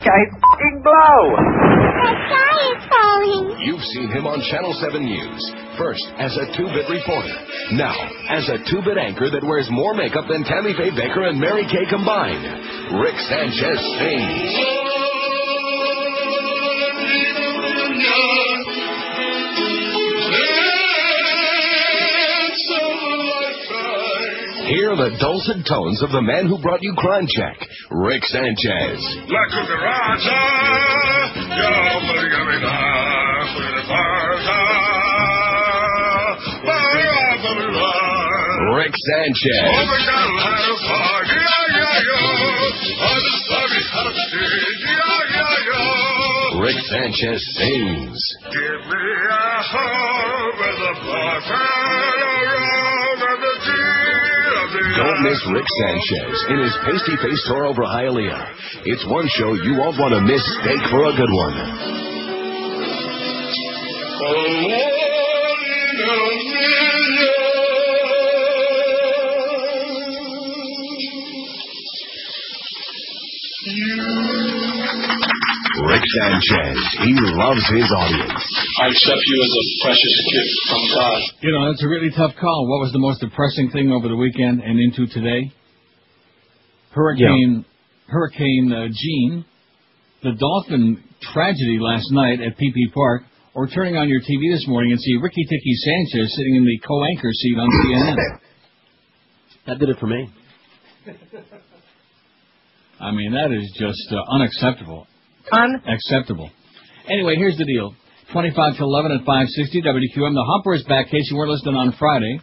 sky f***ing blow. The sky is falling. You've seen him on Channel 7 News. First, as a two-bit reporter. Now, as a two-bit anchor that wears more makeup than Tammy Faye Baker and Mary Kay combined. Rick Sanchez sings. Hear the dulcet tones of the man who brought you Crime Check, Rick Sanchez. Rick Sanchez. Rick Sanchez sings. Give me a home with a Don't miss Rick Sanchez in his pasty-faced tour over Hialeah. It's one show you won't want to miss. Steak for a good one. Rick Sanchez, he loves his audience. I accept you as a precious gift from God. You know, that's a really tough call. What was the most depressing thing over the weekend and into today? Hurricane Jeanne, the Dolphin tragedy last night at PP Park, or turning on your TV this morning and see Ricky Ticky Sanchez sitting in the co-anchor seat on CNN. That did it for me. I mean, that is just unacceptable. Unacceptable. Anyway, here's the deal. 25 to 11 at 560 WQM. The Humper is back, in case you weren't listening on Friday.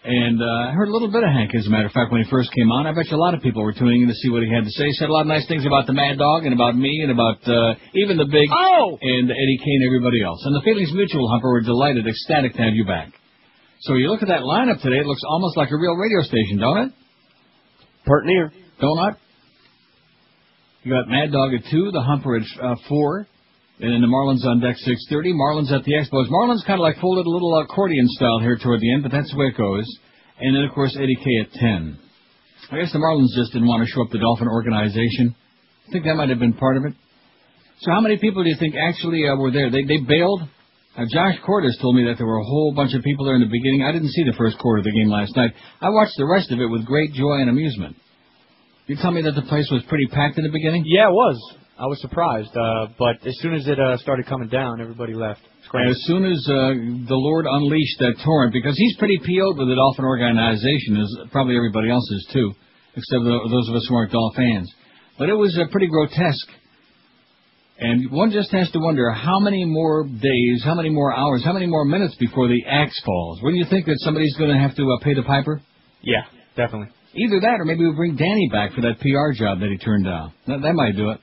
And I heard a little bit of Hank, as a matter of fact, when he first came on. I bet you a lot of people were tuning in to see what he had to say. He said a lot of nice things about the Mad Dog and about me and about even the Big and Eddie Kane and everybody else. And the Feelings Mutual, Humper, were delighted, ecstatic to have you back. So you look at that lineup today, it looks almost like a real radio station, don't it? Pert near. Don't it? You got Mad Dog at 2, the Humper at 4, and then the Marlins on deck 6:30. Marlins at the Expos. Marlins kind of like folded a little accordion style here toward the end, but that's the way it goes. And then, of course, Eddie K at 10. I guess the Marlins just didn't want to show up the Dolphin organization. I think that might have been part of it. So how many people do you think actually were there? They bailed? Josh Cordes told me that there were a whole bunch of people there in the beginning. I didn't see the first quarter of the game last night. I watched the rest of it with great joy and amusement. You tell me that the place was pretty packed in the beginning? Yeah, it was. I was surprised. But as soon as it started coming down, everybody left. It's great. As soon as the Lord unleashed that torrent, because he's pretty PO'd with the Dolphin organization, as probably everybody else is too, except those of us who aren't Dolphin fans. But it was pretty grotesque. And one just has to wonder how many more days, how many more hours, how many more minutes before the axe falls. Wouldn't you think that somebody's going to have to pay the piper? Yeah, definitely. Either that or maybe we'll bring Danny back for that PR job that he turned down. That might do it.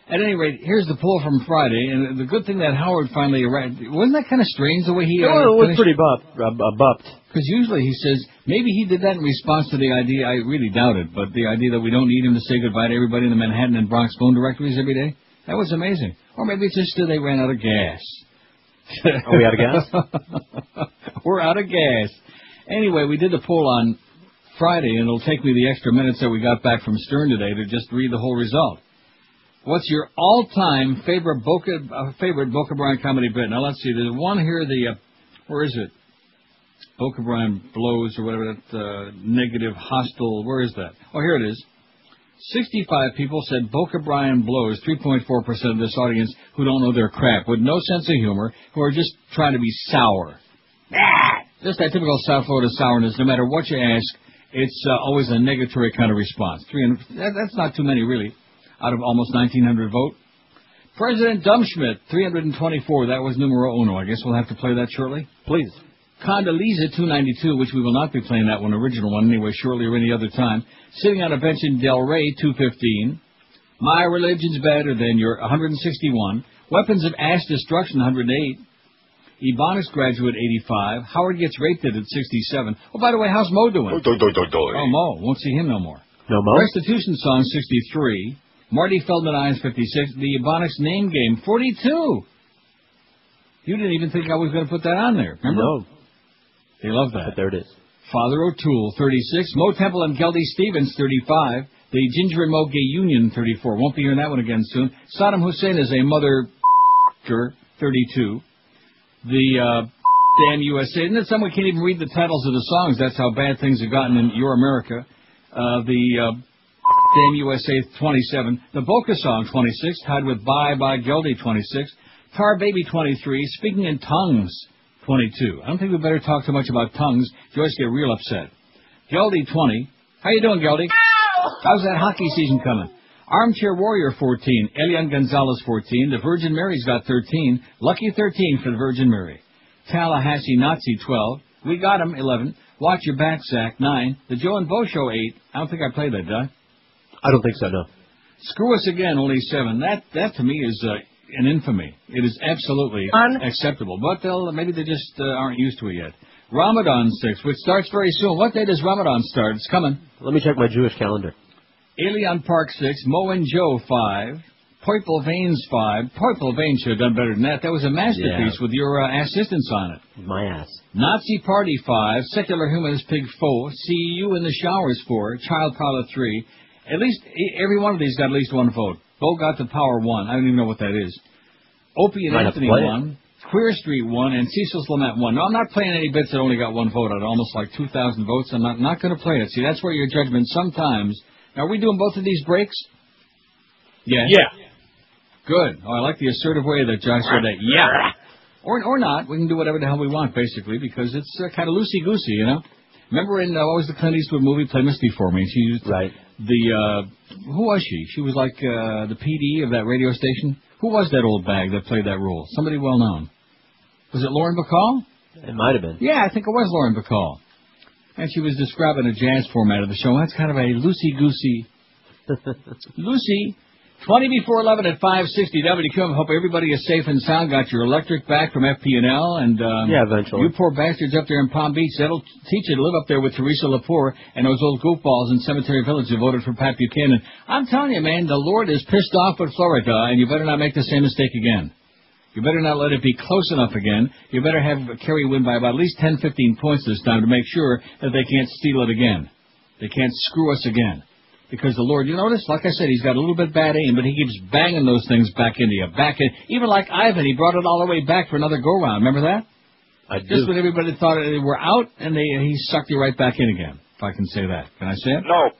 At any rate, here's the poll from Friday, and the good thing that Howard finally arrived. Wasn't that kind of strange the way he it was pretty bupped. Because usually he says, maybe he did that in response to the idea, I really doubt it, but the idea that we don't need him to say goodbye to everybody in the Manhattan and Bronx phone directories every day. That was amazing. Or maybe it's just they ran out of gas. Are we out of gas? We're out of gas. Anyway, we did the poll on Friday, and it'll take me the extra minutes that we got back from Stern today to just read the whole result. What's your all-time favorite Boca Brian comedy bit? Now, let's see. There's one here, where is it? Boca Brian Blows or whatever, that negative, hostile, where is that? Oh, here it is. 65 people said Boca Brian Blows, 3.4% of this audience who don't know their crap, with no sense of humor, who are just trying to be sour. Just that typical South Florida sourness, no matter what you ask. It's always a negatory kind of response. That's not too many, really, out of almost 1,900 vote. President Dumbschmidt, 324. That was numero uno. I guess we'll have to play that shortly. Please. Condoleezza, 292, which we will not be playing that one, original one, anyway, shortly or any other time. Sitting on a bench in Del Rey, 215. My religion's better than your, 161. Weapons of Ass Destruction, 108. Ebonics graduate, 85. Howard Gets Raped at 67. Oh, by the way, how's Mo doing? Oh, Mo. Won't see him no more. No Mo? Restitution Song, 63. Marty Feldman Eyes, 56. The Ebonics Name Game, 42. You didn't even think I was going to put that on there, remember? No. They love that. But there it is. Father O'Toole, 36. Mo Temple and Geldy Stevens, 35. The Ginger and Mo Gay Union, 34. Won't be hearing that one again soon. Saddam Hussein is a mother, 32. The Damn USA. Isn't it someone can't even read the titles of the songs? That's how bad things have gotten in Your America. The Damn USA, 27. The Boca Song, 26. Tied with Bye by Geldy, 26. Tar Baby, 23. Speaking in Tongues, 22. I don't think we better talk too much about tongues. Joyce get real upset. Geldy, 20. How you doing, Geldy? How's that hockey season coming? Armchair Warrior, 14. Elian Gonzalez, 14. The Virgin Mary's got 13. Lucky 13 for the Virgin Mary. Tallahassee Nazi, 12. We got him, 11. Watch Your Back, Zach, 9. The Joe and Bo Show, 8. I don't think I played that, did I? I don't think so, no. Screw Us Again, only 7. That to me is an infamy. It is absolutely unacceptable. But maybe they just aren't used to it yet. Ramadan 6, which starts very soon. What day does Ramadan start? It's coming. Let me check my Jewish calendar. Alien Park 6, Mo and Joe 5, Purple Veins 5. Purple Veins should have done better than that. That was a masterpiece with your assistance on it. My ass. Nazi Party 5, Secular Humanist Pig 4, See You in the Showers 4, Child Pilot 3. At least every one of these got at least one vote. Bo got the Power 1. I don't even know what that is. Opie and Anthony 1. Queer Street 1 and Cecil's Lament 1. No, I'm not playing any bits that only got one vote out of almost like 2,000 votes. I'm not going to play it. See, that's where your judgment sometimes. Now, are we doing both of these breaks? Yeah. Yeah. Good. Oh, I like the assertive way that Josh said that. Yeah. Or not. We can do whatever the hell we want, basically, because it's kind of loosey-goosey, you know? Remember in, what was the Clint Eastwood movie? Play Misty for Me. She used who was she? She was like the PD of that radio station. Who was that old bag that played that role? Somebody well known. Was it Lauren Bacall? It might have been. Yeah, I think it was Lauren Bacall. And she was describing a jazz format of the show. That's kind of a loosey-goosey. Lucy, 20 before 11 at 560 WQM. Hope everybody is safe and sound. Got your electric back from FP&L. And, yeah, eventually. You poor bastards up there in Palm Beach. That'll teach you to live up there with Teresa Lepore and those old goofballs in Cemetery Village who voted for Pat Buchanan. I'm telling you, man, the Lord is pissed off with Florida, and you better not make the same mistake again. You better not let it be close enough again. You better have Kerry win by about at least 10, 15 points this time to make sure that they can't steal it again. They can't screw us again. Because the Lord, you notice, like I said, he's got a little bit bad aim, but he keeps banging those things back into you. Even like Ivan, he brought it all the way back for another go-round. Remember that? I do. Just when everybody thought they were out, and he sucked you right back in again, if I can say that. Can I say it? No.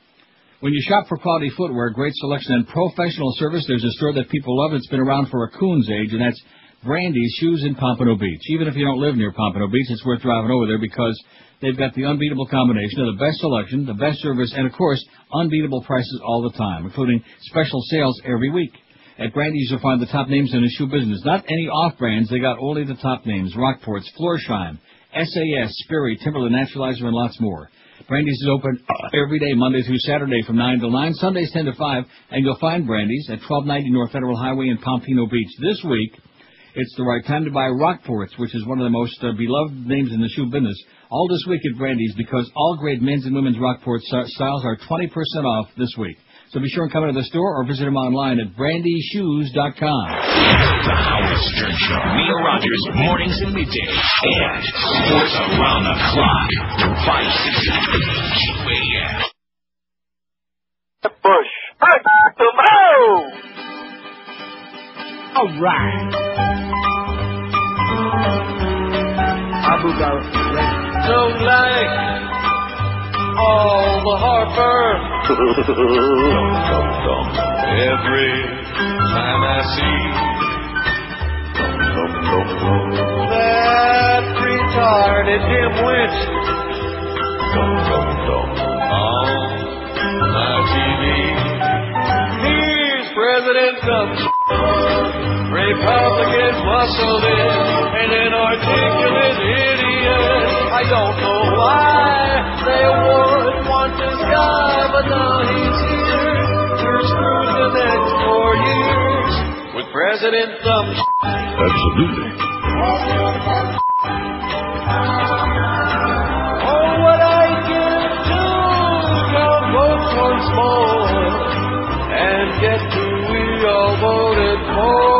When you shop for quality footwear, great selection, and professional service, there's a store that people love. It's been around for a coon's age, and that's Brandy's Shoes in Pompano Beach. Even if you don't live near Pompano Beach, it's worth driving over there because they've got the unbeatable combination of the best selection, the best service, and, of course, unbeatable prices all the time, including special sales every week. At Brandy's, you'll find the top names in the shoe business. Not any off-brands. They got only the top names. Rockports, Florsheim, SAS, Sperry, Timberland, Naturalizer, and lots more. Brandy's is open every day, Monday through Saturday from 9 till 9, Sundays 10 to 5, and you'll find Brandy's at 1290 North Federal Highway in Pompano Beach. This week, it's the right time to buy Rockports, which is one of the most beloved names in the shoe business. All this week at Brandy's because all great men's and women's Rockport styles are 20% off this week. So be sure and come into the store or visit them online at brandyshoes.com. The Howard Stern Show. Neil Rogers, mornings and middays. And sports around the clock. 560 QAM. Bush. All right. Abu Ghraib. Don't like all the heartburn. Every time I see that retarded dimwit on my TV. Here's President Trump. Republicans muscled in and an articulate idiot. I don't know why they would want this guy, but now he's here. We're screwed the next 4 years with President Trump. Absolutely. Oh, what I give to count votes once more and get who we all voted for.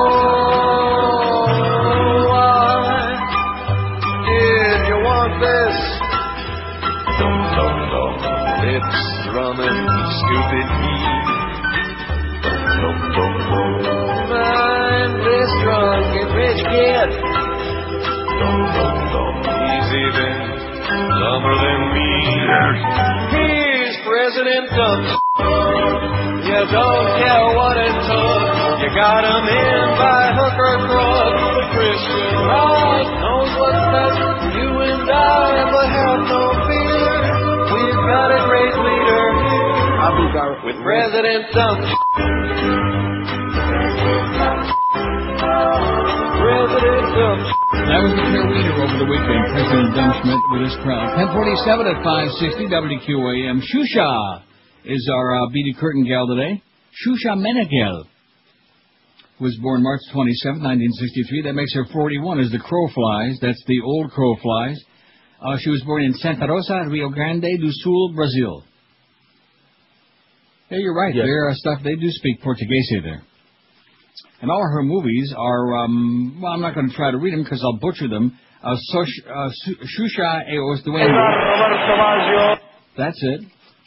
Lips drumming, stupid heat. Mindless drunk and rich kid. He's even dumber than me. He's President Dumb. You don't care what it took. You got him in by hook or crook. The Christian right knows what's best for you and I, but have no fear. We've got a great leader here with President Dumb. President Dumb. That was the Pure Wiener over the weekend. President Dumbschmidt with his crowd. 10:47 at 560 WQAM. Shusha is our Beady Curtain gal today. Shusha Menegel was born March 27, 1963. That makes her 41 as the crow flies. That's the old crow flies. She was born in Santa Rosa, Rio Grande do Sul, Brazil. Yeah, you're right. Yes. They do speak Portuguese there. And all of her movies are, well, I'm not going to try to read them because I'll butcher them. Shusha e os Duendes. That's it.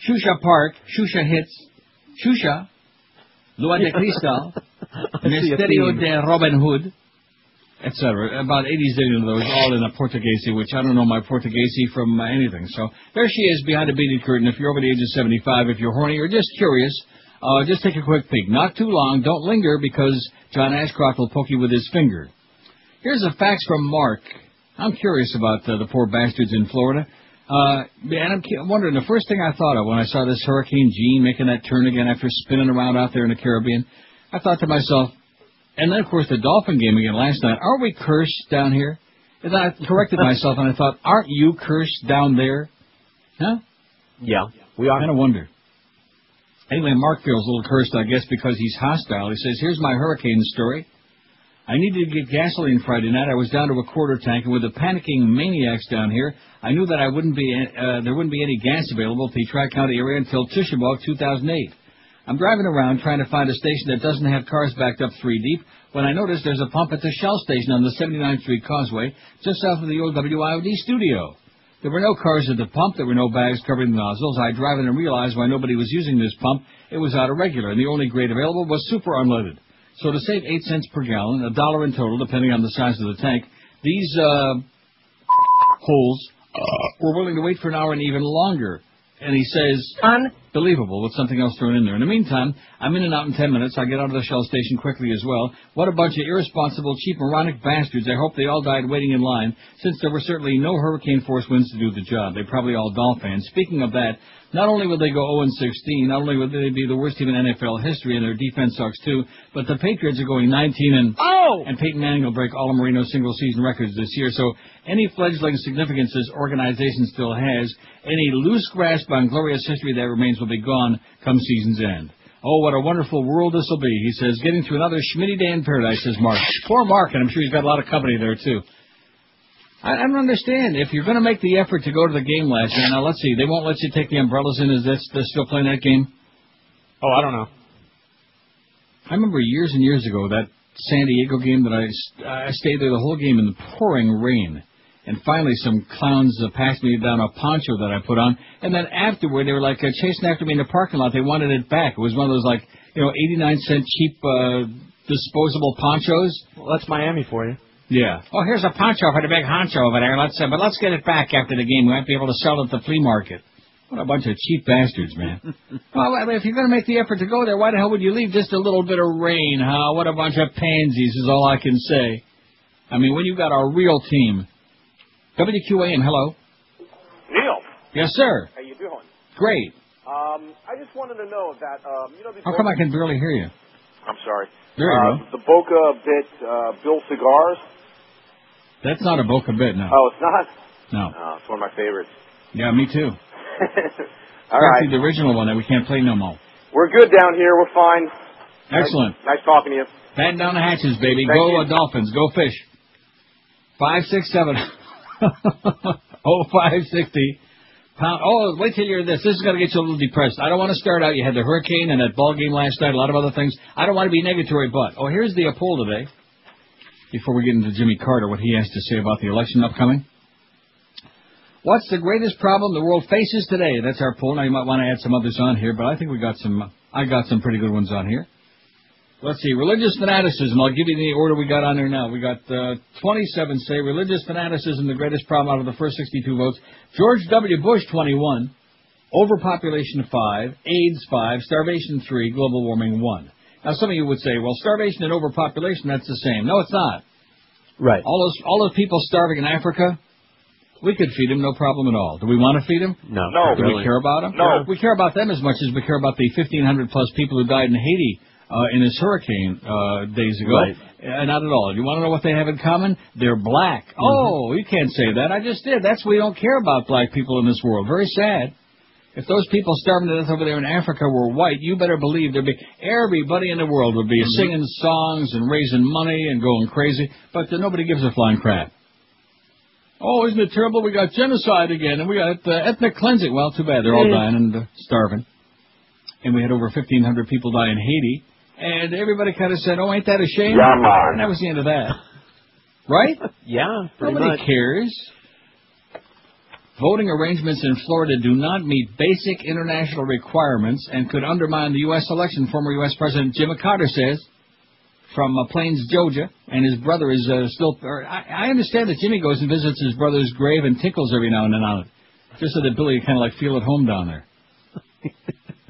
Shusha Park, Shusha Hits, Shusha, Lua de Cristal, Misterio de Robin Hood, etc. About 80 zillion of those, all in a Portuguese, which I don't know my Portuguese from anything. So there she is behind the beaded curtain. If you're over the age of 75, if you're horny or just curious, just take a quick peek. Not too long. Don't linger because John Ashcroft will poke you with his finger. Here's a fax from Mark. I'm curious about the poor bastards in Florida. And I'm wondering, the first thing I thought of when I saw this Hurricane Jeanne making that turn again after spinning around out there in the Caribbean, I thought to myself, and then, of course, the Dolphin game again last night, aren't we cursed down here? And then I corrected myself and I thought, aren't you cursed down there? Huh? Yeah, we are. I kind of wonder. Anyway, Mark feels a little cursed, I guess, because he's hostile. He says, here's my hurricane story. I needed to get gasoline Friday night. I was down to a quarter tank, and with the panicking maniacs down here, I knew that there wouldn't be any gas available at the Tri-County area until Tisha B'Av 2008. I'm driving around trying to find a station that doesn't have cars backed up 3 deep when I notice there's a pump at the Shell station on the 79th Street Causeway just south of the old WIOD studio. There were no cars at the pump. There were no bags covering the nozzles. I drive in and realized why nobody was using this pump. It was out of regular, and the only grade available was super unleaded. So to save 8 cents per gallon, $1 in total, depending on the size of the tank, these holes were willing to wait for an hour and even longer. And he says, unbelievable, with something else thrown in there. In the meantime, I'm in and out in 10 minutes. I get out of the Shell station quickly as well. What a bunch of irresponsible, cheap, moronic bastards. I hope they all died waiting in line, since there were certainly no hurricane force winds to do the job. They're probably all Dolphins. Speaking of that, not only would they go 0-16, not only would they be the worst team in NFL history, and their defense sucks too, but the Patriots are going 19-0, and Peyton Manning will break all of Marino's single-season records this year. So any fledgling significance this organization still has, any loose grasp on glorious history that remains will be gone come season's end. Oh, what a wonderful world this will be, he says, getting through another schmitty day in paradise, says Mark. Poor Mark, and I'm sure he's got a lot of company there, too. I don't understand. If you're going to make the effort to go to the game last night, now let's see, they won't let you take the umbrellas in. Is that they're still playing that game? Oh, I don't know. I remember years and years ago that San Diego game that I stayed there the whole game in the pouring rain. And finally some clowns passed me down a poncho that I put on. And then afterward, they were like chasing after me in the parking lot. They wanted it back. It was one of those 89-cent cheap disposable ponchos. Well, that's Miami for you. Yeah. Oh, here's a poncho for the big honcho over there. But let's get it back after the game. We might be able to sell it at the flea market. What a bunch of cheap bastards, man. Well, if you're going to make the effort to go there, why the hell would you leave just a little bit of rain, huh? What a bunch of pansies is all I can say. I mean, when you got a real team. WQAM, hello. Neil. Yes, sir. How you doing? Great. I just wanted to know that, How come I can barely hear you? I'm sorry. There you go. The Boca Bit Bill Cigars. That's not a Boca Bit, no. Oh, it's not? No. Oh, it's one of my favorites. Yeah, me too. All right. The original one that we can't play no more. We're good down here. We're fine. Excellent. Nice talking to you. Batten down the hatches, baby. Thank Go you. Dolphins. Go fish. 567. 0560. Oh, wait till you hear this. This is going to get you a little depressed. I don't want to start out. You had the hurricane and that ball game last night, a lot of other things. I don't want to be negatory, but, here's the poll today. Before we get into Jimmy Carter, what he has to say about the election upcoming. What's the greatest problem the world faces today? That's our poll. Now, you might want to add some others on here, but I think I got some pretty good ones on here. Let's see, religious fanaticism. I'll give you the order we got on there now. We got 27 say religious fanaticism, the greatest problem out of the first 62 votes. George W. Bush, 21. Overpopulation, 5. AIDS, 5. Starvation, 3. Global warming, 1. Now, some of you would say, well, starvation and overpopulation, that's the same. No, it's not. Right. All those people starving in Africa, we could feed them, no problem at all. Do we want to feed them? No. Do we care about them? No. We care about them as much as we care about the 1,500-plus people who died in Haiti in this hurricane days ago. Right. Not at all. You want to know what they have in common? They're black. Mm-hmm. Oh, you can't say that. I just did. We don't care about black people in this world. Very sad. If those people starving to death over there in Africa were white, you better believe everybody in the world would be singing songs and raising money and going crazy, but nobody gives a flying crap. Oh, isn't it terrible? We got genocide again, and we got ethnic cleansing. Well, too bad. They're all dying and starving. And we had over 1,500 people die in Haiti, and everybody kind of said, oh, ain't that a shame? Yeah, man. And that was the end of that. Right? Yeah, pretty Nobody much. cares. Voting arrangements in Florida do not meet basic international requirements and could undermine the U.S. election, former U.S. President Jimmy Carter says, from Plains, Georgia, and his brother is still... I understand that Jimmy goes and visits his brother's grave and tinkles every now and then on it, just so that Billy can kind of like feel at home down there.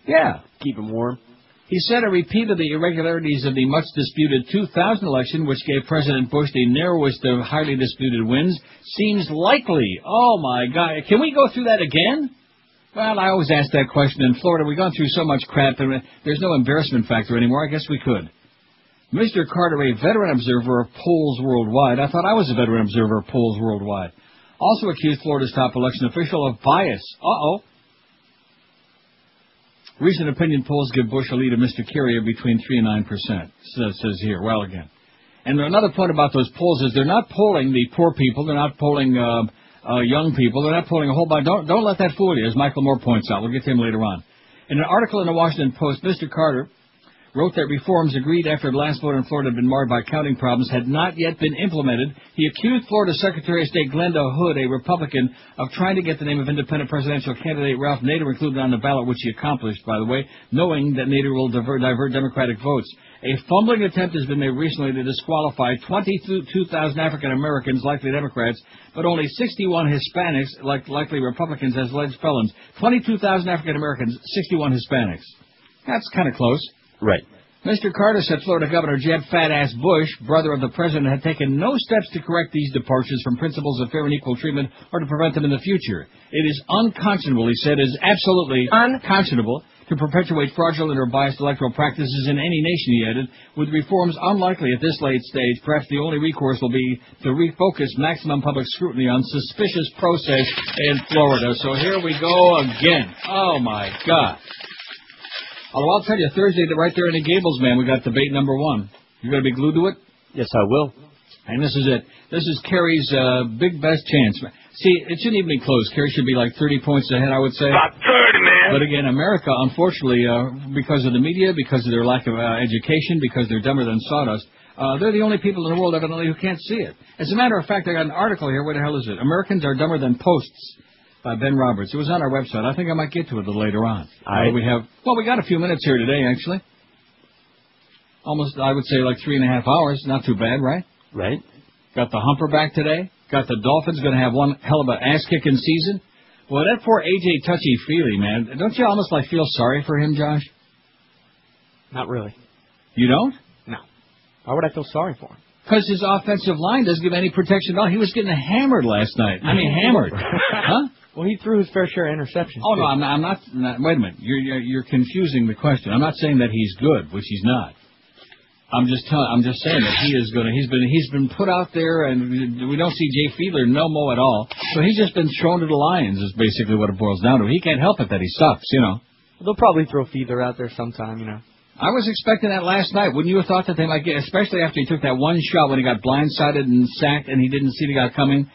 Yeah. Keep him warm. He said a repeat of the irregularities of the much-disputed 2000 election, which gave President Bush the narrowest of highly disputed wins, seems likely. Oh, my God. Can we go through that again? Well, I always ask that question. In Florida, we've gone through so much crap, and there's no embarrassment factor anymore. I guess we could. Mr. Carter, a veteran observer of polls worldwide. I thought I was a veteran observer of polls worldwide. Also accused Florida's top election official of bias. Uh-oh. Recent opinion polls give Bush a lead of Mr. Kerry of between 3 and 9%, says here. Well, again. And another point about those polls is they're not polling the poor people. They're not polling young people. They're not polling a whole bunch. Don't let that fool you, as Michael Moore points out. We'll get to him later on. In an article in the Washington Post, Mr. Carter wrote that reforms agreed after the last vote in Florida had been marred by counting problems had not yet been implemented. He accused Florida Secretary of State Glenda Hood, a Republican, of trying to get the name of independent presidential candidate Ralph Nader included on the ballot, which he accomplished, by the way, knowing that Nader will divert Democratic votes. A fumbling attempt has been made recently to disqualify 22,000 African Americans, likely Democrats, but only 61 Hispanics, likely Republicans, as alleged felons. 22,000 African Americans, 61 Hispanics. That's kind of close. Right. Mr. Carter said Florida Governor Jeb Fat-Ass Bush, brother of the president, had taken no steps to correct these departures from principles of fair and equal treatment or to prevent them in the future. It is unconscionable, he said, is absolutely unconscionable to perpetuate fraudulent or biased electoral practices in any nation, he added. With reforms unlikely at this late stage, perhaps the only recourse will be to refocus maximum public scrutiny on suspicious process in Florida. So here we go again. Oh, my God. Although I'll tell you, Thursday, right there in the Gables, man, we got debate number 1. You going to be glued to it? Yes, I will. And this is it. This is Kerry's big best chance. See, it shouldn't even be close. Kerry should be like 30 points ahead, I would say. About 30, man. But again, America, unfortunately, because of the media, because of their lack of education, because they're dumber than sawdust, they're the only people in the world, evidently, who can't see it. As a matter of fact, I got an article here. Where the hell is it? Americans are dumber than posts. By Ben Roberts. It was on our website. I think I might get to it a little later on. We got a few minutes here today, actually. Almost, I would say, like 3.5 hours. Not too bad, right? Right. Got the humper back today. Got the Dolphins going to have one hell of an ass-kicking season. Well, that poor A.J. Touchy-Feely, man. Don't you almost like feel sorry for him, Josh? Not really. You don't? No. Why would I feel sorry for him? Because his offensive line doesn't give any protection at all. He was getting hammered last night. I mean, hammered. Huh? Well, he threw his fair share of interceptions. Oh, no, I'm not. Wait a minute. You're confusing the question. I'm not saying that he's good, which he's not. I'm just saying that he is going to. He's been put out there, and we don't see Jay Fiedler no mo at all. So he's just been thrown to the lions. Is basically what it boils down to. He can't help it that he sucks, you know. They'll probably throw Fiedler out there sometime, you know. I was expecting that last night. Wouldn't you have thought that they might get, especially after he took that one shot when he got blindsided and sacked, and he didn't see the guy coming?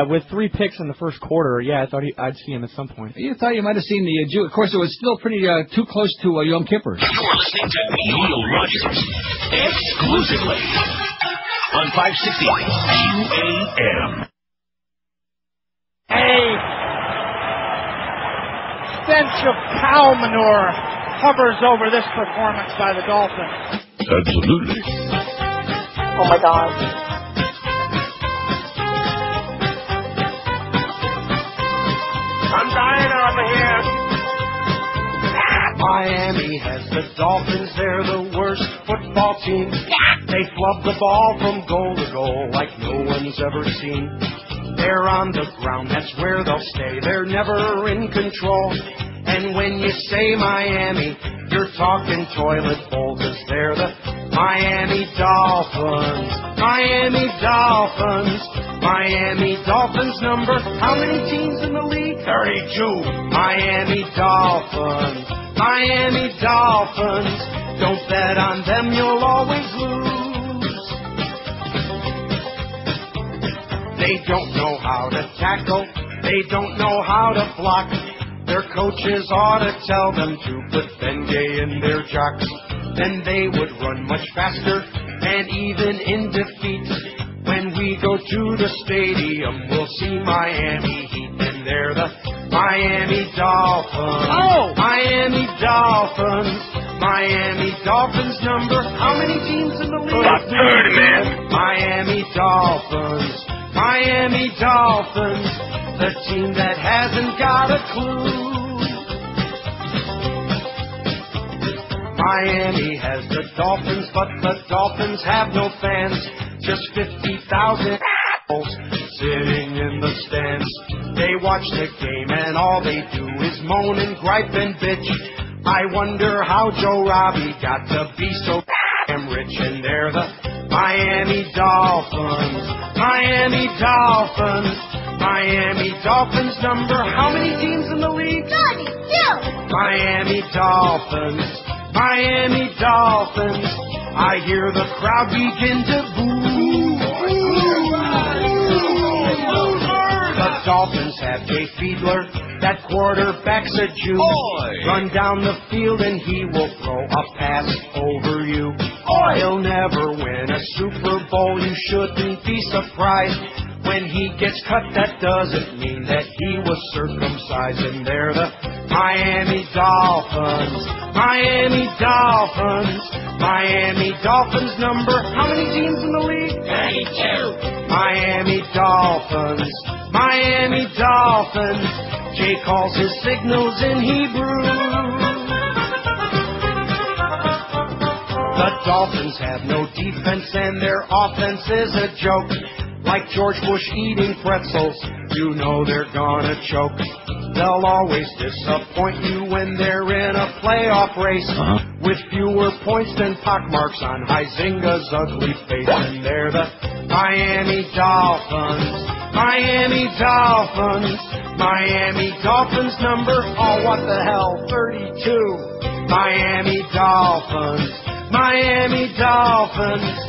With 3 picks in the first quarter, yeah, I thought I'd see him at some point. You thought you might have seen the Jew. Of course, it was still pretty too close to Yom Kippur. You're listening to Neil Rogers exclusively on 560 QAM. A stench of cow manure hovers over this performance by the Dolphins. Absolutely. Oh my God. I'm dying over here. Miami has the Dolphins. They're the worst football team. They flub the ball from goal to goal like no one's ever seen. They're on the ground, that's where they'll stay. They're never in control. And when you say Miami, you're talking toilet bowl, 'cause they're the Miami Dolphins. Miami Dolphins. Miami Dolphins number. How many teams in the league? 32. Miami Dolphins. Miami Dolphins. Don't bet on them, you'll always lose. They don't know how to tackle. They don't know how to block. Their coaches ought to tell them to put Bengay in their jocks. Then they would run much faster, and even in defeat. When we go to the stadium, we'll see Miami Heat, and they're the Miami Dolphins. Oh! Miami Dolphins. Miami Dolphins number. How many teams in the league? About 30, man. Miami Dolphins. Miami Dolphins. The team that hasn't got a clue. Miami has the Dolphins, but the Dolphins have no fans. Just 50,000 sitting in the stands. They watch the game and all they do is moan and gripe and bitch. I wonder how Joe Robbie got to be so damn rich. And they're the Miami Dolphins. Miami Dolphins. Miami Dolphins number. How many teams in the league? 32. Miami Dolphins. Miami Dolphins. I hear the crowd begin to boo. The Dolphins have Jay Fiedler. That quarterback's a Jew. Run down the field and he will throw a pass over you. He'll never win a Super Bowl. You shouldn't be surprised. When he gets cut, that doesn't mean that he was circumcised. And they're the Miami Dolphins. Miami Dolphins. Miami Dolphins number. How many teams in the league? 32. Miami Dolphins. Miami Dolphins. Jay calls his signals in Hebrew. The Dolphins have no defense and their offense is a joke. Like George Bush eating pretzels, you know they're gonna choke. They'll always disappoint you when they're in a playoff race. With fewer points than pockmarks on Huizinga's ugly face. And they're the Miami Dolphins. Miami Dolphins. Miami Dolphins number. Oh, what the hell, 32. Miami Dolphins. Miami Dolphins.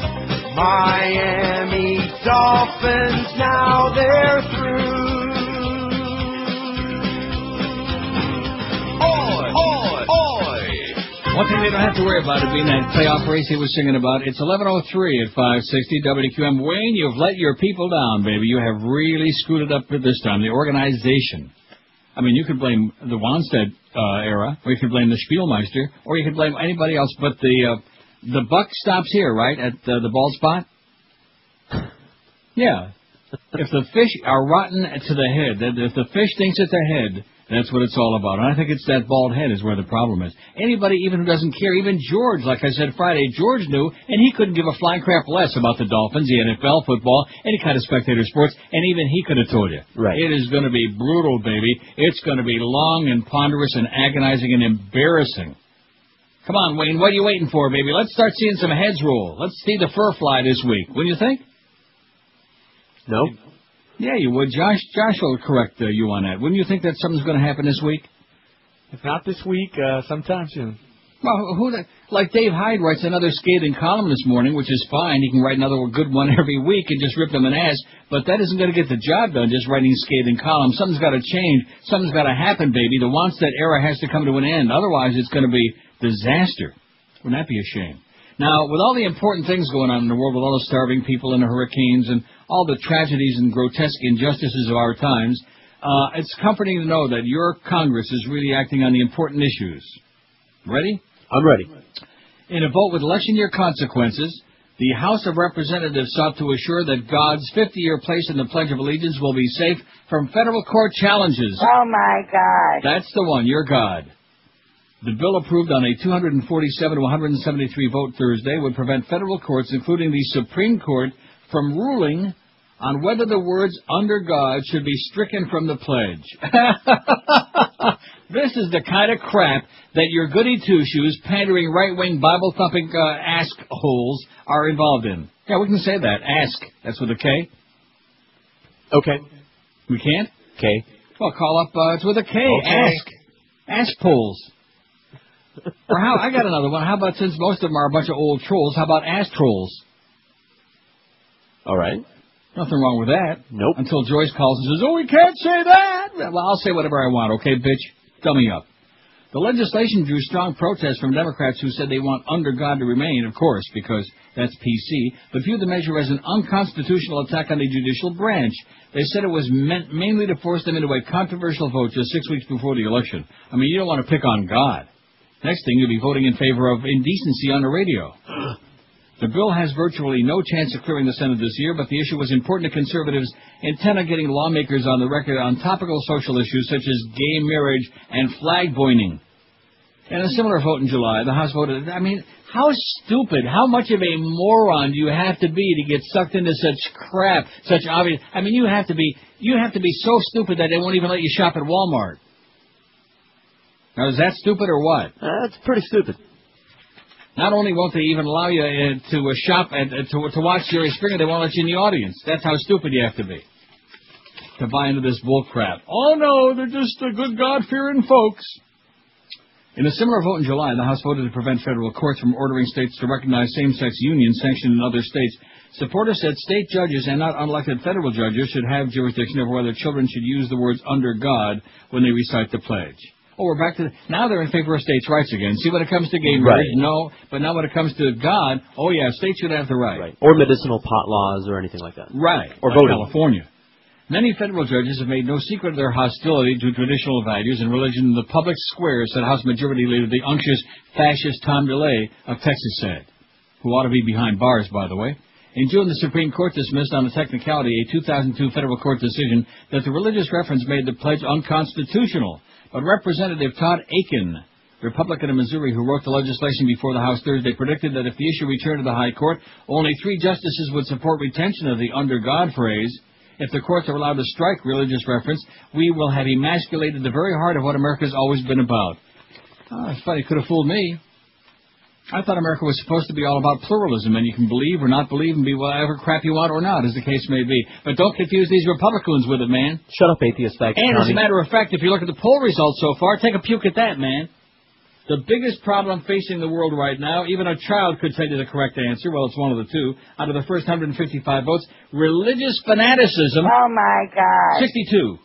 Miami Dolphins, now they're through. One thing they don't have to worry about it being that playoff race he was singing about. It's 11:03 at 560 WQM. Wayne, you've let your people down, baby. You have really screwed it up this time. The organization. I mean, you could blame the Wanstead era, or you could blame the Spielmeister, or you could blame anybody else, but the buck stops here, right, at the bald spot? Yeah. If the fish are rotten to the head, if the fish thinks it's a head, that's what it's all about. And I think it's that bald head is where the problem is. Anybody even who doesn't care, even George, like I said Friday, George knew, and he couldn't give a flying crap less about the Dolphins, the NFL, football, any kind of spectator sports, and even he could have told you. Right. It is going to be brutal, baby. It's going to be long and ponderous and agonizing and embarrassing. Come on, Wayne, what are you waiting for, baby? Let's start seeing some heads roll. Let's see the fur fly this week. Wouldn't you think? No. Yeah, you would. Josh will correct you on that. Wouldn't you think that something's going to happen this week? If not this week, sometime soon. Well, like Dave Hyde writes another scathing column this morning, which is fine. He can write another good one every week and just rip them an ass. But that isn't going to get the job done, just writing scathing columns. Something's got to change. Something's got to happen, baby. The Wanstead era has to come to an end. Otherwise, it's going to be disaster. Wouldn't that be a shame? Now, with all the important things going on in the world, with all the starving people and the hurricanes and all the tragedies and grotesque injustices of our times, it's comforting to know that your Congress is really acting on the important issues. Ready? I'm ready. In a vote with election year consequences, the House of Representatives sought to assure that God's 50-year place in the Pledge of Allegiance will be safe from federal court challenges. Oh, my God. That's the one, your God. The bill approved on a 247 to 173 vote Thursday would prevent federal courts, including the Supreme Court, from ruling on whether the words under God should be stricken from the pledge. This is the kind of crap that your goody two-shoes, pandering right-wing Bible-thumping ask-holes are involved in. Yeah, we can say that. Ask. That's with a K. Okay. We can't? K. Well, call up, it's with a K. Okay. Ask. Ask polls. Or how? I got another one. How about, since most of them are a bunch of old trolls, how about ass trolls? All right. Nothing wrong with that. Nope. Until Joyce calls and says, oh, we can't say that. Well, I'll say whatever I want, okay, bitch? Dummy up. The legislation drew strong protest from Democrats who said they want under God to remain, of course, because that's PC, but viewed the measure as an unconstitutional attack on the judicial branch. They said it was meant mainly to force them into a controversial vote just 6 weeks before the election. I mean, you don't want to pick on God. Next thing, you'll be voting in favor of indecency on the radio. The bill has virtually no chance of clearing the Senate this year, but the issue was important to conservatives intent on getting lawmakers on the record on topical social issues such as gay marriage and flag burning. In a similar vote in July, the House voted, I mean, how stupid, how much of a moron do you have to be to get sucked into such crap, such obvious, I mean, you have to be so stupid that they won't even let you shop at Walmart. Now, is that stupid or what? That's pretty stupid. Not only won't they even allow you to shop to watch Jerry Springer, they won't let you in the audience. That's how stupid you have to be to buy into this bull crap. Oh no, they're just good God-fearing folks. In a similar vote in July, the House voted to prevent federal courts from ordering states to recognize same-sex unions sanctioned in other states. Supporters said state judges and not unelected federal judges should have jurisdiction over whether children should use the words under God when they recite the pledge. Oh, we're back to now they're in favor of states' rights again. See, when it comes to gay marriage, no. But now when it comes to God, oh yeah, states should have the right. Or medicinal pot laws or anything like that. Right. Or like voting. California. Many federal judges have made no secret of their hostility to traditional values and religion in the public square, said House Majority Leader the unctuous fascist Tom DeLay of Texas said, who ought to be behind bars, by the way. In June, the Supreme Court dismissed on a technicality a 2002 federal court decision that the religious reference made the pledge unconstitutional. But Representative Todd Akin, Republican of Missouri, who wrote the legislation before the House Thursday, predicted that if the issue returned to the High Court, only 3 justices would support retention of the under God phrase. If the courts are allowed to strike religious reference, we will have emasculated the very heart of what America's always been about. Oh, it's funny, could have fooled me. I thought America was supposed to be all about pluralism, and you can believe or not believe and be whatever crap you want or not, as the case may be. But don't confuse these Republicans with it, man. Shut up, atheist bag. And as a matter of fact, if you look at the poll results so far, take a puke at that, man. The biggest problem facing the world right now, even a child could tell you the correct answer. Well, it's one of the two. Out of the first 155 votes, religious fanaticism. Oh, my God. 62.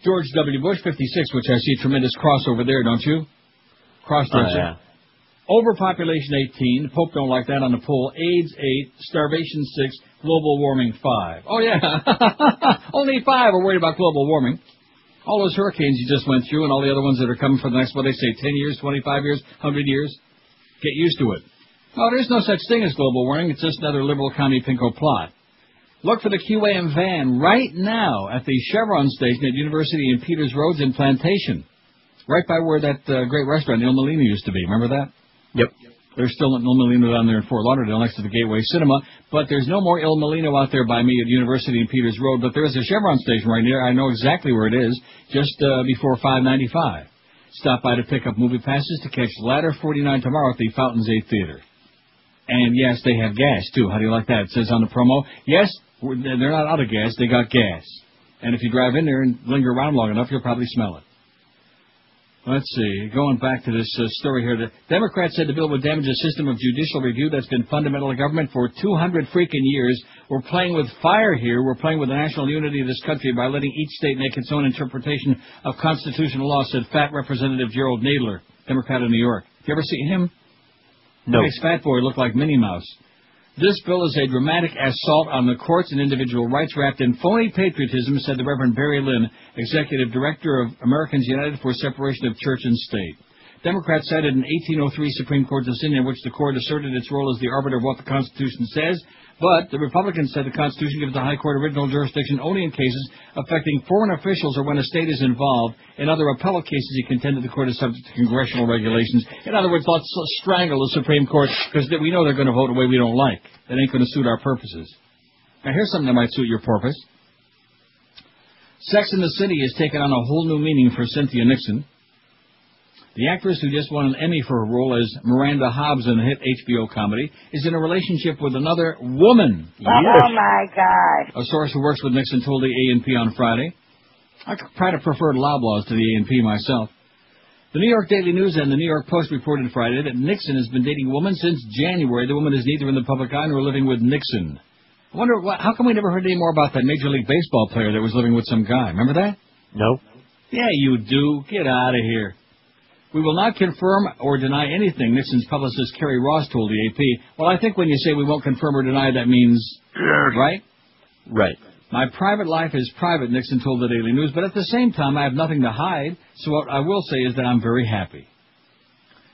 George W. Bush, 56, which I see tremendous crossover there, don't you? Cross-dresser. Yeah. Overpopulation 18, Pope don't like that on the poll, AIDS 8, starvation 6, global warming 5. Oh yeah, only 5 are worried about global warming. All those hurricanes you just went through and all the other ones that are coming for the next, what they say, 10 years, 25 years, 100 years, get used to it. No, there's no such thing as global warming, it's just another liberal commie pinko plot. Look for the QAM van right now at the Chevron station at University and Peters Roads in Plantation. Right by where that great restaurant, Il Molino, used to be. Remember that? Yep. There's still an Il Molino down there in Fort Lauderdale next to the Gateway Cinema, but there's no more Il Molino out there by me at University and Peters Road, but there is a Chevron station right near. I know exactly where it is, just before 595. Stop by to pick up movie passes to catch Ladder 49 tomorrow at the Fountains 8 Theater. And yes, they have gas, too. How do you like that? It says on the promo, yes, they're not out of gas, they got gas. And if you drive in there and linger around long enough, you'll probably smell it. Let's see. Going back to this story here, the Democrats said the bill would damage a system of judicial review that's been fundamental to government for 200 freaking years. We're playing with fire here. We're playing with the national unity of this country by letting each state make its own interpretation of constitutional law, said fat Representative Gerald Nadler, Democrat of New York. You ever see him? No. Nice fat boy, looked like Minnie Mouse. This bill is a dramatic assault on the courts and individual rights wrapped in phony patriotism, said the Reverend Barry Lynn, Executive Director of Americans United for Separation of Church and State. Democrats cited an 1803 Supreme Court decision in which the court asserted its role as the arbiter of what the Constitution says, but the Republicans said the Constitution gives the High Court original jurisdiction only in cases affecting foreign officials or when a state is involved. In other appellate cases, he contended the court is subject to congressional regulations. In other words, let's strangle the Supreme Court because we know they're going to vote a way we don't like. That ain't going to suit our purposes. Now, here's something that might suit your purpose. Sex in the City has taken on a whole new meaning for Cynthia Nixon. The actress who just won an Emmy for her role as Miranda Hobbs in the hit HBO comedy is in a relationship with another woman. Oh, my God. A source who works with Nixon told the A&P on Friday. I kind of preferred Loblaws to the A&P myself. The New York Daily News and the New York Post reported Friday that Nixon has been dating a woman since January. The woman is neither in the public eye nor living with Nixon. I wonder, how come we never heard any more about that Major League Baseball player that was living with some guy? Remember that? No. Yeah, you do. Get out of here. We will not confirm or deny anything, Nixon's publicist Kerry Ross told the AP. Well, I think when you say we won't confirm or deny, that means, right? Right. My private life is private, Nixon told the Daily News, but at the same time, I have nothing to hide, so what I will say is that I'm very happy.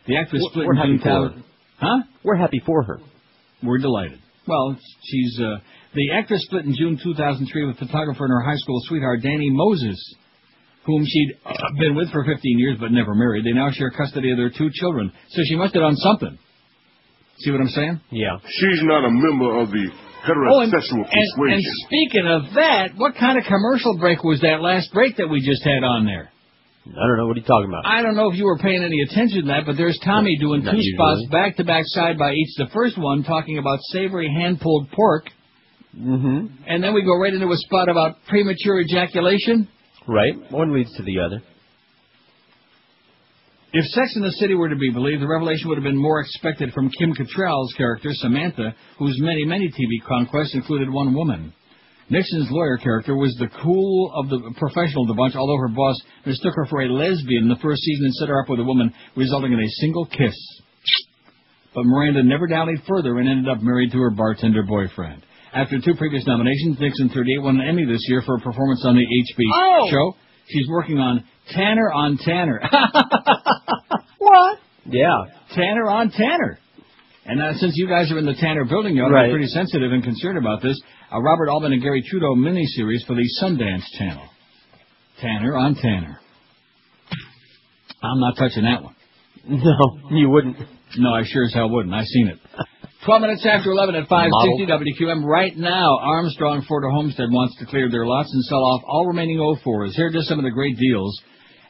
The actress split We're in happy for her. Huh? We're happy for her. We're delighted. Well, she's, the actress split in June 2003 with photographer and her high school sweetheart, Danny Moses, whom she'd been with for 15 years but never married. They now share custody of their 2 children. So she must have done something. See what I'm saying? Yeah. She's not a member of the heterosexual persuasion. And speaking of that, what kind of commercial break was that last break that we just had on there? I don't know. What are you talking about? I don't know if you were paying any attention to that, but there's Tommy doing 2 spots back-to-back side by each. The first one talking about savory hand-pulled pork. Mm-hmm. And then we go right into a spot about premature ejaculation. Right. One leads to the other. If Sex in the City were to be believed, the revelation would have been more expected from Kim Cattrall's character, Samantha, whose many TV conquests included one woman. Nixon's lawyer character was the cool of the professional of the bunch, although her boss mistook her for a lesbian in the first season and set her up with a woman, resulting in a single kiss. But Miranda never dallied further and ended up married to her bartender boyfriend. After 2 previous nominations, Nixon, 38, won an Emmy this year for a performance on the HBO show. She's working on Tanner on Tanner. What? Yeah. Tanner on Tanner. And since you guys are in the Tanner building, you ought to be pretty sensitive and concerned about this. A Robert Altman and Gary Trudeau miniseries for the Sundance Channel. Tanner on Tanner. I'm not touching that one. No, you wouldn't. No, I sure as hell wouldn't. I've seen it. 12 minutes after 11 at 560 WQM. Right now, Armstrong Ford of Homestead wants to clear their lots and sell off all remaining 04s. Here are just some of the great deals.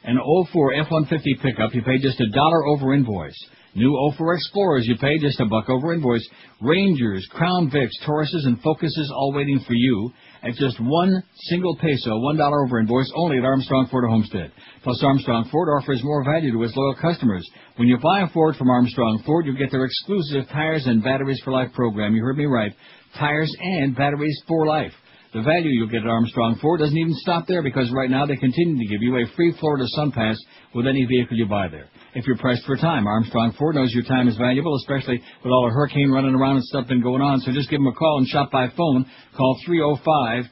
An 04 F-150 pickup, you pay just $1 over invoice. New 04 Explorers, you pay just $1 over invoice. Rangers, Crown Vics, Tauruses, and Focuses all waiting for you at just 1 single peso, $1 over invoice, only at Armstrong Ford of Homestead. Plus, Armstrong Ford offers more value to its loyal customers. When you buy a Ford from Armstrong Ford, you get their exclusive Tires and Batteries for Life program. You heard me right. Tires and Batteries for Life. The value you'll get at Armstrong Ford doesn't even stop there, because right now they continue to give you a free Florida Sun Pass with any vehicle you buy there. If you're pressed for time, Armstrong Ford knows your time is valuable, especially with all the hurricane running around and stuff been going on. So just give them a call and shop by phone. Call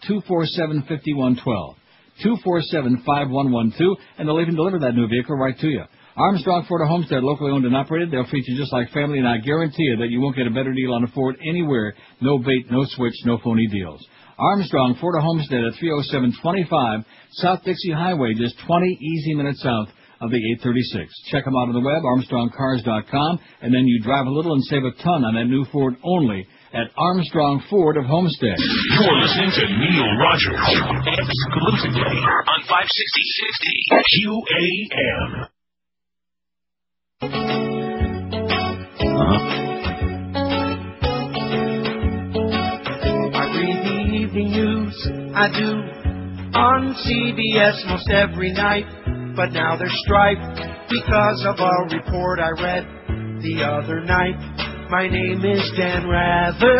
305-247-5112. 247-5112, and they'll even deliver that new vehicle right to you. Armstrong Ford of Homestead, locally owned and operated. They'll treat you just like family, and I guarantee you that you won't get a better deal on a Ford anywhere. No bait, no switch, no phony deals. Armstrong Ford of Homestead at 30725 South Dixie Highway, just 20 easy minutes south of the 836. Check them out on the web, armstrongcars.com, and then you drive a little and save a ton on that new Ford only at Armstrong Ford of Homestead. You're listening to Neil Rogers exclusively on 560 QAM. I read the evening news, I do, on CBS most every night. But now there's strife because of a report I read the other night. My name is Dan Rather.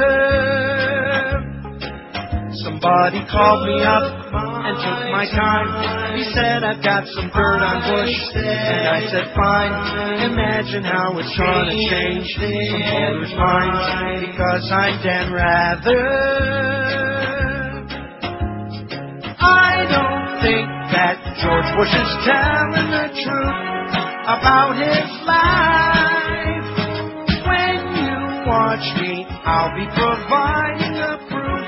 Somebody called me up and took my time. He said, I've got some dirt on Bush. And I said, fine. Imagine how it's gonna change some voters' minds, because I'm Dan Rather. I don't think that George Bush is telling the truth about his life. When you watch me, I'll be providing the proof.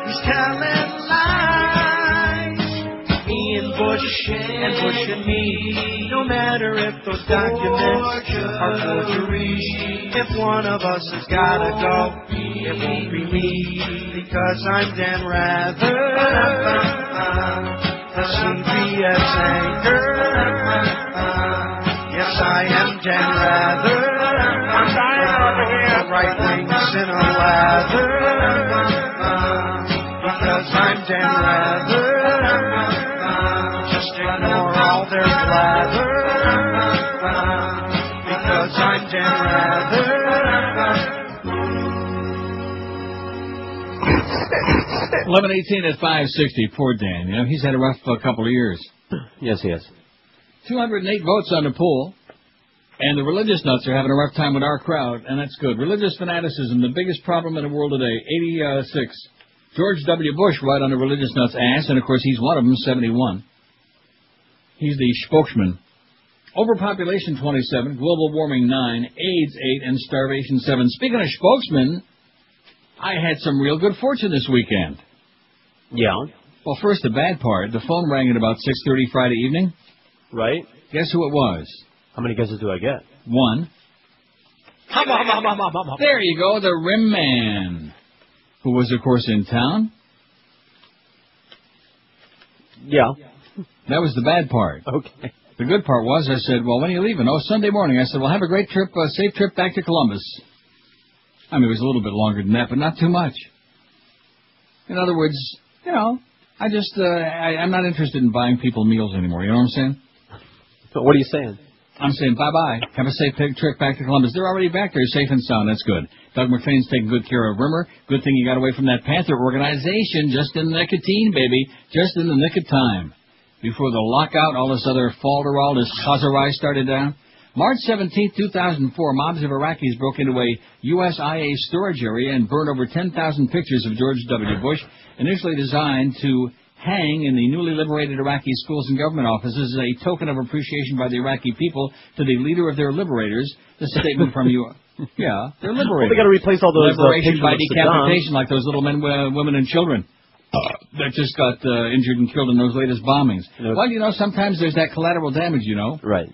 He's telling lies. Me and Bush and Bush and me. No matter if those documents are forgeries. If one of us has gotta go, it won't be me. Because I'm Dan Rather, the CBS anchor. Yes, I am Dan Rather. I'm dying over here. Right wings in a lather. Because I'm Dan Rather. Just ignore all their blather. Because I'm Dan Rather. 11:18 at 560. Poor Dan. You know, he's had a rough couple of years. Yes, he has. 208 votes on the poll, and the religious nuts are having a rough time with our crowd, and that's good. Religious fanaticism, the biggest problem in the world today. 86. George W. Bush right on the religious nuts' ass, and of course he's one of them, 71. He's the spokesman. Overpopulation 27, global warming 9, AIDS 8, and starvation 7. Speaking of spokesmen, I had some real good fortune this weekend. Yeah. Well, first the bad part. The phone rang at about 6:30 Friday evening. Right. Guess who it was? How many guesses do I get? One. There you go, the Rim Man, who was, of course, in town. Yeah. That was the bad part. Okay. The good part was, I said, well, when are you leaving? Oh, Sunday morning. I said, well, have a great trip, safe trip back to Columbus. I mean, it was a little bit longer than that, but not too much. In other words, you know, I just, I'm not interested in buying people meals anymore. You know what I'm saying? But what are you saying? I'm saying bye-bye. Have a safe trip back to Columbus. They're already back there, safe and sound. That's good. Doug McLean's taking good care of Rimmer. Good thing you got away from that Panther organization. Just in the nicotine, baby. Just in the nick of time. Before the lockout, all this other falderall, this Hazarai started down. March 17, 2004, mobs of Iraqis broke into a USIA storage area and burned over 10,000 pictures of George W. Bush, initially designed to hang in the newly liberated Iraqi schools and government offices as a token of appreciation by the Iraqi people to the leader of their liberators. The statement from you. Yeah, they're liberated. Well, they got to replace all those liberation by pictures of decapitation, like those little men, women, and children that just got injured and killed in those latest bombings. Well, you know, sometimes there's that collateral damage, you know. Right.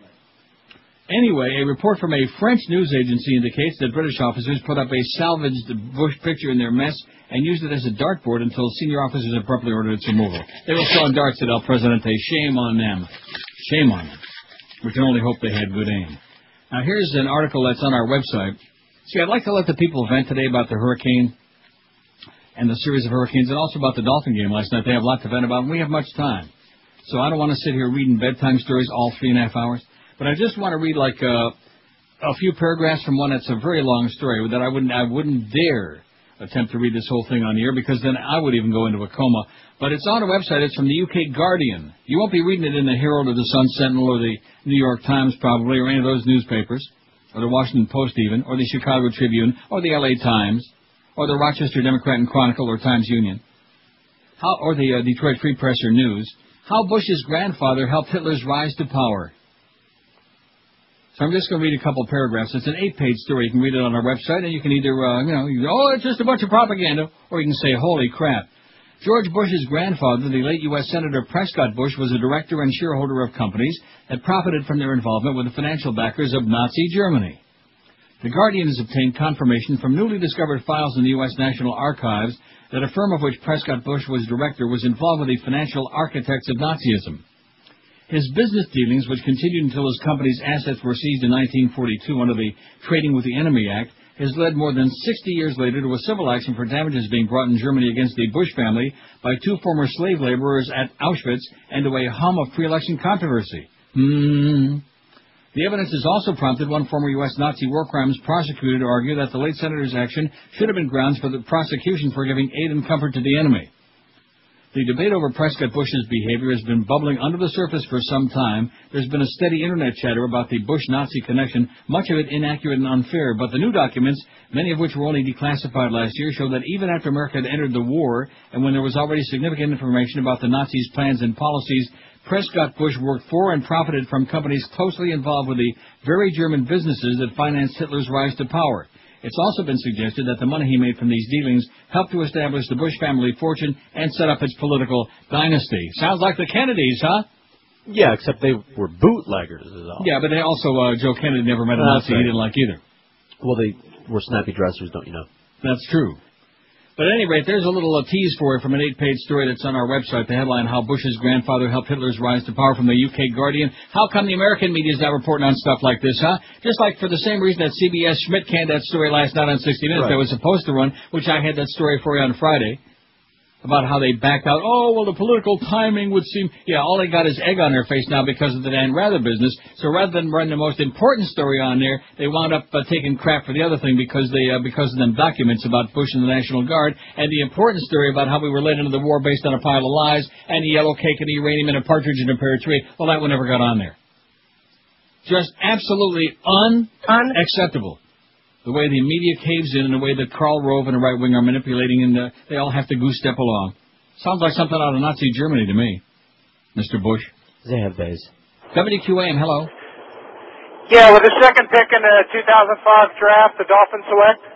Anyway, a report from a French news agency indicates that British officers put up a salvaged Bush picture in their mess and used it as a dartboard until senior officers abruptly ordered its removal. They were throwing darts at El Presidente. Shame on them. Shame on them. We can only hope they had good aim. Now, here's an article that's on our website. See, I'd like to let the people vent today about the hurricane and the series of hurricanes, and also about the Dolphin game last night. They have a lot to vent about, and we have much time. So I don't want to sit here reading bedtime stories all 3.5 hours. But I just want to read like a few paragraphs from one that's a very long story that I wouldn't dare attempt to read this whole thing on the air, because then I would even go into a coma. But it's on a website. It's from the UK Guardian. You won't be reading it in the Herald or the Sun Sentinel or the New York Times probably, or any of those newspapers, or the Washington Post even, or the Chicago Tribune, or the LA Times, or the Rochester Democrat and Chronicle or Times Union, or the Detroit Free Press or News. How Bush's grandfather helped Hitler's rise to power. So I'm just going to read a couple paragraphs. It's an 8-page story. You can read it on our website, and you can either, it's just a bunch of propaganda, or you can say, holy crap. George Bush's grandfather, the late U.S. Senator Prescott Bush, was a director and shareholder of companies that profited from their involvement with the financial backers of Nazi Germany. The Guardian has obtained confirmation from newly discovered files in the U.S. National Archives that a firm of which Prescott Bush was director was involved with the financial architects of Nazism. His business dealings, which continued until his company's assets were seized in 1942 under the Trading with the Enemy Act, has led more than 60 years later to a civil action for damages being brought in Germany against the Bush family by 2 former slave laborers at Auschwitz and to a hum of pre-election controversy. The evidence has also prompted one former U.S. Nazi war crimes prosecutor to argue that the late senator's action should have been grounds for the prosecution for giving aid and comfort to the enemy. The debate over Prescott Bush's behavior has been bubbling under the surface for some time. There's been a steady internet chatter about the Bush-Nazi connection, much of it inaccurate and unfair, but the new documents, many of which were only declassified last year, show that even after America had entered the war, and when there was already significant information about the Nazis' plans and policies, Prescott Bush worked for and profited from companies closely involved with the very German businesses that financed Hitler's rise to power. It's also been suggested that the money he made from these dealings helped to establish the Bush family fortune and set up its political dynasty. Sounds like the Kennedys, huh? Yeah, except they were bootleggers is all. Yeah, but they also, Joe Kennedy never met a Nazi he didn't like either. Well, they were snappy dressers, don't you know? That's true. But at any rate, there's a little tease for you from an 8-page story that's on our website. The headline, How Bush's Grandfather Helped Hitler's Rise to Power, from the UK Guardian. How come the American media is not reporting on stuff like this, huh? Just like for the same reason that CBS Schmidt canned that story last night on 60 Minutes that was supposed to run, which I had that story for you on Friday, about how they backed out. Oh, well, the political timing would seem... Yeah, all they got is egg on their face now because of the Dan Rather business. So rather than run the most important story on there, they wound up taking crap for the other thing because of them documents about Bush and the National Guard, and the important story about how we were led into the war based on a pile of lies, and the yellow cake and the uranium and a partridge in a pear tree. Well, that one never got on there. Just absolutely unacceptable. The way the media caves in and the way that Karl Rove and the right wing are manipulating, and they all have to goose step along. Sounds like something out of Nazi Germany to me, Mr. Bush. They have days. WQAM, hello. Yeah, with the second pick in the 2005 draft, the Dolphins select.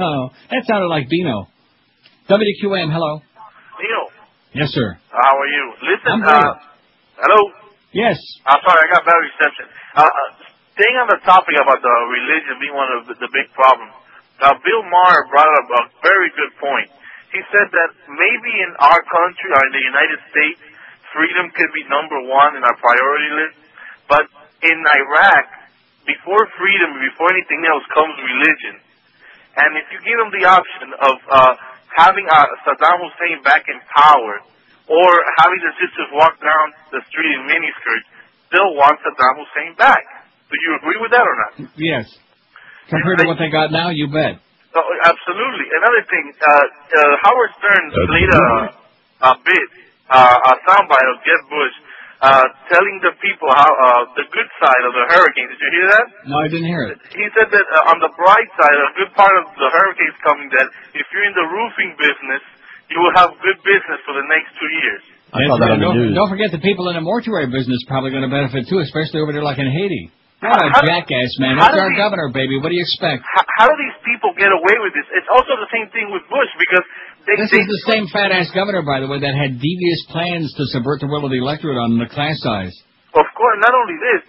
Oh, that sounded like Bino. WQAM, hello. Neil. Yes, sir. How are you? Listen, I'm hello? Yes. I'm sorry, I got bad reception. Staying on the topic about the religion being one of the big problems, Bill Maher brought up a very good point. He said that maybe in our country, or in the United States, freedom could be number one in our priority list, but in Iraq, before freedom, before anything else, comes religion. And if you give them the option of having Saddam Hussein back in power, or having the sisters walk down the street in miniskirts, they'll want Saddam Hussein back. Do you agree with that or not? Yes. Compared to what they got now, you bet. Oh, absolutely. Another thing, Howard Stern played a soundbite of Jeb Bush telling the people how the good side of the hurricane. Did you hear that? No, I didn't hear it. He said that on the bright side, a good part of the hurricane's coming, that if you're in the roofing business, you will have good business for the next 2 years. Don't forget the people in the mortuary business probably going to benefit too, especially over there like in Haiti. What a jackass, man. That's our governor, baby. What do you expect? How do these people get away with this? It's also the same thing with Bush, because this is the same fat-ass governor, by the way, that had devious plans to subvert the will of the electorate on the class size. Of course, not only this,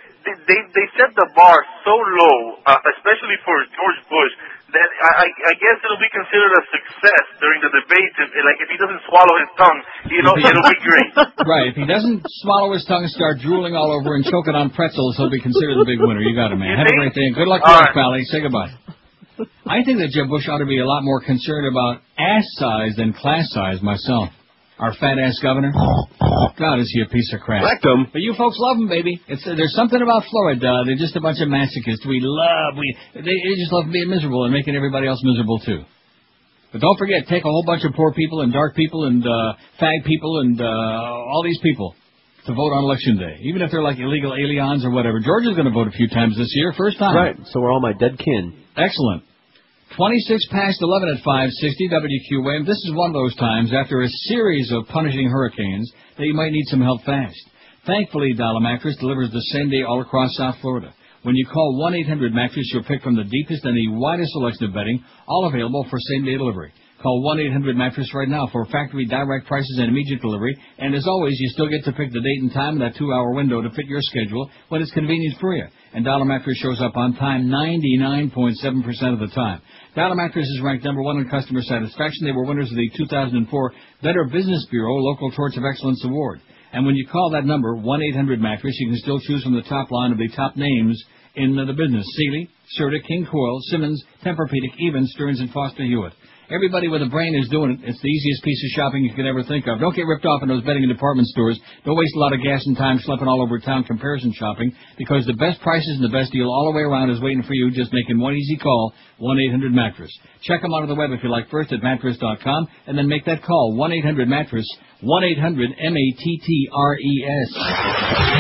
they set the bar so low, especially for George Bush, that I guess it'll be considered a success during the debates. If he doesn't swallow his tongue, it'll be great. Right. If he doesn't swallow his tongue and start drooling all over and choking on pretzels, he'll be considered the big winner. You got it, man. Have a great day. And good luck to us, pally. Say goodbye. I think that Jeb Bush ought to be a lot more concerned about ass size than class size myself. Our fat-ass governor. God, is he a piece of crap. Rectum. But you folks love him, baby. There's something about Florida. They're just a bunch of masochists. They just love being miserable and making everybody else miserable, too. But don't forget, take a whole bunch of poor people and dark people and fag people and all these people to vote on Election Day. Even if they're like illegal aliens or whatever. Georgia's going to vote a few times this year. First time. Right. So we're all my dead kin. Excellent. 26 past 11 at 560 WQAM. This is one of those times after a series of punishing hurricanes that you might need some help fast. Thankfully, Dollar Mattress delivers the same day all across South Florida. When you call 1-800-MATTRESS, you'll pick from the deepest and the widest selection of bedding, all available for same-day delivery. Call 1-800-MATTRESS right now for factory direct prices and immediate delivery. And as always, you still get to pick the date and time in that 2-hour window to fit your schedule when it's convenient for you. And Dollar Mattress shows up on time 99.7% of the time. Dollar Mattress is ranked number 1 in customer satisfaction. They were winners of the 2004 Better Business Bureau Local Torch of Excellence Award. And when you call that number, 1-800-MATTRESS, you can still choose from the top line of the top names in the business. Sealy, Serta, King Coil, Simmons, Tempur-Pedic, Evans, Stearns, and Foster Hewitt. Everybody with a brain is doing it. It's the easiest piece of shopping you could ever think of. Don't get ripped off in those bedding and department stores. Don't waste a lot of gas and time schlepping all over town comparison shopping, because the best prices and the best deal all the way around is waiting for you, just making one easy call, 1-800-MATTRESS. Check them out on the web if you like, first at mattress.com, and then make that call, 1-800-MATTRESS, 1-800-MATTRES.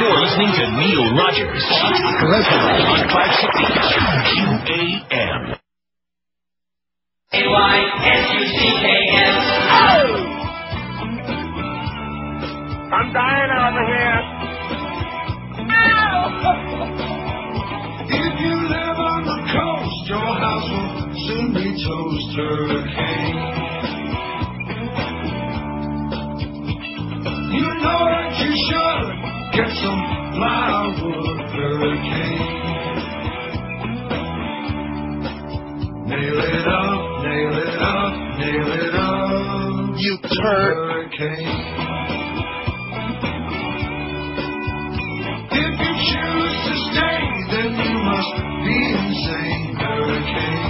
You're listening to Neil Rogers on 560 QAM. A-Y-S-U-C-K-S. toast hurricane. You know that you should get some plywood, hurricane. Nail it up, nail it up, nail it up, you turd, hurricane. If you choose to stay, then you must be insane, hurricane.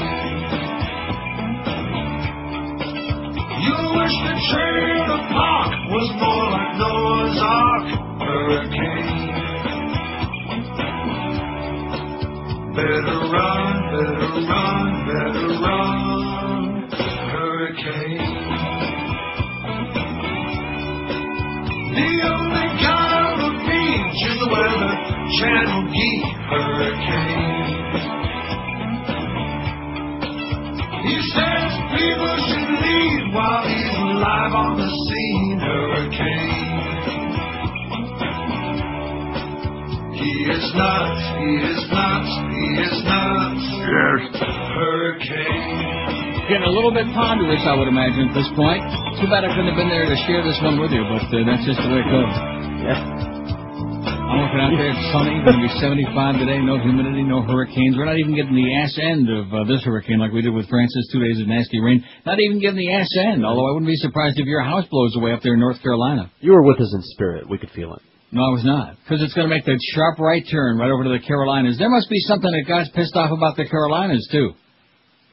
You wish the trailer park was more like Noah's Ark, hurricane. Better run, better run, better run, hurricane. The only kind of beach is the Weather Channel geek, hurricane. He says people should leave while he's alive on the scene, hurricane. He is nuts, he is nuts, he is nuts. Yes. Hurricane. Getting a little bit ponderous, I would imagine, at this point. Too bad I couldn't have been there to share this one with you, but that's just the way it goes. Yeah. I'm looking out there, it's sunny, going to be 75 today, no humidity, no hurricanes. We're not even getting the ass end of this hurricane like we did with Francis, 2 days of nasty rain. Not even getting the ass end, although I wouldn't be surprised if your house blows away up there in North Carolina. You were with us in spirit. We could feel it. No, I was not, because it's going to make that sharp right turn right over to the Carolinas. There must be something that God's pissed off about the Carolinas, too.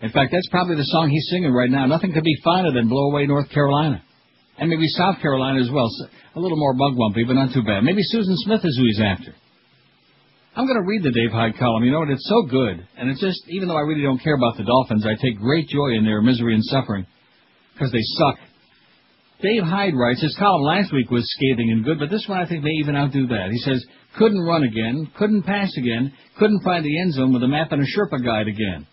In fact, that's probably the song he's singing right now. Nothing could be finer than Blow Away North Carolina. And maybe South Carolina as well. A little more bug-bumpy, but not too bad. Maybe Susan Smith is who he's after. I'm going to read the Dave Hyde column. You know what? It's so good. And it's just, even though I really don't care about the Dolphins, I take great joy in their misery and suffering, because they suck. Dave Hyde writes, his column last week was scathing and good, but this one I think may even outdo that. He says, couldn't run again, couldn't pass again, couldn't find the end zone with a map and a Sherpa guide again.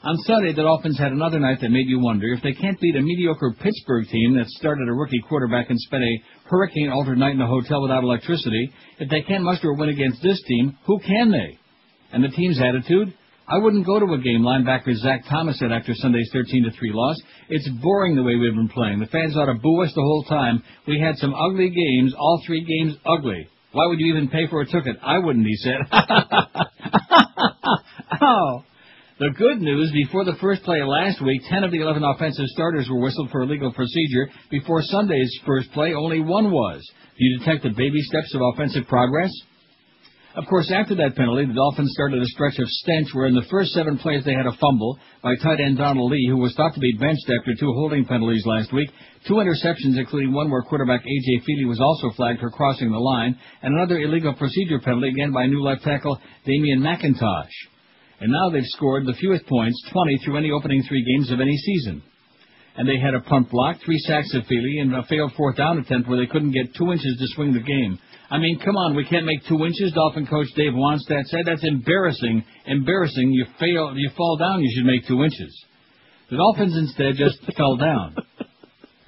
On Sunday, the Dolphins had another night that made you wonder if they can't beat a mediocre Pittsburgh team that started a rookie quarterback and spent a hurricane-altered night in a hotel without electricity. If they can't muster a win against this team, who can they? And the team's attitude? I wouldn't go to a game, linebacker Zach Thomas said after Sunday's 13-3 loss. It's boring the way we've been playing. The fans ought to boo us the whole time. We had some ugly games, all 3 games ugly. Why would you even pay for a ticket? I wouldn't, he said. Oh. The good news, before the first play of last week, 10 of the 11 offensive starters were whistled for illegal procedure. Before Sunday's first play, only 1 was. Do you detect the baby steps of offensive progress? Of course, after that penalty, the Dolphins started a stretch of stench where in the first 7 plays they had a fumble by tight end Donald Lee, who was thought to be benched after 2 holding penalties last week, 2 interceptions, including one where quarterback A.J. Feely was also flagged for crossing the line, and another illegal procedure penalty, again by new left tackle Damian McIntosh. And now they've scored the fewest points, 20, through any opening 3 games of any season. And they had a punt block, 3 sacks of Feely, and a failed 4th down attempt where they couldn't get 2 inches to swing the game. I mean, come on, we can't make 2 inches, Dolphin coach Dave Wannstedt said. That's embarrassing. Embarrassing. You fall down, you should make 2 inches. The Dolphins instead just fell down.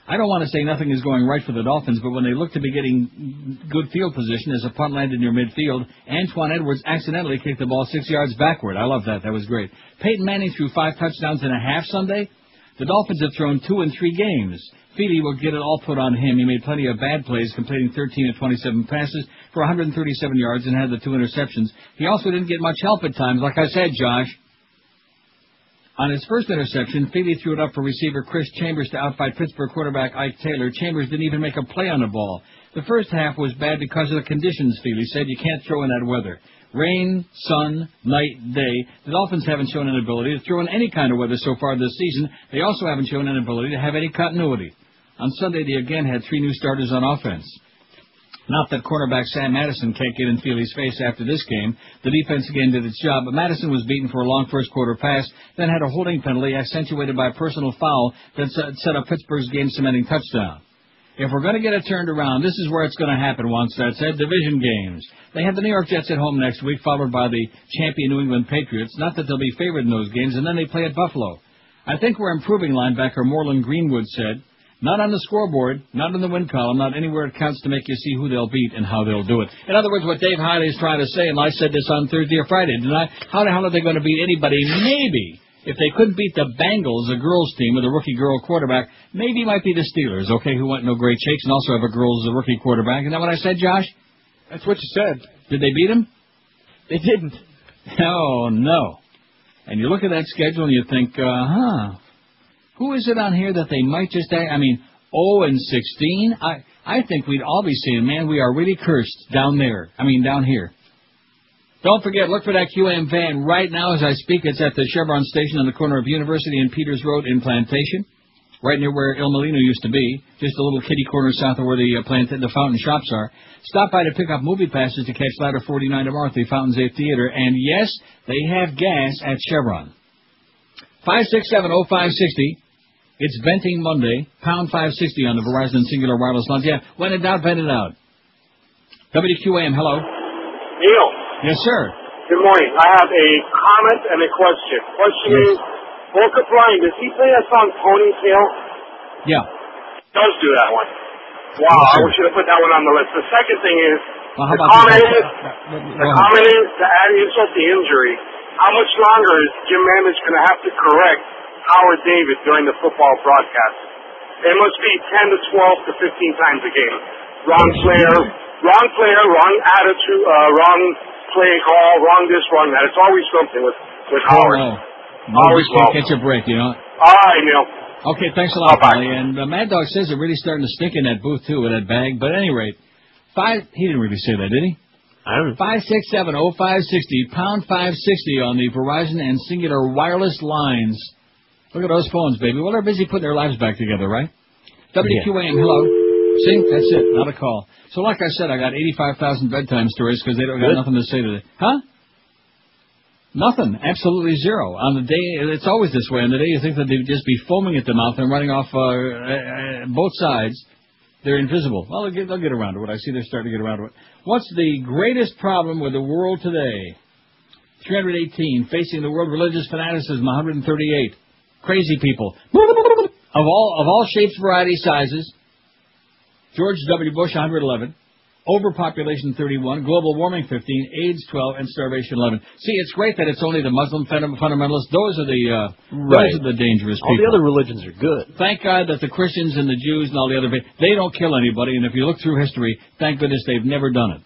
I don't want to say nothing is going right for the Dolphins, but when they look to be getting good field position as a punt landed near midfield, Antoine Edwards accidentally kicked the ball 6 yards backward. I love that. That was great. Peyton Manning threw 5 touchdowns and a half Sunday. The Dolphins have thrown 2 in 3 games. Feely will get it all put on him. He made plenty of bad plays, completing 13 of 27 passes for 137 yards and had the 2 interceptions. He also didn't get much help at times, like I said, Josh. On his first interception, Feely threw it up for receiver Chris Chambers to outfight Pittsburgh quarterback Ike Taylor. Chambers didn't even make a play on the ball. The first half was bad because of the conditions, Feely said. You can't throw in that weather. Rain, sun, night, day. The Dolphins haven't shown an ability to throw in any kind of weather so far this season. They also haven't shown an ability to have any continuity. On Sunday, they again had 3 new starters on offense. Not that cornerback Sam Madison can't get in Feely's face after this game. The defense again did its job, but Madison was beaten for a long first-quarter pass, then had a holding penalty accentuated by a personal foul that set up Pittsburgh's game-cementing touchdown. If we're going to get it turned around, this is where it's going to happen, Wannstedt said. Division games. They have the New York Jets at home next week, followed by the champion New England Patriots. Not that they'll be favored in those games, and then they play at Buffalo. I think we're improving, linebacker Moreland Greenwood said. Not on the scoreboard, not in the win column, not anywhere it counts to make you see who they'll beat and how they'll do it. In other words, what Dave Hyde is trying to say, and I said this on Thursday or Friday, didn't I? How the hell are they going to beat anybody? Maybe If they couldn't beat the Bengals, the girls' team with a rookie girl quarterback, maybe it might be the Steelers, okay, who went no great shakes and also have a girls' rookie quarterback. Isn't that what I said, Josh? That's what you said. Did they beat them? They didn't. Oh, no. And you look at that schedule and you think, who is it on here that they might just, 0-16? I think we'd all be saying, man, we are really cursed down there. Down here. Don't forget, look for that QM van right now as I speak. It's at the Chevron station on the corner of University and Peters Road in Plantation, right near where Il Molino used to be, just a little kitty corner south of where the fountain shops are. Stop by to pick up movie passes to catch Ladder 49 tomorrow at the Fountains 8 Theater. And yes, they have gas at Chevron. 567-0560. It's Venting Monday, pound 560 on the Verizon Singular Wireless Lines. Yeah, when in doubt, vent it out. WQAM, hello. Neil. Yes, sir. Good morning. I have a comment and a question. Question is, Volker Brian, does he play that song Ponytail? Yeah. He does do that one. Wow, I wish you would put that one on the list. The second thing is, the comment is to add insult to injury. How much longer is Jim Mandich going to have to correct Howard David during the football broadcast? It must be 10 to 12 to 15 times a game. Wrong player, wrong attitude, wrong play call, wrong this, wrong that. It's always something with Howard. Always can't catch a break, you know. All right, Neil. Okay, thanks a lot, Billy. And Mad Dog says they're really starting to stink in that booth, too, with that bag. But at any rate, he didn't really say that, did he? I don't know. 567-0560, pound 560 on the Verizon and Singular Wireless lines. Look at those phones, baby. Well, they're busy putting their lives back together, right? WQAM, hello. See? That's it. Not a call. So like I said, I got 85,000 bedtime stories because they don't got nothing to say today. Huh? Nothing. Absolutely zero. On the day, it's always this way. On the day you think that they'd just be foaming at the mouth and running off both sides, they're invisible. Well, they'll get around to it. I see they're starting to get around to it. What's the greatest problem with the world today? 318. Facing the world religious fanaticism, 138. Crazy people. Of all shapes, varieties, sizes. George W. Bush, 111. Overpopulation, 31. Global warming, 15. AIDS, 12. And starvation, 11. See, it's great that it's only the Muslim fundamentalists. Those are the dangerous people. All the other religions are good. Thank God that the Christians and the Jews and all the other people, they don't kill anybody. And if you look through history, thank goodness they've never done it.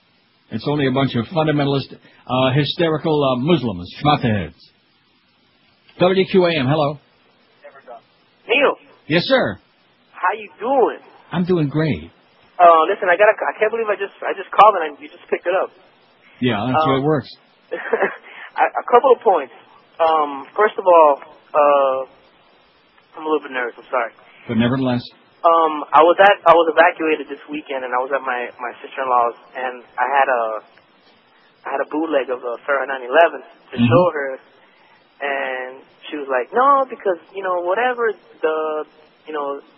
It's only a bunch of fundamentalist, hysterical Muslims, schmataheads. WQAM, hello. Neil. Yes, sir. How you doing? I'm doing great. Listen, I can't believe I just called and you just picked it up. Yeah, that's the way it works. A couple of points. First of all, I'm a little bit nervous. I'm sorry. But nevertheless. I was evacuated this weekend and I was at my sister-in-law's and I had a bootleg of Farrah 9/11 to show her, and she was like, no, because whatever the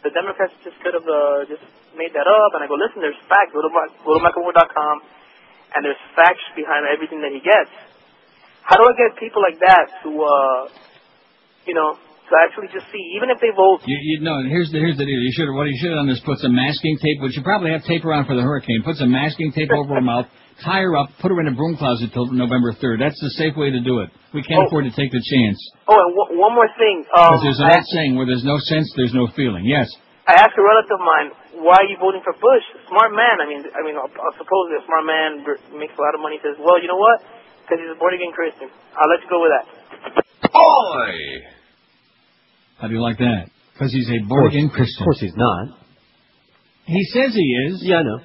Democrats just could have just made that up. And I go, listen, there's facts. Go to MichaelMoore.com, and there's facts behind everything that he gets. How do I get people like that to to actually just see, even if they vote? Here's the deal. What you should have done is put some masking tape, which you probably have tape around for the hurricane. Put some masking tape over her mouth, tie her up, put her in a broom closet till November 3rd. That's the safe way to do it. We can't afford to take the chance. Oh, and one more thing. Because there's an old saying, where there's no sense, there's no feeling. Yes. I asked a relative of mine, why are you voting for Bush? Smart man. I mean, supposedly a smart man makes a lot of money. He says, well, you know what? Because he's a born-again Christian. I'll let you go with that. Boy! How do you like that? Because he's a born-again Christian. Of course he's not. He says he is. Yeah, I know.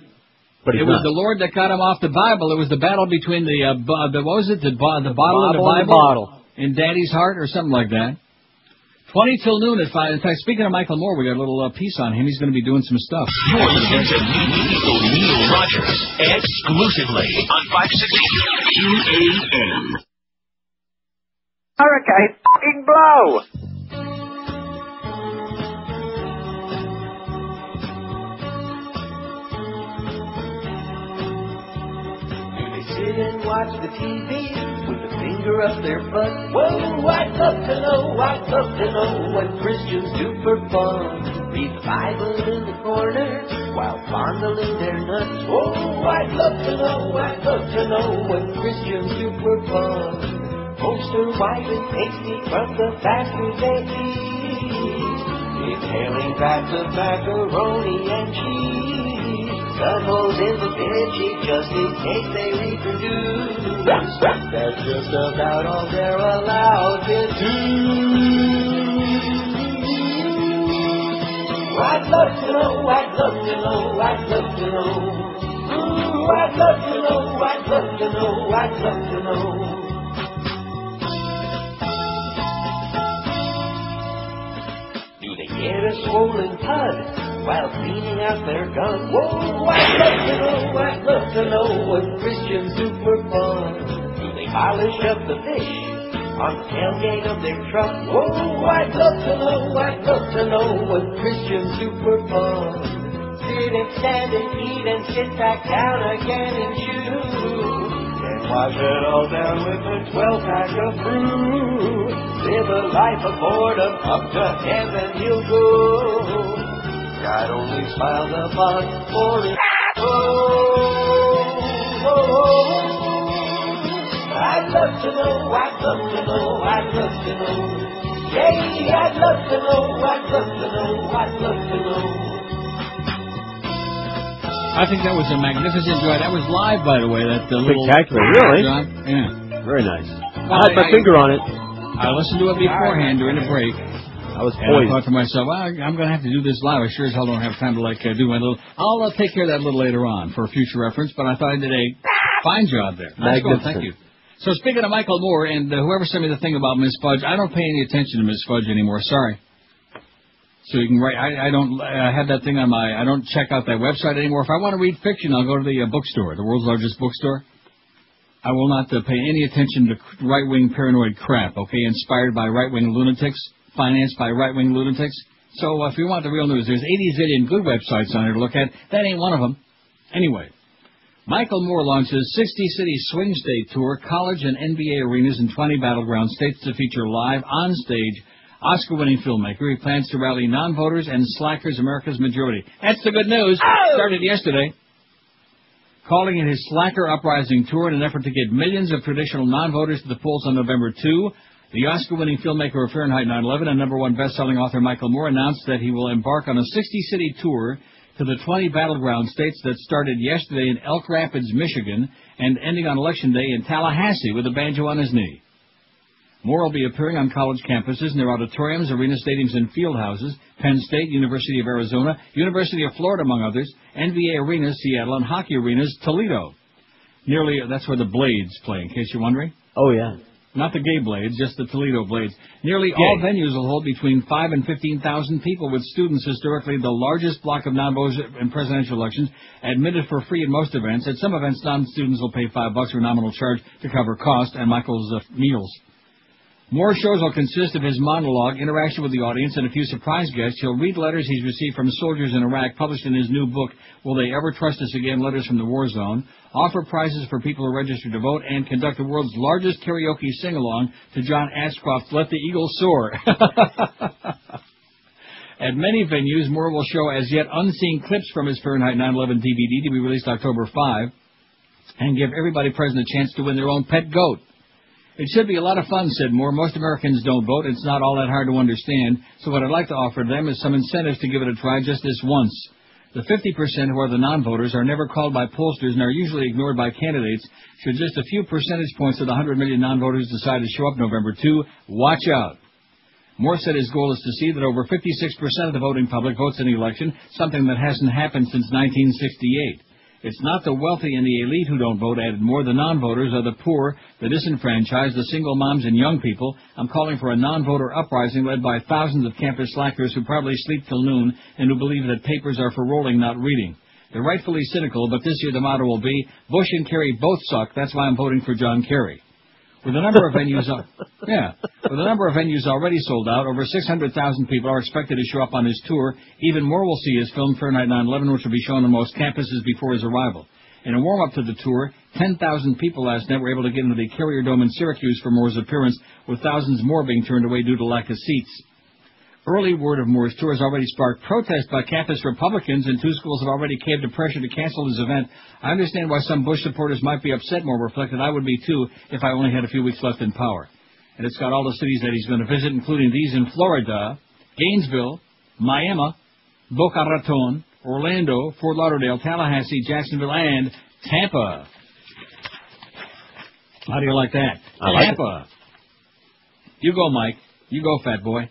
But it was the Lord that got him off the Bible. It was the battle between the what was it? The bottle and the Bible? In Daddy's heart or something like that. 20 till noon at 5. In fact, speaking of Michael Moore, we got a little piece on him. He's going to be doing some stuff. You're listening to Neil Rogers exclusively on 560 QAM. Hurricane fucking blow! Sit and watch the TV with a finger up their butt. Whoa, I'd love to know what Christians do for fun. Read the Bible in the corner while fondling their nuts. Whoa, I'd love to know what Christians do for fun. Toaster white and tasty from the fast food they eat. Inhaling vats of macaroni and cheese. Gun holes in the pitchy just in case they reproduce. That's just about all they're allowed to do. I'd love to know, I'd love to know, I'd love to know. Ooh, I'd love to know, I'd love to know, I'd love to know. Do they get a swollen pud while cleaning out their gun? Whoa, I'd love to know, I'd love to know what Christians do for fun. Do they polish up the fish on the tailgate of their truck? Whoa, I'd love to know what Christians do for fun. Sit and stand and eat and sit back down again and chew. And wash it all down with a 12-pack of brew. Live a life of boredom, up to heaven you'll go. God only smiles upon for it. I'd love to know, I'd love to know, I'd love to know. Yeah, I'd love to know, I'd love to know, I'd love to know. I think that was a magnificent joy. That was live, by the way. That little spectacular, really? John. Yeah, very nice. I had my finger on it. I listened to it beforehand during the break. I was poised. poised. I thought to myself, well, I'm going to have to do this live. I sure as hell don't have time to do my little. I'll take care of that a little later on for future reference. But I thought I did a fine job there. Nice going, thank you. So speaking of Michael Moore and whoever sent me the thing about Miss Fudge, I don't pay any attention to Miss Fudge anymore. Sorry. So you can write. I don't have that thing on my. I don't check out that website anymore. If I want to read fiction, I'll go to the bookstore, the world's largest bookstore. I will not pay any attention to right-wing paranoid crap. Okay, inspired by right-wing lunatics, financed by right-wing lunatics. So if you want the real news, there's 80 zillion good websites on there to look at. That ain't one of them. Anyway, Michael Moore launches 60-city swing state tour, college and NBA arenas in 20 battleground states to feature live on-stage Oscar-winning filmmaker. He plans to rally non-voters and slackers, America's majority. That's the good news. Started yesterday. Calling it his Slacker Uprising Tour in an effort to get millions of traditional non-voters to the polls on November 2, the Oscar-winning filmmaker of Fahrenheit 9/11 and #1 best-selling author Michael Moore announced that he will embark on a 60-city tour to the 20 battleground states that started yesterday in Elk Rapids, Michigan, and ending on Election Day in Tallahassee with a banjo on his knee. Moore will be appearing on college campuses, near auditoriums, arena stadiums, and field houses, Penn State, University of Arizona, University of Florida, among others, NBA arenas, Seattle, and hockey arenas, Toledo. That's where the Blades play, in case you're wondering. Oh, yeah. Not the gay Blades, just the Toledo Blades. Nearly all venues will hold between 5,000 and 15,000 people, with students, historically the largest block of non-voters in presidential elections, admitted for free at most events. At some events, non-students will pay $5 for a nominal charge to cover cost and Michael's meals. More shows will consist of his monologue, interaction with the audience, and a few surprise guests. He'll read letters he's received from soldiers in Iraq, published in his new book, Will They Ever Trust Us Again? Letters from the War Zone, offer prizes for people who register to vote, and conduct the world's largest karaoke sing-along to John Ashcroft's Let the Eagles Soar. At many venues, Moore will show as yet unseen clips from his Fahrenheit 9/11 DVD to be released October 5, and give everybody present a chance to win their own pet goat. It should be a lot of fun, said Moore. Most Americans don't vote. It's not all that hard to understand. So what I'd like to offer them is some incentives to give it a try just this once. The 50% who are the non-voters are never called by pollsters and are usually ignored by candidates. Should just a few percentage points of the 100 million non-voters decide to show up November 2, watch out. Moore said his goal is to see that over 56% of the voting public votes in the election, something that hasn't happened since 1968. It's not the wealthy and the elite who don't vote, added Moore. The non-voters are the poor, the disenfranchised, the single moms and young people. I'm calling for a non-voter uprising led by thousands of campus slackers who probably sleep till noon and who believe that papers are for rolling, not reading. They're rightfully cynical, but this year the motto will be, Bush and Kerry both suck, that's why I'm voting for John Kerry. With a number of venues, already sold out, over 600,000 people are expected to show up on his tour. Even more will see his film Fahrenheit 9/11, which will be shown on most campuses before his arrival. In a warm-up to the tour, 10,000 people last night were able to get into the Carrier Dome in Syracuse for Moore's appearance, with thousands more being turned away due to lack of seats. Early word of Moore's tour has already sparked protest by campus Republicans, and 2 schools have already caved to pressure to cancel his event. I understand why some Bush supporters might be upset, Moore reflected. I would be too if I only had a few weeks left in power. And it's got all the cities that he's going to visit, including these in Florida, Gainesville, Miami, Boca Raton, Orlando, Fort Lauderdale, Tallahassee, Jacksonville, and Tampa. How do you like that? Tampa. You go, Mike. You go, fat boy.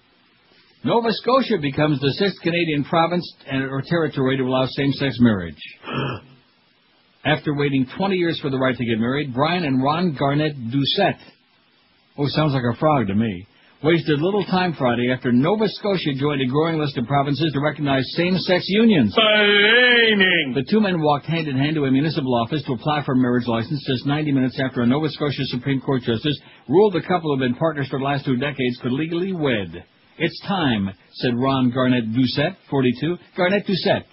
Nova Scotia becomes the 6th Canadian province or territory to allow same-sex marriage. After waiting 20 years for the right to get married, Brian and Ron Garnett Doucette, sounds like a frog to me, wasted little time Friday after Nova Scotia joined a growing list of provinces to recognize same-sex unions. The 2 men walked hand-in-hand to a municipal office to apply for a marriage license just 90 minutes after a Nova Scotia Supreme Court justice ruled the couple who had been partners for the last 2 decades could legally wed. It's time, said Ron Garnett Doucette, 42. Garnett Doucette.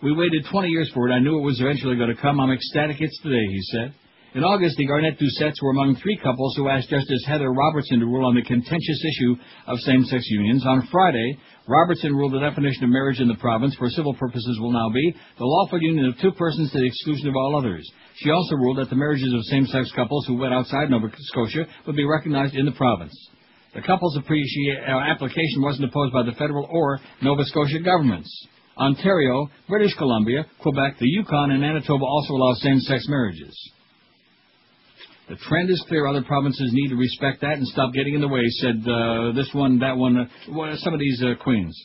We waited 20 years for it. I knew it was eventually going to come. I'm ecstatic it's today, he said. In August, the Garnett Doucettes were among 3 couples who asked Justice Heather Robertson to rule on the contentious issue of same-sex unions. On Friday, Robertson ruled the definition of marriage in the province for civil purposes will now be the lawful union of 2 persons to the exclusion of all others. She also ruled that the marriages of same-sex couples who wed outside Nova Scotia would be recognized in the province. The couple's application wasn't opposed by the federal or Nova Scotia governments. Ontario, British Columbia, Quebec, the Yukon, and Manitoba also allow same-sex marriages. The trend is clear. Other provinces need to respect that and stop getting in the way, said this one, that one, some of these queens.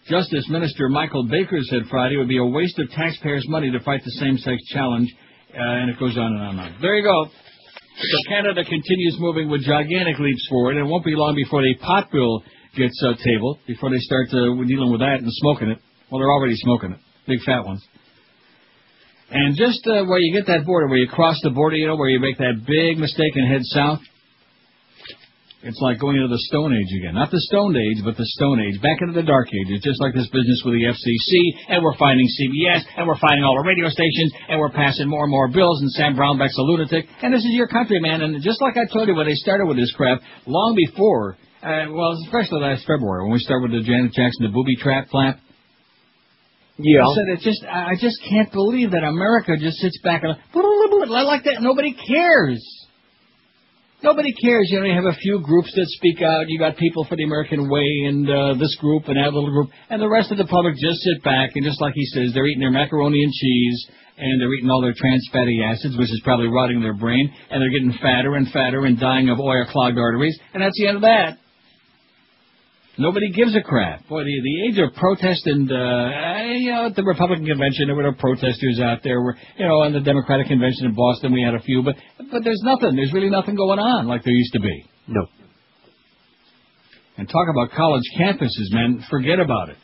Justice Minister Michael Baker said Friday it would be a waste of taxpayers' money to fight the same-sex challenge, and it goes on and on and on. There you go. So Canada continues moving with gigantic leaps forward, and it won't be long before the pot bill gets tabled, before they start dealing with that and smoking it. Well, they're already smoking it, big fat ones. And just where you get that border, where you cross the border, where you make that big mistake and head south, it's like going into the Stone Age again. Not the Stone Age, but the Stone Age. Back into the Dark Ages, just like this business with the FCC, and we're finding CBS, and we're finding all the radio stations, and we're passing more and more bills, and Sam Brownback's a lunatic. And this is your country, man. And just like I told you when they started with this crap, long before, especially last February, when we started with the Janet Jackson, the booby trap flap. Yeah. I said, I just can't believe that America just sits back and like that. Nobody cares. Nobody cares. You have a few groups that speak out. You got People for the American Way and this group and that little group. And the rest of the public just sit back and just like he says, they're eating their macaroni and cheese and they're eating all their trans fatty acids, which is probably rotting their brain. And they're getting fatter and fatter and dying of oil-clogged arteries. And that's the end of that. Nobody gives a crap. Boy, the age of protest and, at the Republican convention, there were no protesters out there. On the Democratic convention in Boston, we had a few, but there's nothing. There's really nothing going on like there used to be. No. And talk about college campuses, man. Forget about it.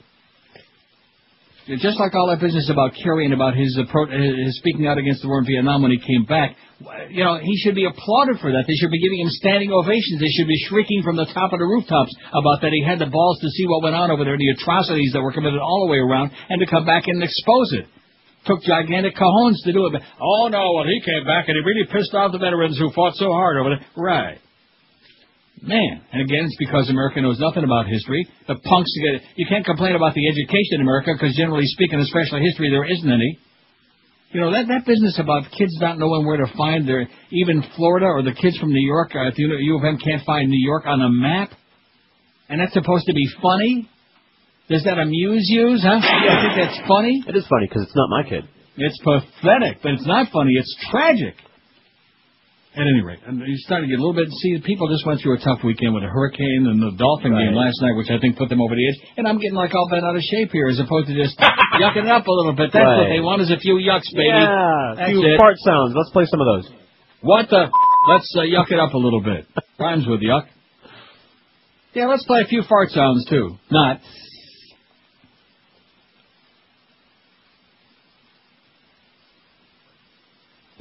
Just like all that business about Kerry and about his speaking out against the war in Vietnam when he came back, he should be applauded for that. They should be giving him standing ovations. They should be shrieking from the top of the rooftops about that he had the balls to see what went on over there, the atrocities that were committed all the way around, and to come back and expose it. Took gigantic cojones to do it. But, he came back and he really pissed off the veterans who fought so hard over there. Right. Man, and again, it's because America knows nothing about history. The punks, you can't complain about the education in America because generally speaking, especially history, there isn't any. That business about kids not knowing where to find even Florida or the kids from New York, if U of M can't find New York on a map, and that's supposed to be funny? Does that amuse you, huh? I think that's funny? It is funny because it's not my kid. It's pathetic, but it's not funny. It's tragic. At any rate, you're starting to get a little bit. See, people just went through a tough weekend with a hurricane and the Dolphin game last night, which I think put them over the edge. And I'm getting all bent out of shape here, as opposed to just yucking it up a little bit. That's what they want, is a few yucks, baby. Yeah, a few fart sounds. Let's play some of those. What the? Let's yuck it up a little bit. Rhymes with yuck. Yeah, let's play a few fart sounds too. Not.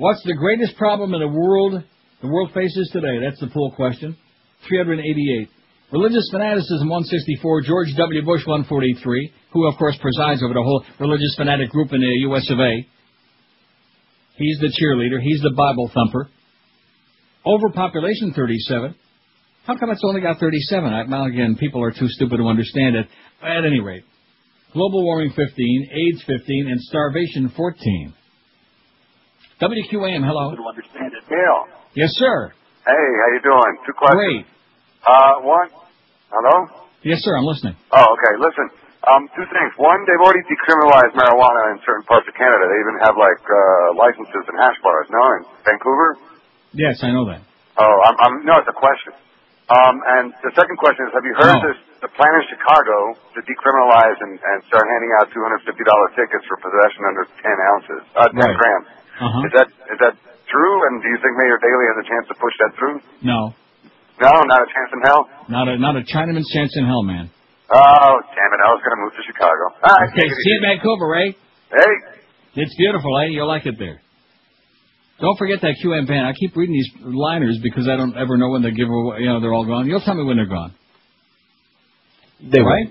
What's the greatest problem in the world faces today? That's the poll question. 388. Religious fanaticism, 164. George W. Bush, 143, who, of course, presides over the whole religious fanatic group in the U.S. of A. He's the cheerleader. He's the Bible thumper. Overpopulation, 37. How come it's only got 37? Well, again, people are too stupid to understand it. At any rate, global warming 15, AIDS 15, and starvation 14. WQAM, hello. To understand it. Neil. Yes, sir. Hey, how you doing? Two questions. Great. One. Hello? Yes, sir, I'm listening. Oh, okay. Listen, two things. One, they've already decriminalized marijuana in certain parts of Canada. They even have, licenses and hash bars, no? In Vancouver? Yes, I know that. Oh, no, it's a question. And the second question is, have you heard the plan in Chicago to decriminalize and start handing out $250 tickets for possession under 10 ounces, 10 grams? Uh-huh. Is that true? And do you think Mayor Daley has a chance to push that through? No. No, not a chance in hell? Not a Chinaman's chance in hell, man. Oh, damn it. I was going to move to Chicago. Okay, see you in Vancouver, eh? Hey. It's beautiful, eh? You'll like it there. Don't forget that QM band. I keep reading these liners because I don't ever know when they give away. They're all gone. You'll tell me when they're gone. They right?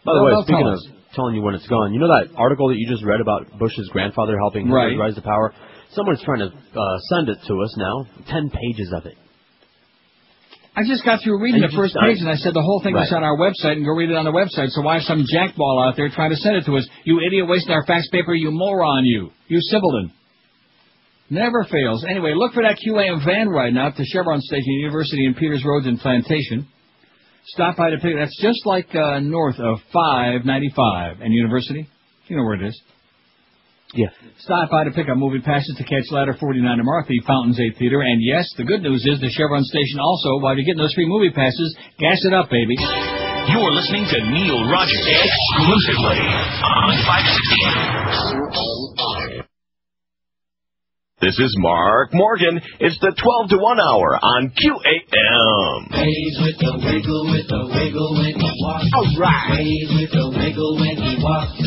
By the way, speaking of telling you when it's gone, you know that article that you just read about Bush's grandfather helping Hitler rise to power? Someone's trying to send it to us now. 10 pages of it. I just got through reading the first page, and I said the whole thing was on our website, and go read it on the website. So why is some jackball out there trying to send it to us? You idiot, wasting our fax paper, you moron, you simpleton. Never fails. Anyway, look for that QAM van right now at the Chevron Station, University in Peters Road and Plantation. Stop by to pick it. That's just like north of 595 and University. You know where it is. Yeah. Stop by to pick up movie passes to catch Ladder 49 tomorrow at the Fountains 8 Theater. And yes, the good news is the Chevron Station also, while you're getting those free movie passes, gas it up, baby. You're listening to Neil Rogers exclusively on 560. This is Mark Morgan. It's the 12 to 1 hour on QAM. Waves with the wiggle when he walks. All right. Waves with the wiggle when he walks.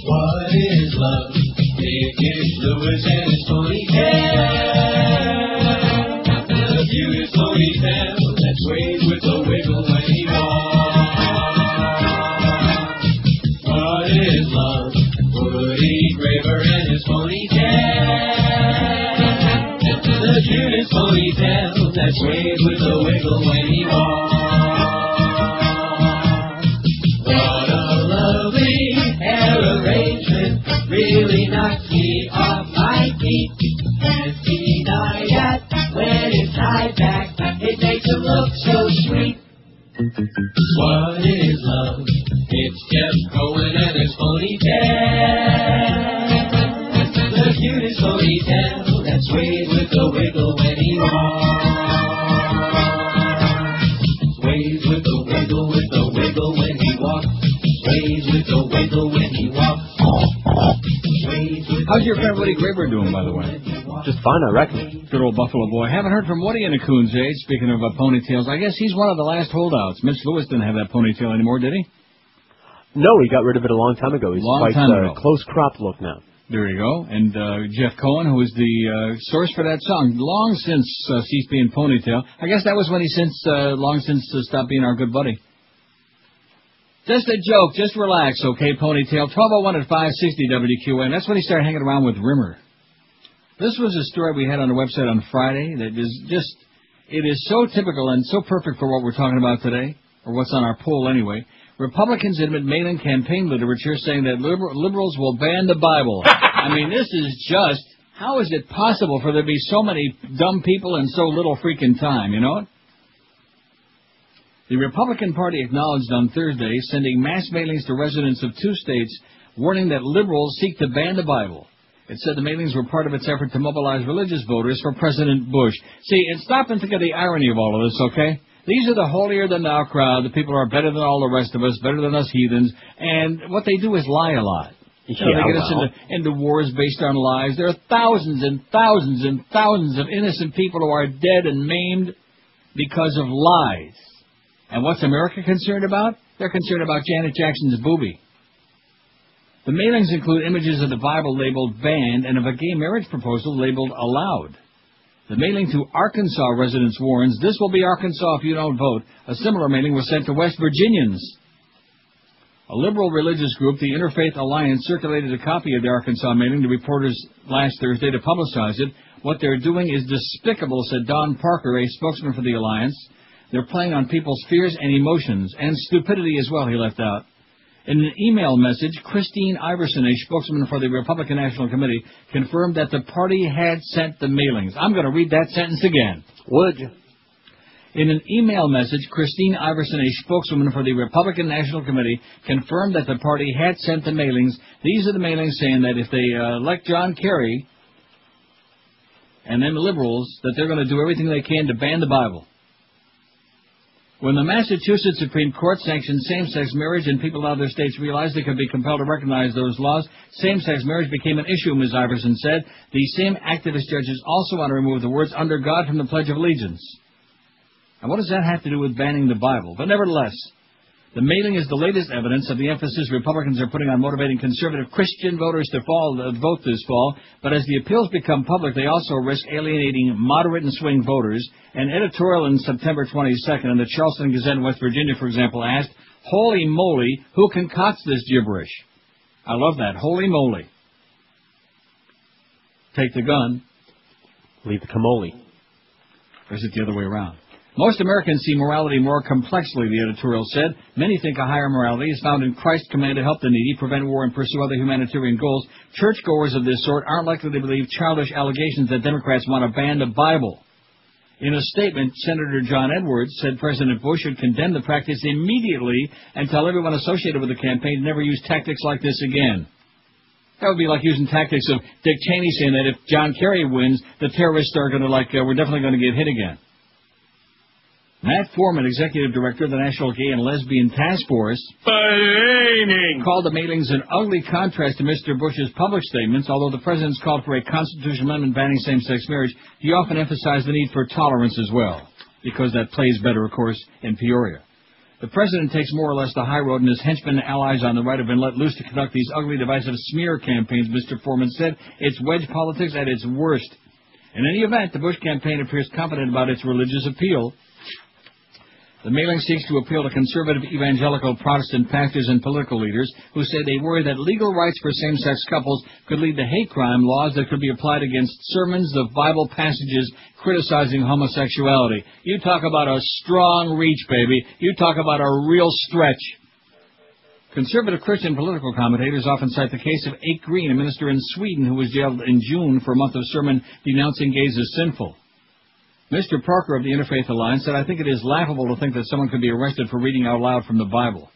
What is love? It is Lewis and his ponytail. The cutest ponytail that sways with the wiggle when he walks. What is love? Woody Graver and his ponytail. The cutest ponytail that sways with the wiggle when he walks. What a lovely hair arrangement, really knocks me off my feet. Fancy diet when it's tied back, it makes him look so sweet. What is love? It's Jeff Cohen and his ponytail. The cutest ponytail that sways with the wiggle when he walks. Sways with the wiggle when he walks. Sways with the wiggle when he walks. How's your friend Woody Graber doing, by the way? Just fine, I reckon. Good old Buffalo boy. Haven't heard from Woody in a coon's age. Speaking of ponytails, I guess he's one of the last holdouts. Mitch Lewis didn't have that ponytail anymore, did he? No, he got rid of it a long time ago. He's quite close cropped look now. There you go. And Jeff Cohen, who is the source for that song, long since ceased being ponytail. I guess that was when he long since stopped being our good buddy. Just a joke. Just relax, okay, ponytail. 1201 at 560 WQN. That's when he started hanging around with Rimmer. This was a story we had on the website on Friday that is just, it is so typical and so perfect for what we're talking about today, or what's on our poll anyway. Republicans admit mailing campaign literature saying that liberals will ban the Bible. I mean, this is just, how is it possible for there to be so many dumb people and so little freaking time, you know? The Republican Party acknowledged on Thursday sending mass mailings to residents of 2 states warning that liberals seek to ban the Bible. It said the mailings were part of its effort to mobilize religious voters for President Bush. See, and stop and think of the irony of all of this, okay? These are the holier-than-thou crowd. The people who are better than all the rest of us, better than us heathens, and what they do is lie a lot. They get us into wars based on lies. There are thousands and thousands and thousands of innocent people who are dead and maimed because of lies. And what's America concerned about? They're concerned about Janet Jackson's boobie. The mailings include images of the Bible labeled banned and of a gay marriage proposal labeled allowed. The mailing to Arkansas residents warns, this will be Arkansas if you don't vote. A similar mailing was sent to West Virginians. A liberal religious group, the Interfaith Alliance, circulated a copy of the Arkansas mailing to reporters last Thursday to publicize it. What they're doing is despicable, said Don Parker, a spokesman for the Alliance. They're playing on people's fears and emotions, and stupidity as well, he left out. In an email message, Christine Iverson, a spokesman for the Republican National Committee, confirmed that the party had sent the mailings. I'm going to read that sentence again. Would you? In an email message, Christine Iverson, a spokeswoman for the Republican National Committee, confirmed that the party had sent the mailings. These are the mailings saying that if they elect John Kerry and then the liberals, that they're going to do everything they can to ban the Bible. When the Massachusetts Supreme Court sanctioned same-sex marriage and people in other states realized they could be compelled to recognize those laws, same-sex marriage became an issue, Ms. Iverson said. The same activist judges also want to remove the words "under God" from the Pledge of Allegiance. And what does that have to do with banning the Bible? But nevertheless, the mailing is the latest evidence of the emphasis Republicans are putting on motivating conservative Christian voters to vote this fall. But as the appeals become public, they also risk alienating moderate and swing voters. An editorial in September 22nd in the Charleston Gazette in West Virginia, for example, asked, "Holy moly, who concocts this gibberish?" I love that. Holy moly. Take the gun. Leave the camoli. Or is it the other way around? Most Americans see morality more complexly, the editorial said. Many think a higher morality is found in Christ's command to help the needy, prevent war, and pursue other humanitarian goals. Churchgoers of this sort aren't likely to believe childish allegations that Democrats want to ban the Bible. In a statement, Senator John Edwards said President Bush should condemn the practice immediately and tell everyone associated with the campaign to never use tactics like this again. That would be like using tactics of Dick Cheney saying that if John Kerry wins, the terrorists are going to we're definitely going to get hit again. Matt Foreman, executive director of the National Gay and Lesbian Task Force, called the mailings an ugly contrast to Mr. Bush's public statements. Although the president's called for a constitutional amendment banning same-sex marriage, he often emphasized the need for tolerance as well, because that plays better, of course, in Peoria. The president takes more or less the high road, and his henchmen and allies on the right have been let loose to conduct these ugly, divisive smear campaigns, Mr. Foreman said. It's wedge politics at its worst. In any event, the Bush campaign appears confident about its religious appeal. The mailing seeks to appeal to conservative evangelical Protestant pastors and political leaders who say they worry that legal rights for same-sex couples could lead to hate crime laws that could be applied against sermons of Bible passages criticizing homosexuality. You talk about a strong reach, baby. You talk about a real stretch. Conservative Christian political commentators often cite the case of Ake Green, a minister in Sweden who was jailed in June for a month of sermon denouncing gays as sinful. Mr. Parker of the Interfaith Alliance said, "I think it is laughable to think that someone could be arrested for reading out loud from the Bible."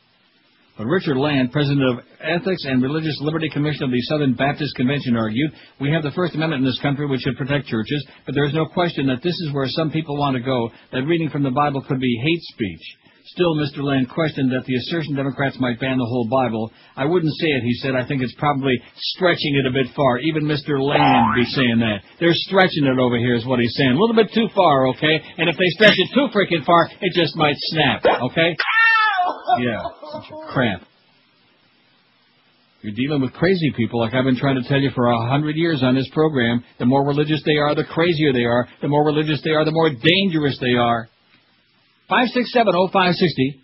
But Richard Land, president of Ethics and Religious Liberty Commission of the Southern Baptist Convention, argued, "We have the First Amendment in this country which should protect churches, but there is no question that this is where some people want to go, that reading from the Bible could be hate speech." Still, Mr. Land questioned that the assertion Democrats might ban the whole Bible. "I wouldn't say it," he said. "I think it's probably stretching it a bit far." Even Mr. Land would be saying that. They're stretching it over here is what he's saying. A little bit too far, okay? And if they stretch it too freaking far, it just might snap, okay? Yeah, such a cramp. You're dealing with crazy people like I've been trying to tell you for 100 years on this program. The more religious they are, the crazier they are. The more religious they are, the more dangerous they are. 567-0560,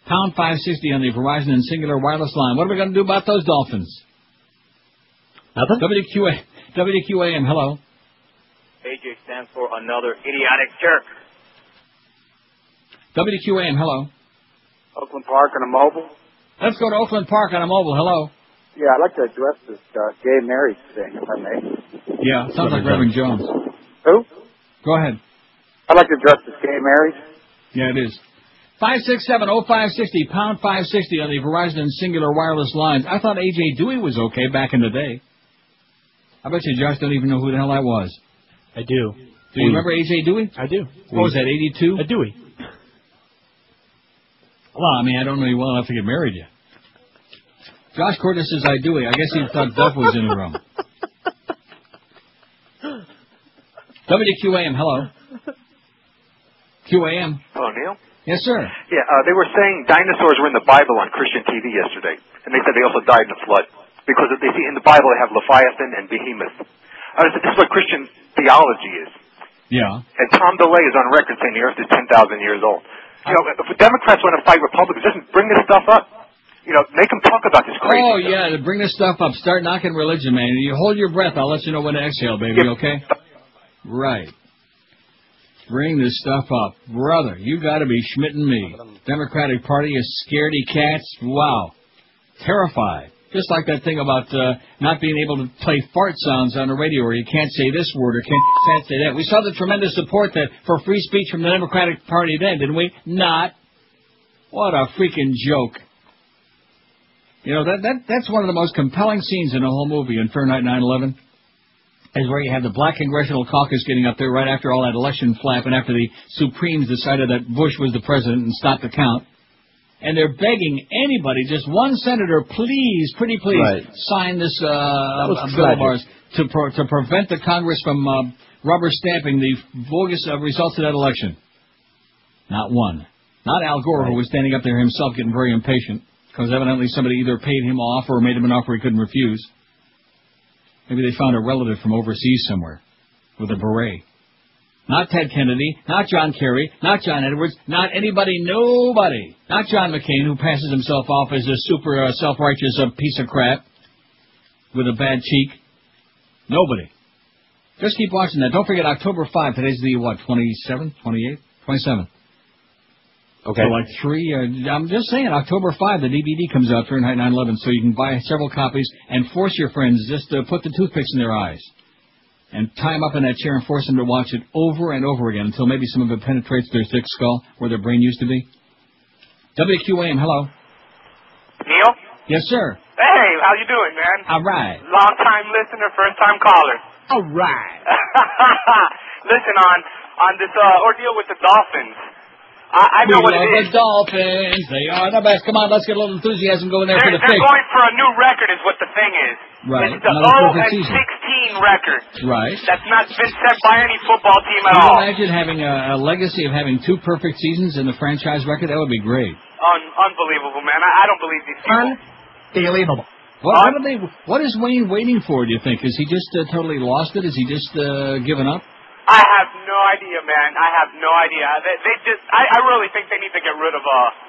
pound 560 on the Verizon and Singular wireless line. What are we going to do about those Dolphins? Nothing. WQAM, hello. AJ stands for another idiotic jerk. WQAM, hello. Oakland Park on a mobile. Let's go to Oakland Park on a mobile. Hello. Yeah, I'd like to address this gay marriage thing, if I may. Yeah, sounds like Reverend Jones. Who? Go ahead. I'd like to address this gay marriage. Yeah, it is. 567-0560, pound 560 on the Verizon and Singular wireless lines. I thought A.J. Dewey was okay back in the day. I bet you Josh don't even know who the hell that was. I do. Do you remember A.J. Dewey? I do. What was that, 82? A Dewey. Well, I mean, I don't know you well enough to get married yet. Josh Cordes says I Dewey. I guess he thought Duff was in the room. WQAM, hello. QAM. Hello, Neil. Yes, sir. Yeah, they were saying dinosaurs were in the Bible on Christian TV yesterday, and they said they also died in a flood because they see in the Bible they have Leviathan and Behemoth. This is what Christian theology is. Yeah. And Tom DeLay is on record saying the Earth is 10,000 years old. You know, if Democrats want to fight Republicans, just bring this stuff up. You know, make them talk about this crazy stuff. Yeah, to bring this stuff up. Start knocking religion, man. You hold your breath. I'll let you know when to exhale, baby. Okay. Right. Bring this stuff up. Brother, you gotta be schmitting me. Democratic Party is scaredy cats. Wow. Terrified. Just like that thing about not being able to play fart sounds on the radio, or you can't say this word or can't say that. We saw the tremendous support for free speech from the Democratic Party then, didn't we? Not. What a freaking joke. You know, that's one of the most compelling scenes in the whole movie in Fahrenheit 9/11. Is where you have the Black Congressional Caucus getting up there right after all that election flap and after the Supremes decided that Bush was the president and stopped the count. And they're begging anybody, just one senator, please, pretty please, sign this bill of ours to prevent the Congress from rubber stamping the bogus results of that election. Not one. Not Al Gore, who was standing up there himself getting very impatient because evidently somebody either paid him off or made him an offer he couldn't refuse. Maybe they found a relative from overseas somewhere with a beret. Not Ted Kennedy, not John Kerry, not John Edwards, not anybody, nobody. Not John McCain, who passes himself off as a super self-righteous piece of crap with a bad cheek. Nobody. Just keep watching that. Don't forget October 5. Today's the, 27th, 28th? 27th. Okay. So like 3, I'm just saying, October 5, the DVD comes out, Fahrenheit 9/11, so you can buy several copies and force your friends just to put the toothpicks in their eyes and tie them up in that chair and force them to watch it over and over again until maybe some of it penetrates their thick skull where their brain used to be. WQAM, hello. Neil? Yes, sir. Hey, how you doing, man? All right. Long-time listener, first-time caller. All right. Listen, on this ordeal with the Dolphins, I know what it is. The Dolphins, they are the best. Come on, let's get a little enthusiasm going there for the They're fix. going for a new record is what the thing is. Right. It's the 0-16 record. Right. That's not been set by any football team at Can you all. imagine having a legacy of having 2 perfect seasons in the franchise record? That would be great. Unbelievable, man. I don't believe these people. Unbelievable. What is Wayne waiting for, do you think? Is he just totally lost it? Is he just given up? I have no idea, man. I have no idea. I really think they need to get rid of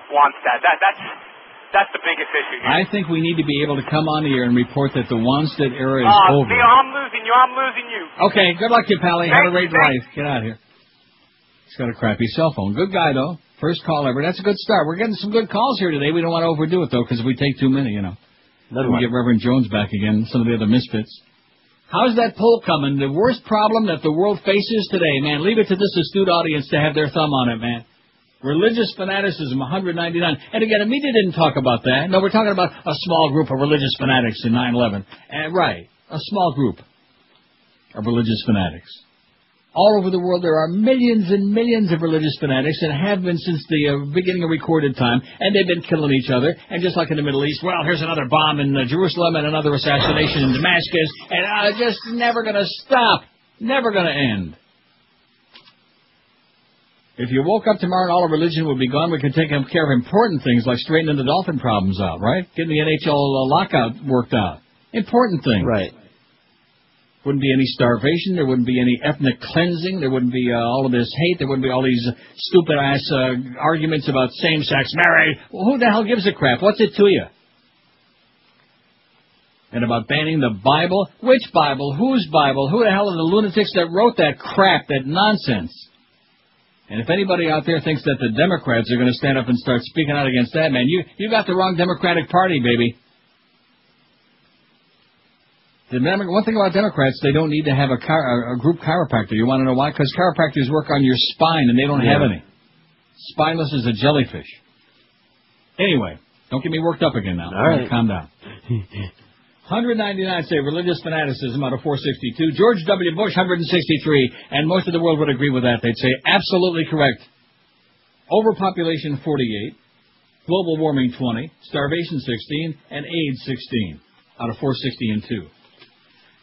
Wannstedt. That's the biggest issue here. I think we need to be able to come on the air and report that the Wannstedt era is over. Theo, I'm losing you. Okay, good luck to you, Pally. Have a great life. Get out of here. He's got a crappy cell phone. Good guy, though. First call ever. That's a good start. We're getting some good calls here today. We don't want to overdo it, though, because if we take too many, then we get Reverend Jones back again, some of the other misfits. How's that poll coming? The worst problem that the world faces today, man. Leave it to this astute audience to have their thumb on it, man. Religious fanaticism, 199. And again, media didn't talk about that. No, we're talking about a small group of religious fanatics in 9/11. Right, a small group of religious fanatics. All over the world, there are millions and millions of religious fanatics and have been since the beginning of recorded time, and they've been killing each other. And just like in the Middle East, well, here's another bomb in Jerusalem and another assassination in Damascus, and just never going to stop, never going to end. If you woke up tomorrow and all of religion would be gone, we could take care of important things like straightening the Dolphin problems out, right? Getting the NHL lockout worked out. Important thing. Right. Wouldn't be any starvation. There wouldn't be any ethnic cleansing. There wouldn't be all of this hate. There wouldn't be all these stupid-ass arguments about same-sex marriage. Well, who the hell gives a crap? What's it to you? And about banning the Bible? Which Bible? Whose Bible? Who the hell are the lunatics that wrote that crap, that nonsense? And if anybody out there thinks that the Democrats are going to stand up and start speaking out against that, man, you got the wrong Democratic Party, baby. One thing about Democrats, they don't need to have a group chiropractor. You want to know why? Because chiropractors work on your spine, and they don't have any. Spineless as a jellyfish. Anyway, don't get me worked up again now. All right. Calm down. 199 say religious fanaticism out of 462. George W. Bush, 163. And most of the world would agree with that. They'd say absolutely correct. Overpopulation, 48. Global warming, 20. Starvation, 16. And AIDS, 16. Out of 460 and 2.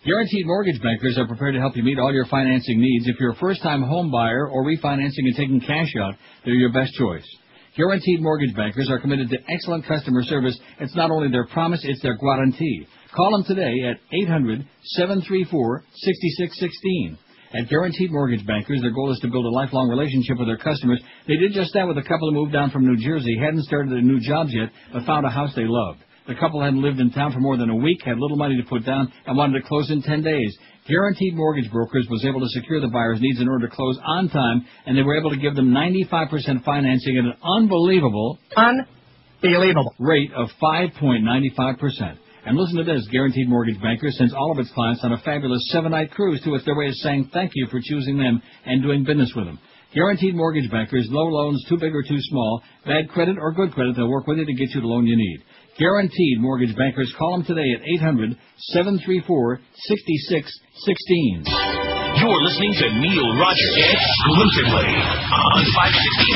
Guaranteed Mortgage Bankers are prepared to help you meet all your financing needs. If you're a first-time home buyer or refinancing and taking cash out, they're your best choice. Guaranteed Mortgage Bankers are committed to excellent customer service. It's not only their promise, it's their guarantee. Call them today at 800-734-6616. At Guaranteed Mortgage Bankers, their goal is to build a lifelong relationship with their customers. They did just that with a couple who moved down from New Jersey, hadn't started their new jobs yet, but found a house they loved. The couple hadn't lived in town for more than a week, had little money to put down, and wanted to close in 10 days. Guaranteed Mortgage Brokers was able to secure the buyer's needs in order to close on time, and they were able to give them 95% financing at an unbelievable rate of 5.95%. And listen to this, Guaranteed Mortgage Bankers sends all of its clients on a fabulous 7-night cruise to it, their way of saying thank you for choosing them and doing business with them. Guaranteed Mortgage Bankers, low loans, too big or too small, bad credit or good credit, they'll work with you to get you the loan you need. Guaranteed Mortgage Bankers, call them today at 800-734-6616. You're listening to Neil Rogers exclusively on 560.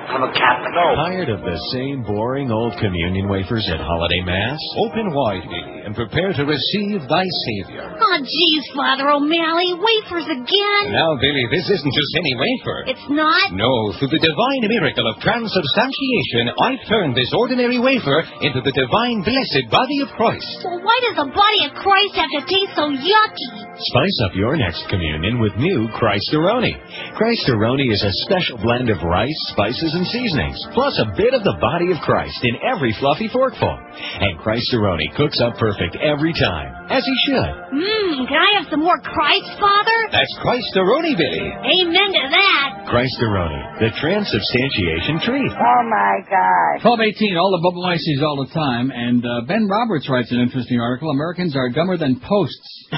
I'm a Catholic. Tired of the same boring old communion wafers at holiday mass? Open wide, Billy, and prepare to receive thy Savior. Oh, geez, Father O'Malley, wafers again? Now, Billy, this isn't just any wafer. It's not? No, through the divine miracle of transubstantiation, I've turned this ordinary wafer into the divine blessed body of Christ. Well, why does the body of Christ have to taste so yucky? Spice up your next communion with new Christ-A-Roni. Christ-A-Roni is a special blend of rice, spices, and seasonings, plus a bit of the body of Christ in every fluffy forkful. And Christ-A-Roni cooks up perfect every time, as he should. Can I have some more Christ, Father? That's Christ-A-Roni, Billy. Amen to that. Christ-A-Roni, the transubstantiation treat. Oh, my God. 12:18, all the bubble ices all the time. And Ben Roberts writes an interesting article, Americans are dumber than posts.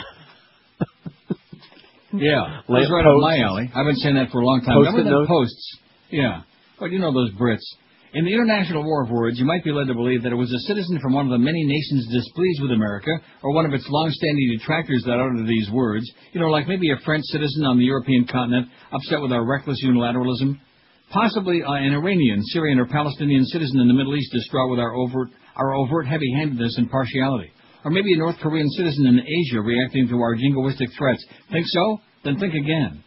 Yeah, that's right up my alley. I've been saying that for a long time. Dumber than posts. Yeah. But you know those Brits. In the International War of Words, you might be led to believe that it was a citizen from one of the many nations displeased with America, or one of its long-standing detractors that uttered these words. You know, like maybe a French citizen on the European continent upset with our reckless unilateralism. Possibly an Iranian, Syrian, or Palestinian citizen in the Middle East distraught with our overt heavy-handedness and partiality. Or maybe a North Korean citizen in Asia reacting to our jingoistic threats. Think so? Then think again.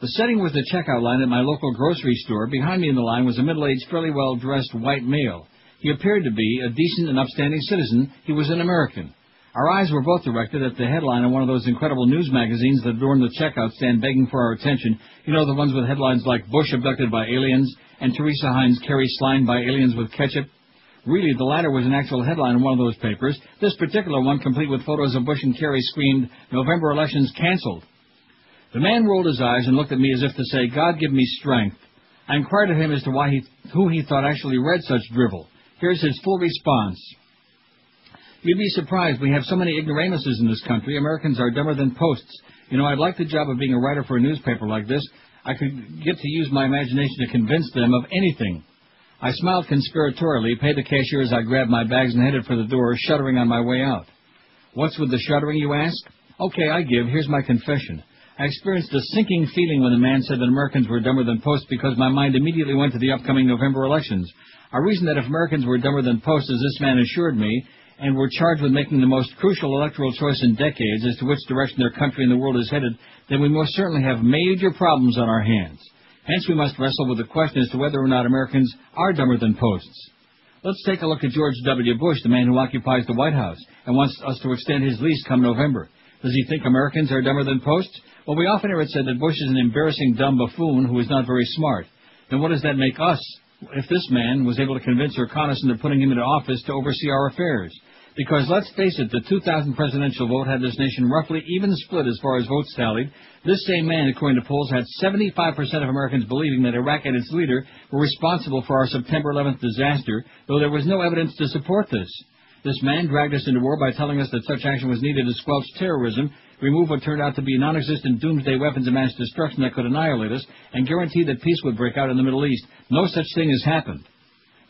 The setting was the checkout line at my local grocery store. Behind me in the line was a middle-aged, fairly well-dressed white male. He appeared to be a decent and upstanding citizen. He was an American. Our eyes were both directed at the headline of one of those incredible news magazines that adorn the checkout stand begging for our attention. You know, the ones with headlines like Bush abducted by aliens and Teresa Heinz Kerry slimed by aliens with ketchup. Really, the latter was an actual headline in one of those papers. This particular one, complete with photos of Bush and Kerry, screamed, "November elections canceled." The man rolled his eyes and looked at me as if to say, "God give me strength." I inquired of him as to who he thought actually read such drivel. Here's his full response. You'd be surprised. We have so many ignoramuses in this country. Americans are dumber than posts. You know, I'd like the job of being a writer for a newspaper like this. I could get to use my imagination to convince them of anything. I smiled conspiratorially, paid the cashier as I grabbed my bags and headed for the door, shuddering on my way out. What's with the shuddering, you ask? Okay, I give. Here's my confession. I experienced a sinking feeling when the man said that Americans were dumber than posts because my mind immediately went to the upcoming November elections. I reasoned that if Americans were dumber than posts, as this man assured me, and were charged with making the most crucial electoral choice in decades as to which direction their country and the world is headed, then we most certainly have major problems on our hands. Hence, we must wrestle with the question as to whether or not Americans are dumber than posts. Let's take a look at George W. Bush, the man who occupies the White House and wants us to extend his lease come November. Does he think Americans are dumber than posts? Well, we often hear it said that Bush is an embarrassing dumb buffoon who is not very smart. Then what does that make us if this man was able to convince her Congress into putting him into office to oversee our affairs? Because let's face it, the 2000 presidential vote had this nation roughly even split as far as votes tallied. This same man, according to polls, had 75% of Americans believing that Iraq and its leader were responsible for our September 11th disaster, though there was no evidence to support this. This man dragged us into war by telling us that such action was needed to squelch terrorism, remove what turned out to be non-existent doomsday weapons of mass destruction that could annihilate us, and guarantee that peace would break out in the Middle East. No such thing has happened.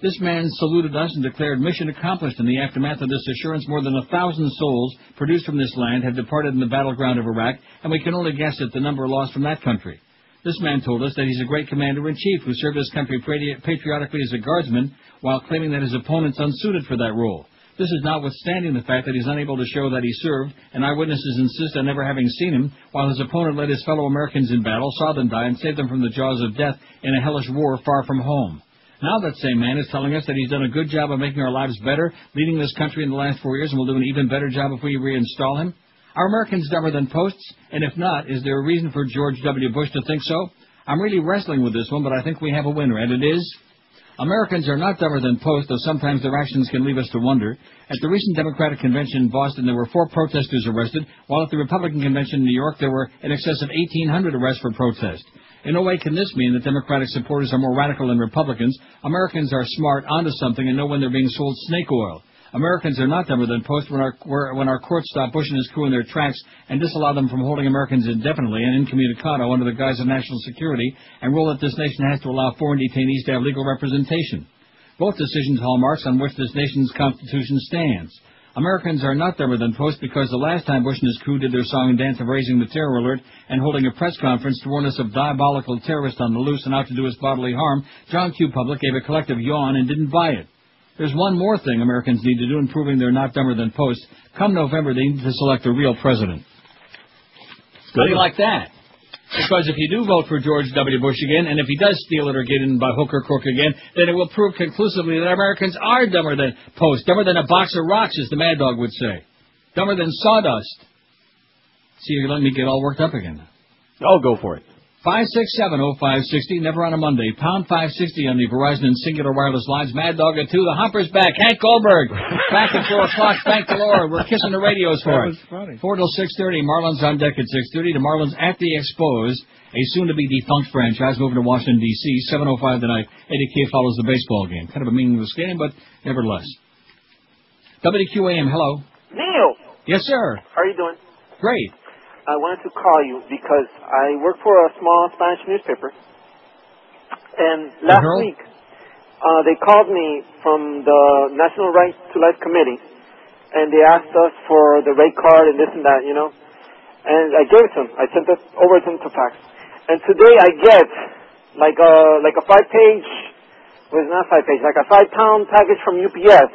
This man saluted us and declared mission accomplished. In the aftermath of this assurance, more than 1,000 souls produced from this land have departed in the battleground of Iraq, and we can only guess at the number lost from that country. This man told us that he's a great commander-in-chief who served his country patriotically as a guardsman while claiming that his opponent's unsuited for that role. This is notwithstanding the fact that he's unable to show that he served, and eyewitnesses insist on never having seen him, while his opponent led his fellow Americans in battle, saw them die, and saved them from the jaws of death in a hellish war far from home. Now that same man is telling us that he's done a good job of making our lives better, leading this country in the last 4 years, and will do an even better job if we reinstall him. Are Americans dumber than posts? And if not, is there a reason for George W. Bush to think so? I'm really wrestling with this one, but I think we have a winner, and it is... Americans are not dumber than Post, though sometimes their actions can leave us to wonder. At the recent Democratic convention in Boston, there were 4 protesters arrested, while at the Republican convention in New York, there were in excess of 1,800 arrests for protest. In no way can this mean that Democratic supporters are more radical than Republicans. Americans are smart, onto something, and know when they're being sold snake oil. Americans are not dumber than Post when our courts stop Bush and his crew in their tracks and disallow them from holding Americans indefinitely and incommunicado under the guise of national security and rule that this nation has to allow foreign detainees to have legal representation. Both decisions hallmarks on which this nation's Constitution stands. Americans are not dumber than Post because the last time Bush and his crew did their song and dance of raising the terror alert and holding a press conference to warn us of diabolical terrorists on the loose and out to do us bodily harm, John Q. Public gave a collective yawn and didn't buy it. There's one more thing Americans need to do in proving they're not dumber than Post. Come November, they need to select a real president. How do you like that? Because if you do vote for George W. Bush again, and if he does steal it or get in by hook or crook again, then it will prove conclusively that Americans are dumber than Post. Dumber than a box of rocks, as the Mad Dog would say. Dumber than sawdust. See, you're letting me get all worked up again. Oh, go for it. 5670560, never on a Monday. Pound 560 on the Verizon and Singular Wireless lines. Mad Dog at 2. The Humper's back. Hank Goldberg. Back at 4 o'clock. Thank the Lord. We're kissing the radios for it. 4 till 6:30. Marlins on deck at 6:30. The Marlins at the Expos, a soon-to-be defunct franchise moving to Washington, D.C. 7:05 tonight. Eddie K follows the baseball game. Kind of a meaningless game, but nevertheless. WQAM, hello. Neil. Yes, sir. How are you doing? Great. I wanted to call you because I work for a small Spanish newspaper. And last week, they called me from the National Right to Life Committee, and they asked us for the rate card and this and that, you know. And I gave it to them. I sent it over to them to fax. And today I get like a 5-page, well, it's not 5-page, like a 5-pound package from UPS,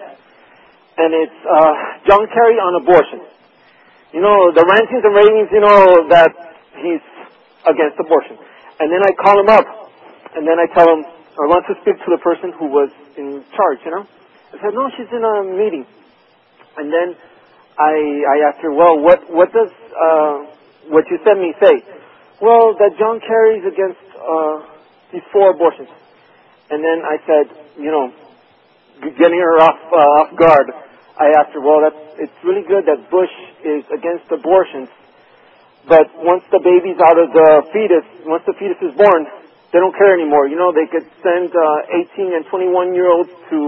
and it's John Kerry on abortion. You know, the rantings and ravings, you know, that he's against abortion. And then I call him up, and then I tell him, I want to speak to the person who was in charge, you know. I said, no, she's in a meeting. And then I asked her, well, what does what you sent me say? Well, that John Kerry's against these 4 abortions. And then I said, you know, getting her off guard, I asked her, well, it's really good that Bush is against abortions, but once the baby's out of the fetus, once the fetus is born, they don't care anymore. You know, they could send 18 and 21-year-olds to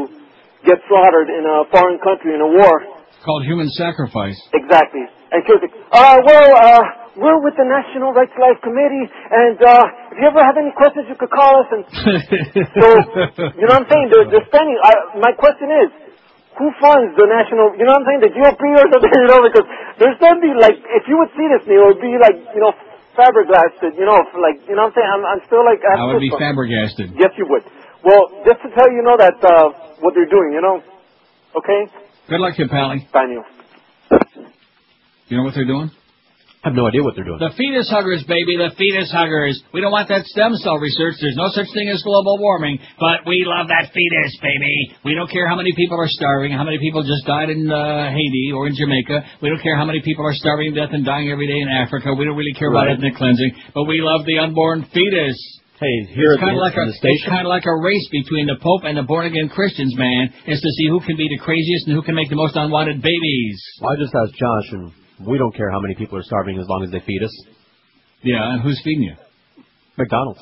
get slaughtered in a foreign country in a war. It's called human sacrifice. Exactly. And she was like, we're with the National Right to Life Committee, and if you ever have any questions, you could call us. And so, you know what I'm saying? They're spending. My question is, who funds the national, you know what I'm saying, the GOP or something, you know, because there's something like, if you would see this, Neil, it would be like, you know, flabbergasted, you know, like, you know what I'm saying, I'm still like... I would be flabbergasted. Yes, you would. Well, just to tell you, you know, that, what they're doing, you know, okay? Good luck to you, Pally. Bye, Neil. You know what they're doing? I have no idea what they're doing. The fetus huggers, baby, the fetus huggers. We don't want that stem cell research. There's no such thing as global warming, but we love that fetus, baby. We don't care how many people are starving, how many people just died in Haiti or in Jamaica. We don't care how many people are starving to death and dying every day in Africa. We don't really care about ethnic cleansing, but we love the unborn fetus. Hey, here it's kind of like it's kind of like a race between the Pope and the born-again Christians, man. It's to see who can be the craziest and who can make the most unwanted babies. Well, I just asked Josh, and we don't care how many people are starving as long as they feed us. Yeah, and who's feeding you? McDonald's.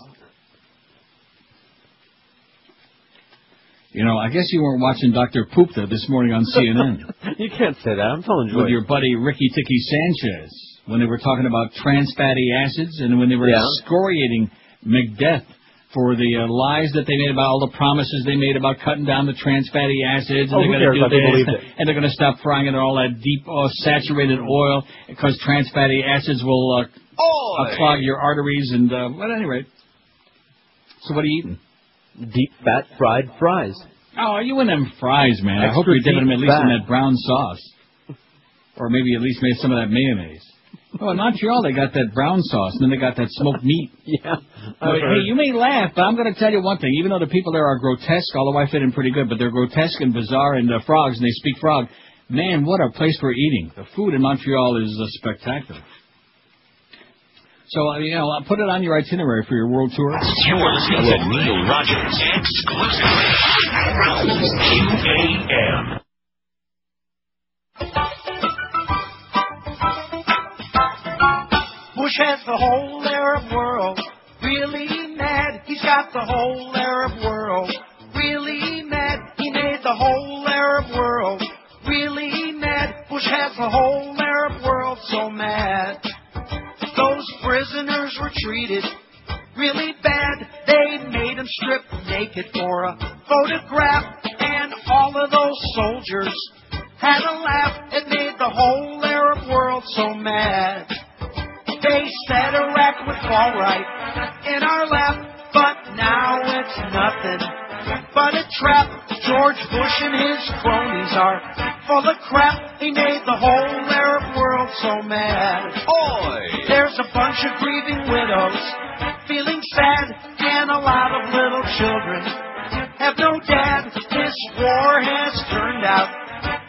You know, I guess you weren't watching Dr. Poopta this morning on CNN. You can't say that. I'm telling you. With your buddy Ricky Ticky Sanchez, when they were talking about trans fatty acids and when they were excoriating McDeath for the lies that they made about all the promises they made about cutting down the trans fatty acids, and they're going to do this, and they're going to stop frying it in all that deep saturated oil because trans fatty acids will clog your arteries. And at any rate, so what are you eating? Deep fat fried fries. Oh, you and them fries, man. I hope you're dipping them at least in that brown sauce, or maybe at least made some of that mayonnaise. Oh, in Montreal, they got that brown sauce, and then they got that smoked meat. Yeah. Hey, you may laugh, but I'm going to tell you one thing. Even though the people there are grotesque, although I fit in pretty good, but they're grotesque and bizarre and frogs, and they speak frog. Man, what a place for eating. The food in Montreal is spectacular. So, I'll put it on your itinerary for your world tour. You're listening to Neil Rogers exclusively on QAM. Bush has the whole Arab world really mad. He's got the whole Arab world really mad. He made the whole Arab world really mad. Bush has the whole Arab world so mad. Those prisoners were treated really bad. They made them strip naked for a photograph. And all of those soldiers had a laugh. It made the whole Arab world so mad. They said Iraq would fall right in our lap, but now it's nothing but a trap. George Bush and his cronies are full of crap. He made the whole Arab world so mad. Oi! There's a bunch of grieving widows feeling sad, and a lot of little children have no dad. This war has turned out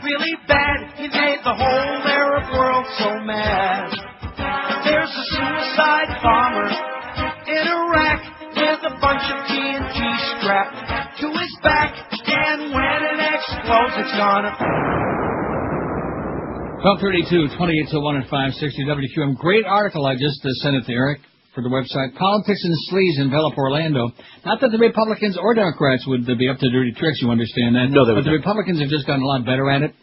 really bad. He made the whole Arab world so mad. There's a suicide bomber in Iraq with a bunch of TNT strapped to his back, and when it explodes, it's gonna... 1232, 28-1 at 560 WQM. Great article. I just sent it to Eric for the website. Politics and sleaze envelop Orlando. Not that the Republicans or Democrats would be up to dirty tricks, you understand that. No, but the Republicans have just gotten a lot better at it.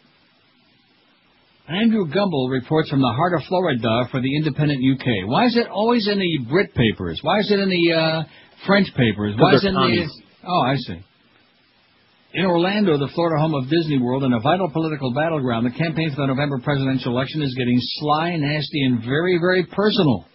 Andrew Gumbel reports from the heart of Florida for the Independent UK. Why is it always in the Brit papers? Why is it in the French papers? Why is it in the... Oh, I see. In Orlando, the Florida home of Disney World and a vital political battleground, the campaign for the November presidential election is getting sly, nasty, and very, very personal.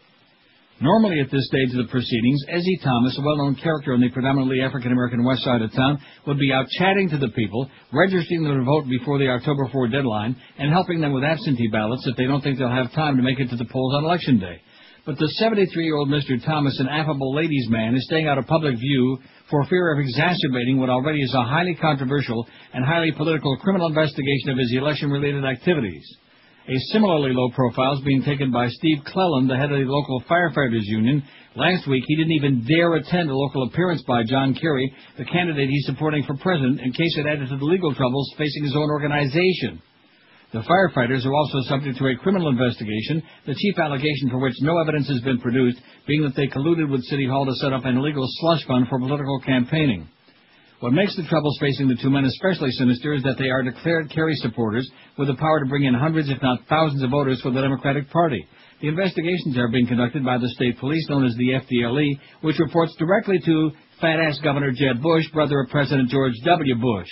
Normally at this stage of the proceedings, Ezzie Thomas, a well-known character on the predominantly African-American west side of town, would be out chatting to the people, registering them to vote before the October 4 deadline, and helping them with absentee ballots if they don't think they'll have time to make it to the polls on Election Day. But the 73-year-old Mr. Thomas, an affable ladies' man, is staying out of public view for fear of exacerbating what already is a highly controversial and highly political criminal investigation of his election-related activities. A similarly low profile is being taken by Steve Cleland, the head of the local firefighters union. Last week, he didn't even dare attend a local appearance by John Kerry, the candidate he's supporting for president, in case it added to the legal troubles facing his own organization. The firefighters are also subject to a criminal investigation, the chief allegation for which no evidence has been produced, being that they colluded with City Hall to set up an illegal slush fund for political campaigning. What makes the troubles facing the two men especially sinister is that they are declared Kerry supporters with the power to bring in hundreds, if not thousands, of voters for the Democratic Party. The investigations are being conducted by the state police, known as the FDLE, which reports directly to fat-ass Governor Jeb Bush, brother of President George W. Bush.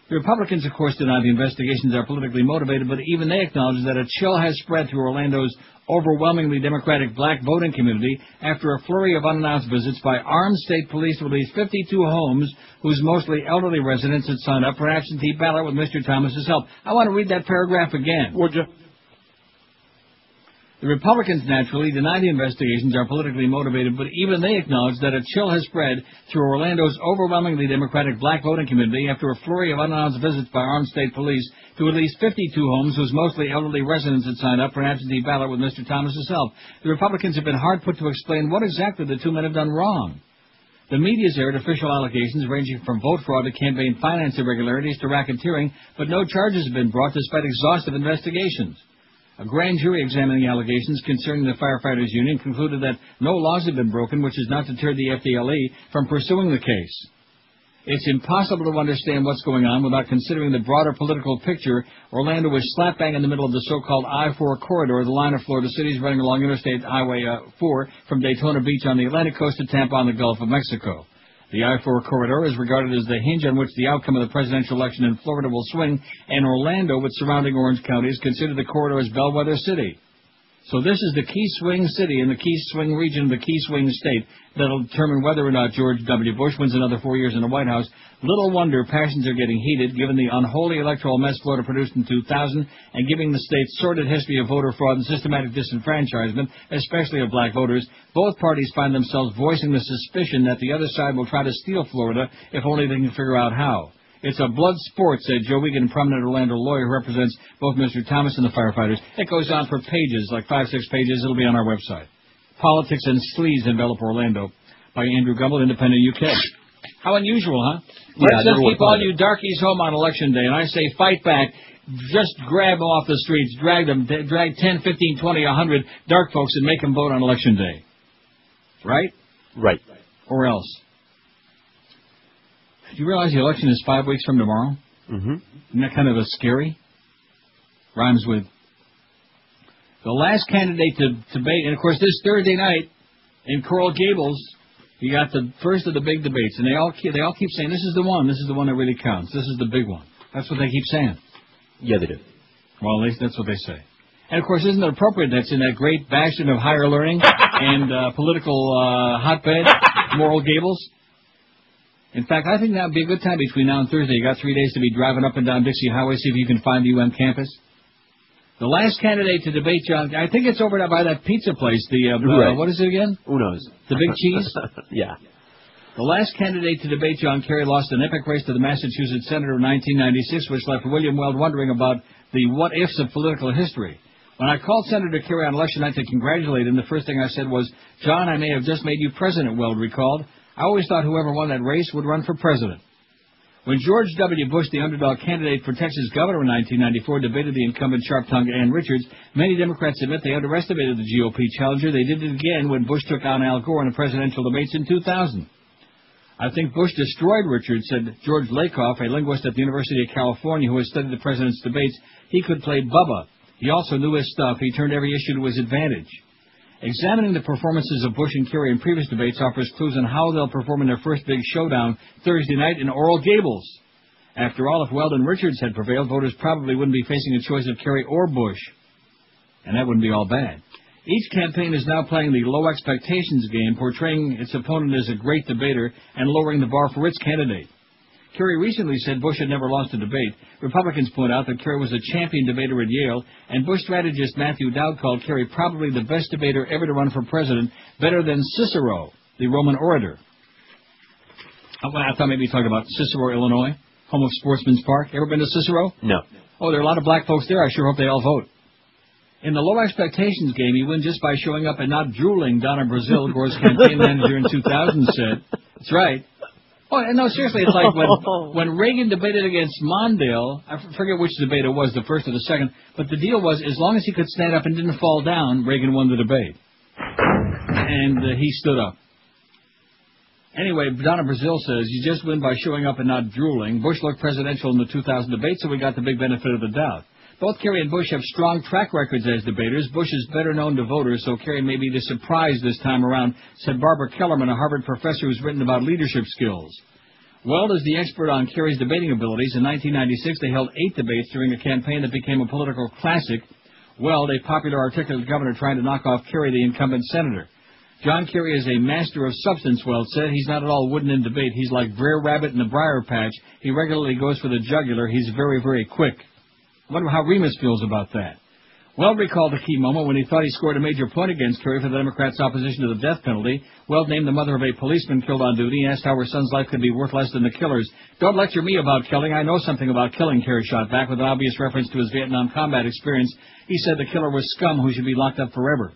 The Republicans, of course, deny the investigations are politically motivated, but even they acknowledge that a chill has spread through Orlando's overwhelmingly Democratic black voting community after a flurry of unannounced visits by armed state police to at least 52 homes whose mostly elderly residents had signed up for an absentee ballot with Mr. Thomas's help. I want to read that paragraph again. Would you? The Republicans naturally deny the investigations are politically motivated, but even they acknowledge that a chill has spread through Orlando's overwhelmingly Democratic black voting community after a flurry of unannounced visits by armed state police to at least 52 homes whose mostly elderly residents had signed up for an absentee ballot with Mr. Thomas's help. The Republicans have been hard put to explain what exactly the two men have done wrong. The media's aired official allegations ranging from vote fraud to campaign finance irregularities to racketeering, but no charges have been brought despite exhaustive investigations. A grand jury examining the allegations concerning the firefighters union concluded that no laws have been broken, which has not deterred the FDLE from pursuing the case. It's impossible to understand what's going on without considering the broader political picture. Orlando was slap bang in the middle of the so-called I-4 corridor, the line of Florida cities running along Interstate Highway 4 from Daytona Beach on the Atlantic coast to Tampa on the Gulf of Mexico. The I-4 corridor is regarded as the hinge on which the outcome of the presidential election in Florida will swing, and Orlando, with surrounding orange counties, consider the corridor as bellwether city. So this is the key swing city in the key swing region of the key swing state that will determine whether or not George W. Bush wins another 4 years in the White House. Little wonder passions are getting heated, given the unholy electoral mess Florida produced in 2000, and given the state's sordid history of voter fraud and systematic disenfranchisement, especially of black voters. Both parties find themselves voicing the suspicion that the other side will try to steal Florida if only they can figure out how. It's a blood sport, said Joe Wiegand, a prominent Orlando lawyer who represents both Mr. Thomas and the firefighters. It goes on for pages, like 5-6 pages. It'll be on our website. Politics and Sleaze Envelop Orlando by Andrew Gumbel, Independent UK. How unusual, huh? Let's just keep all you darkies home on Election Day, and I say fight back. Just grab them off the streets, drag 10, 15, 20, 100 dark folks and make them vote on Election Day. Right? Right. Or else. Do you realize the election is 5 weeks from tomorrow? Mm-hmm. Isn't that kind of a scary? Rhymes with the last candidate to debate, and of course this Thursday night in Coral Gables, you got the first of the big debates, and they all keep saying this is the one that really counts. This is the big one. That's what they keep saying. Yeah, they do. Well, at least that's what they say. And of course, isn't it appropriate that's in that great bastion of higher learning and political hotbed, Coral Gables? In fact, I think that would be a good time between now and Thursday. You got 3 days to be driving up and down Dixie Highway, see if you can find the UM campus. The last candidate to debate, John, I think it's over by that pizza place. Right. What is it again? Uno's. The Big Cheese? Yeah. The last candidate to debate John Kerry lost an epic race to the Massachusetts Senator in 1996, which left William Weld wondering about the what-ifs of political history. When I called Senator Kerry on election night to congratulate him, the first thing I said was, John, I may have just made you president, Weld recalled. I always thought whoever won that race would run for president. When George W. Bush, the underdog candidate for Texas governor in 1994, debated the incumbent sharp-tongued Ann Richards, many Democrats admit they underestimated the GOP challenger. They did it again when Bush took on Al Gore in the presidential debates in 2000. I think Bush destroyed Richards, said George Lakoff, a linguist at the University of California who has studied the president's debates. He could play Bubba. He also knew his stuff. He turned every issue to his advantage. Examining the performances of Bush and Kerry in previous debates offers clues on how they'll perform in their first big showdown Thursday night in Coral Gables. After all, if Weld and Richards had prevailed, voters probably wouldn't be facing a choice of Kerry or Bush. And that wouldn't be all bad. Each campaign is now playing the low expectations game, portraying its opponent as a great debater and lowering the bar for its candidate. Kerry recently said Bush had never lost a debate. Republicans point out that Kerry was a champion debater at Yale, and Bush strategist Matthew Dowd called Kerry probably the best debater ever to run for president, better than Cicero, the Roman orator. I thought maybe you talked about Cicero, Illinois, home of Sportsman's Park. Ever been to Cicero? No. Oh, there are a lot of black folks there. I sure hope they all vote. In the low expectations game, you win just by showing up and not drooling, Donna Brazile, Gore's campaign manager in 2000, said. That's right. Oh, no, seriously, it's like when Reagan debated against Mondale, I forget which debate it was, the first or the second, but the deal was as long as he could stand up and didn't fall down, Reagan won the debate. And he stood up. Anyway, Donna Brazile says, you just win by showing up and not drooling. Bush looked presidential in the 2000 debate, so we got the big benefit of the doubt. Both Kerry and Bush have strong track records as debaters. Bush is better known to voters, so Kerry may be the surprise this time around, said Barbara Kellerman, a Harvard professor who's written about leadership skills. Weld is the expert on Kerry's debating abilities. In 1996, they held 8 debates during a campaign that became a political classic. Weld, a popular articulate governor trying to knock off Kerry, the incumbent senator. John Kerry is a master of substance, Weld said. He's not at all wooden in debate. He's like Brer Rabbit in the briar patch. He regularly goes for the jugular. He's very, very quick. I wonder how Remus feels about that. Weld recalled a key moment when he thought he scored a major point against Kerry for the Democrats' opposition to the death penalty. Weld named the mother of a policeman killed on duty and asked how her son's life could be worth less than the killer's. Don't lecture me about killing. I know something about killing, Kerry shot back with an obvious reference to his Vietnam combat experience. He said the killer was scum who should be locked up forever.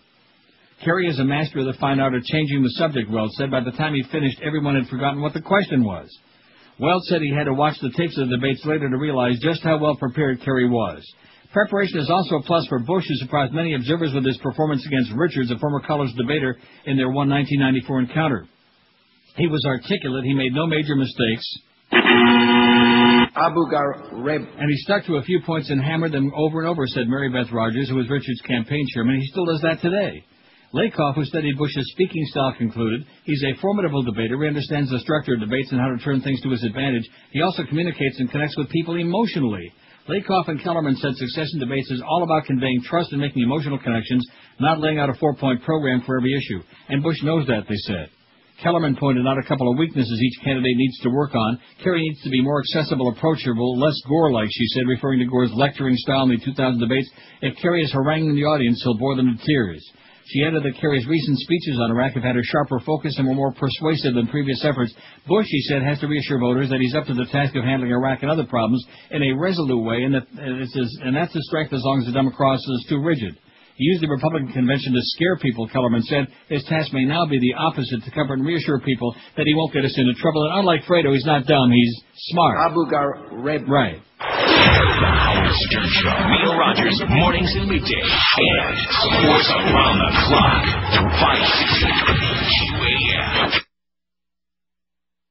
Kerry is a master of the fine art of changing the subject, Weld said. By the time he finished, everyone had forgotten what the question was. Weld said he had to watch the tapes of the debates later to realize just how well prepared Kerry was. Preparation is also a plus for Bush, who surprised many observers with his performance against Richards, a former college debater, in their 1994 encounter. He was articulate. He made no major mistakes. Abu Ghraib. And he stuck to a few points and hammered them over and over, said Mary Beth Rogers, who was Richards' campaign chairman. He still does that today. Lakoff, who studied Bush's speaking style, concluded, he's a formidable debater. He understands the structure of debates and how to turn things to his advantage. He also communicates and connects with people emotionally. Lakoff and Kellerman said success in debates is all about conveying trust and making emotional connections, not laying out a 4-point program for every issue. And Bush knows that, they said. Kellerman pointed out a couple of weaknesses each candidate needs to work on. Kerry needs to be more accessible, approachable, less Gore-like, she said, referring to Gore's lecturing style in the 2000 debates. If Kerry is haranguing the audience, he'll bore them to tears. She added that Kerry's recent speeches on Iraq have had a sharper focus and were more persuasive than previous efforts. Bush, he said, has to reassure voters that he's up to the task of handling Iraq and other problems in a resolute way, and that's his strength as long as the Democrat is too rigid. He used the Republican convention to scare people, Kellerman said. His task may now be the opposite, to comfort and reassure people that he won't get us into trouble. And unlike Fredo, he's not dumb, he's smart. Abu Ghraib. Right. The Howard Stern Show. Neil Rogers, mornings and middays. And sports around the clock. 560 QAM.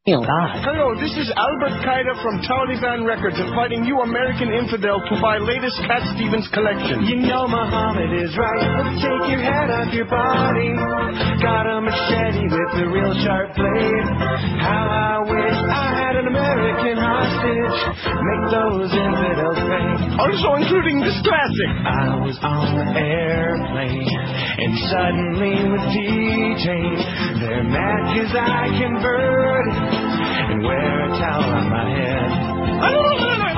Hello, this is Albert Qaeda from Taliban Records, inviting you American infidel to buy latest Cat Stevens collection. You know Muhammad is right. Let's take your head off your body. Got a machete with a real sharp blade. How I wish I had an American hostage. Make those infidels pay. Also including this classic. I was on the airplane and suddenly was detained. They're mad 'cause I converted and wear a towel on my head.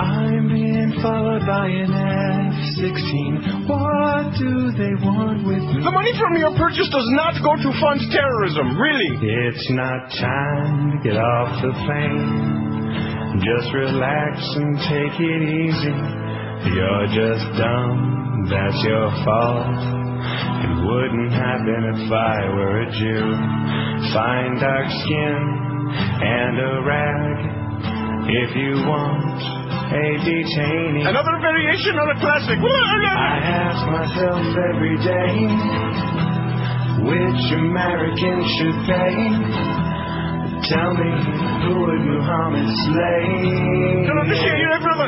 I'm being followed by an F-16. What do they want with me? The money from your purchase does not go to fund terrorism, really. It's not time to get off the plane. Just relax and take it easy. You're just dumb, that's your fault. It wouldn't happen if I were a Jew. Fine dark skin and a rag if you want a detainee. Another variation on a classic. I ask myself every day which American should pay. Tell me, who would Muhammad slay?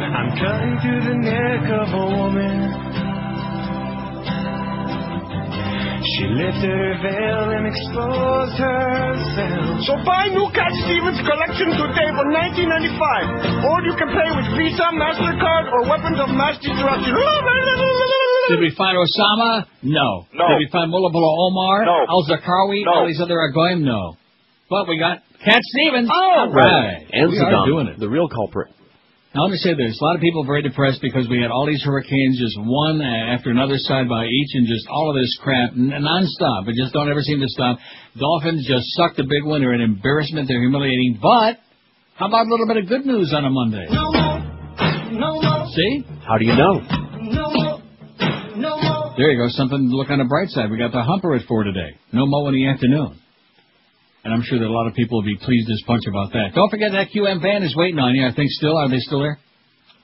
I'm cutting through the neck of a woman. She lifted her veil and exposed herself. So buy new Cat Stevens collection today for $19.95. Or you can pay with Visa, MasterCard, or weapons of mass destruction. Did we find Osama? No. Did we find Mullah Omar? No. Al-Zarqawi? No. All these other Agoim? No. But we got Cat Stevens. Oh, right. And we Saddam, are doing it. the real culprit. Now, let me say this. A lot of people very depressed because we had all these hurricanes, just one after another side by each, and just all of this crap, nonstop. It just don't ever seem to stop. Dolphins just sucked a big one. They're an embarrassment. They're humiliating. But how about a little bit of good news on a Monday? No. See? How do you know? There you go. Something to look on the bright side. We got the humper at 4 today. No mo in the afternoon. And I'm sure that a lot of people will be pleased as punch about that. Don't forget that QM van is waiting on you, I think still. Are they still there?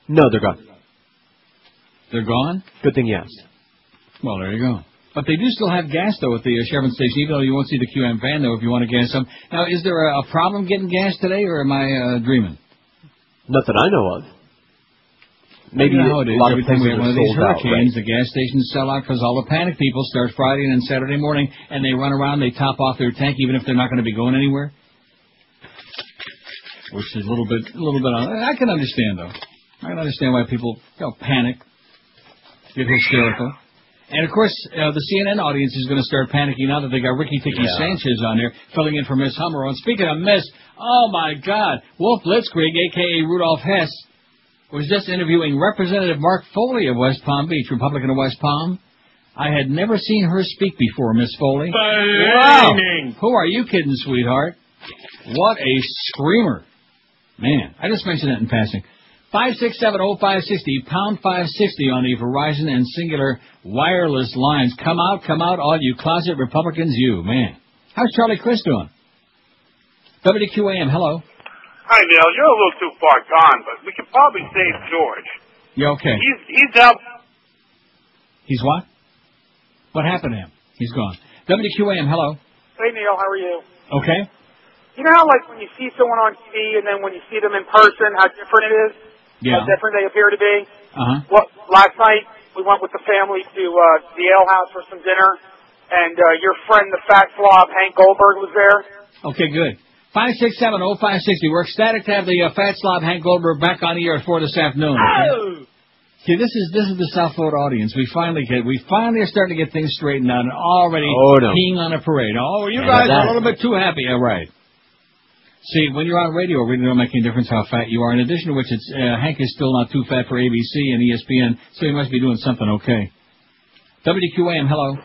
No, they're gone. They're gone? Good thing you asked. Well, there you go. But they do still have gas, though, at the Chevron station, even though you won't see the QM van, though, if you want to gas them. Now, is there a problem getting gas today, or am I dreaming? Not that I know of. Maybe you know how it is. a lot Every of time we places have one of are these sold out, hurricanes, right? the gas stations sell out because all the panic people start Friday and then Saturday morning, and they run around, they top off their tank, even if they're not going to be going anywhere. Which is a little bit. I can understand, though. I can understand why people panic, get hysterical. And, of course, the CNN audience is going to start panicking now that they got Ricky Ticky Sanchez on there filling in for Miss Hummer. And speaking of Miss, oh, my God, Wolf Blitzkrieg, a.k.a. Rudolph Hess, was just interviewing Representative Mark Foley of West Palm Beach, Republican of West Palm. I had never seen her speak before, Miss Foley. Wow. Who are you kidding, sweetheart? What a screamer. Man, I just mentioned that in passing. 5670560, pound 560 on the Verizon and Singular wireless lines. Come out, all you closet Republicans, you. Man. How's Charlie Chris doing? WQAM, hello. Hi, Neil. You're a little too far gone, but we can probably save George. Yeah, okay. He's out. He's what? What happened to him? He's gone. WQAM, hello. Hey, Neil. How are you? Okay. You know how, like, when you see someone on TV and then when you see them in person, how different it is? Yeah. How different they appear to be? Uh-huh. Well, last night we went with the family to the ale house for some dinner, and your friend, the fat slob, Hank Goldberg, was there. Okay, good. 5670560. We're ecstatic to have the fat slob Hank Goldberg back on the air at 4 this afternoon. Okay? Oh! See, this is the South Florida audience. We finally are starting to get things straightened out and already peeing on a parade. Oh, you guys are a little bit too happy. Yeah, right. See, when you're on radio, it really don't make any difference how fat you are. In addition to which, Hank is still not too fat for ABC and ESPN, so he must be doing something okay. WQAM, hello.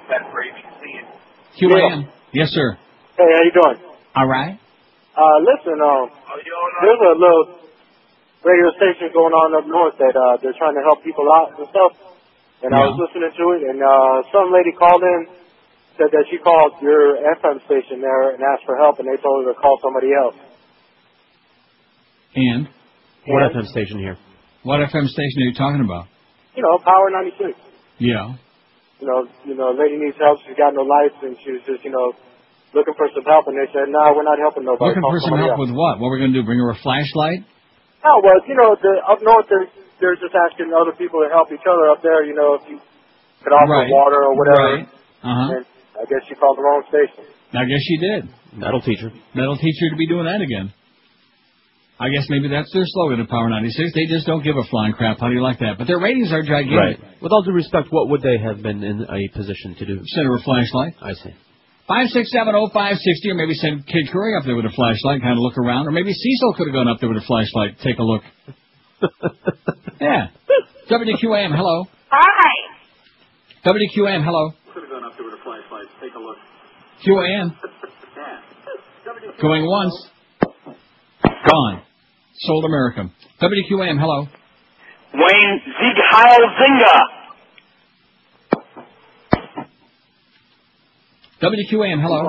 QAM. Yes, sir. Hey, how you doing? All right. Listen, there's a little radio station going on up north that they're trying to help people out and stuff. And I was listening to it, and some lady called in, said that she called your FM station there and asked for help, and they told her to call somebody else. And? What FM station here? What FM station are you talking about? You know, Power 96. Yeah. You know, lady needs help. She's got no lights, and she was just, looking for some help. And they said, no, we're not helping nobody. Looking for some help with what? What we're going to do? Bring her a flashlight? No, well, up north, they're just asking other people to help each other. Up there, if you could offer water or whatever. Right. Uh-huh. And I guess she called the wrong station. I guess she did. That'll teach her. That'll teach her to be doing that again. I guess maybe that's their slogan at Power 96. They just don't give a flying crap. How do you like that? But their ratings are gigantic. Right. With all due respect, what would they have been in a position to do? Send her a flashlight. I see. 5670560, or maybe send Kid Curry up there with a flashlight, kind of look around. Or maybe Cecil could have gone up there with a flashlight, take a look. Yeah. WQAM, hello. Hi. WQAM, hello. Could have gone up there with a flashlight. Take a look. QAM. Going once. Gone. Sold America. WQAM, hello. Wayne Sieg Heil Zinga. WQAM, hello.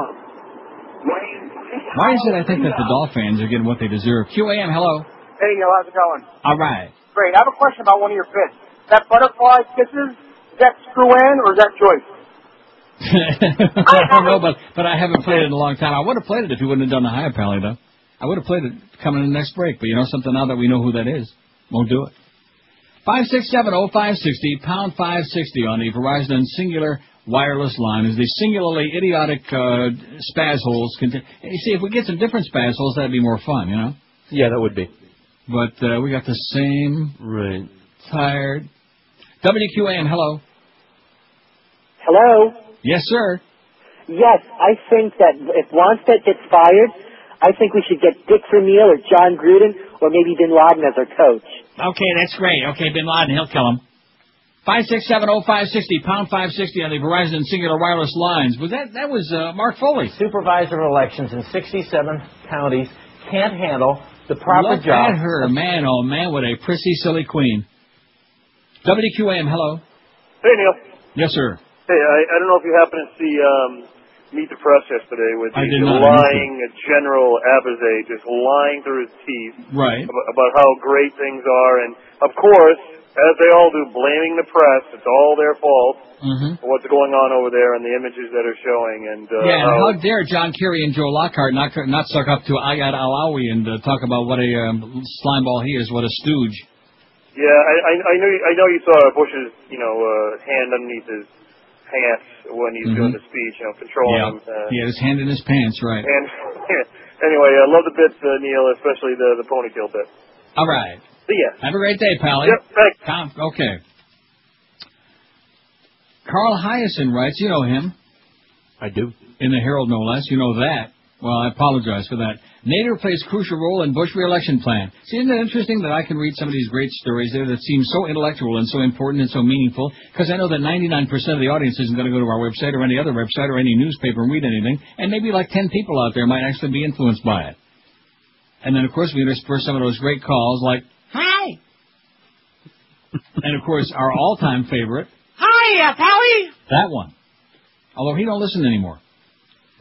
Why is it I think that the Dolphins are getting what they deserve? QAM, hello. Hey, Neil, how's it going? All right. Great. I have a question about one of your bits. That butterfly kisses, is that screw in or is that Joyce? I don't know, but I haven't played it in a long time. I would have played it if you wouldn't have done the High Pally, though. I would have played it coming in the next break, but you know something, now that we know who that is, won't do it. 5670560, pound 560 on the Verizon and Singular wireless line is the singularly idiotic spaz holes. You see, if we get some different spaz holes, that'd be more fun, you know? Yeah, that would be. But we got the same tired. WQAM, hello. Hello? Yes, sir. Yes, I think that if Wannstedt gets fired, I think we should get Dick Vermeil or John Gruden or maybe Bin Laden as our coach. Okay, that's great. Okay, Bin Laden, he'll kill him. 5670560, pound 560 on the Verizon Singular Wireless lines. Was that was Mark Foley. Supervisor of elections in 67 counties can't handle the proper Look job. at her, man, oh man, what a prissy, silly queen. WQAM, hello. Hey, Neil. Yes, sir. Hey, I don't know if you happened to see Meet the Press yesterday with the lying General Abizaid just lying through his teeth about how great things are, and of course, as they all do, blaming the press. It's all their fault for what's going on over there and the images that are showing. And how dare John Kerry and Joe Lockhart not suck up to Ayad Alawi and talk about what a slimeball he is, what a stooge. Yeah, I know you saw Bush's hand underneath his pants when he's doing the speech, controlling him. He had his hand in his pants, right. And anyway, I love the bits, Neil, especially the ponytail bit. All right. See ya. Have a great day, Pally. Yep, thanks. Okay. Carl Hyacin writes, you know him. I do. In the Herald, no less. You know that. Well, I apologize for that. Nader plays crucial role in Bush re-election plan. See, isn't it interesting that I can read some of these great stories there that seem so intellectual and so important and so meaningful? Because I know that 99% of the audience isn't going to go to our website or any other website or any newspaper and read anything. And maybe like 10 people out there might actually be influenced by it. And then, of course, we intersperse some of those great calls like, hi! And, of course, our all-time favorite. Hi, Pally! That one. Although he don't listen anymore.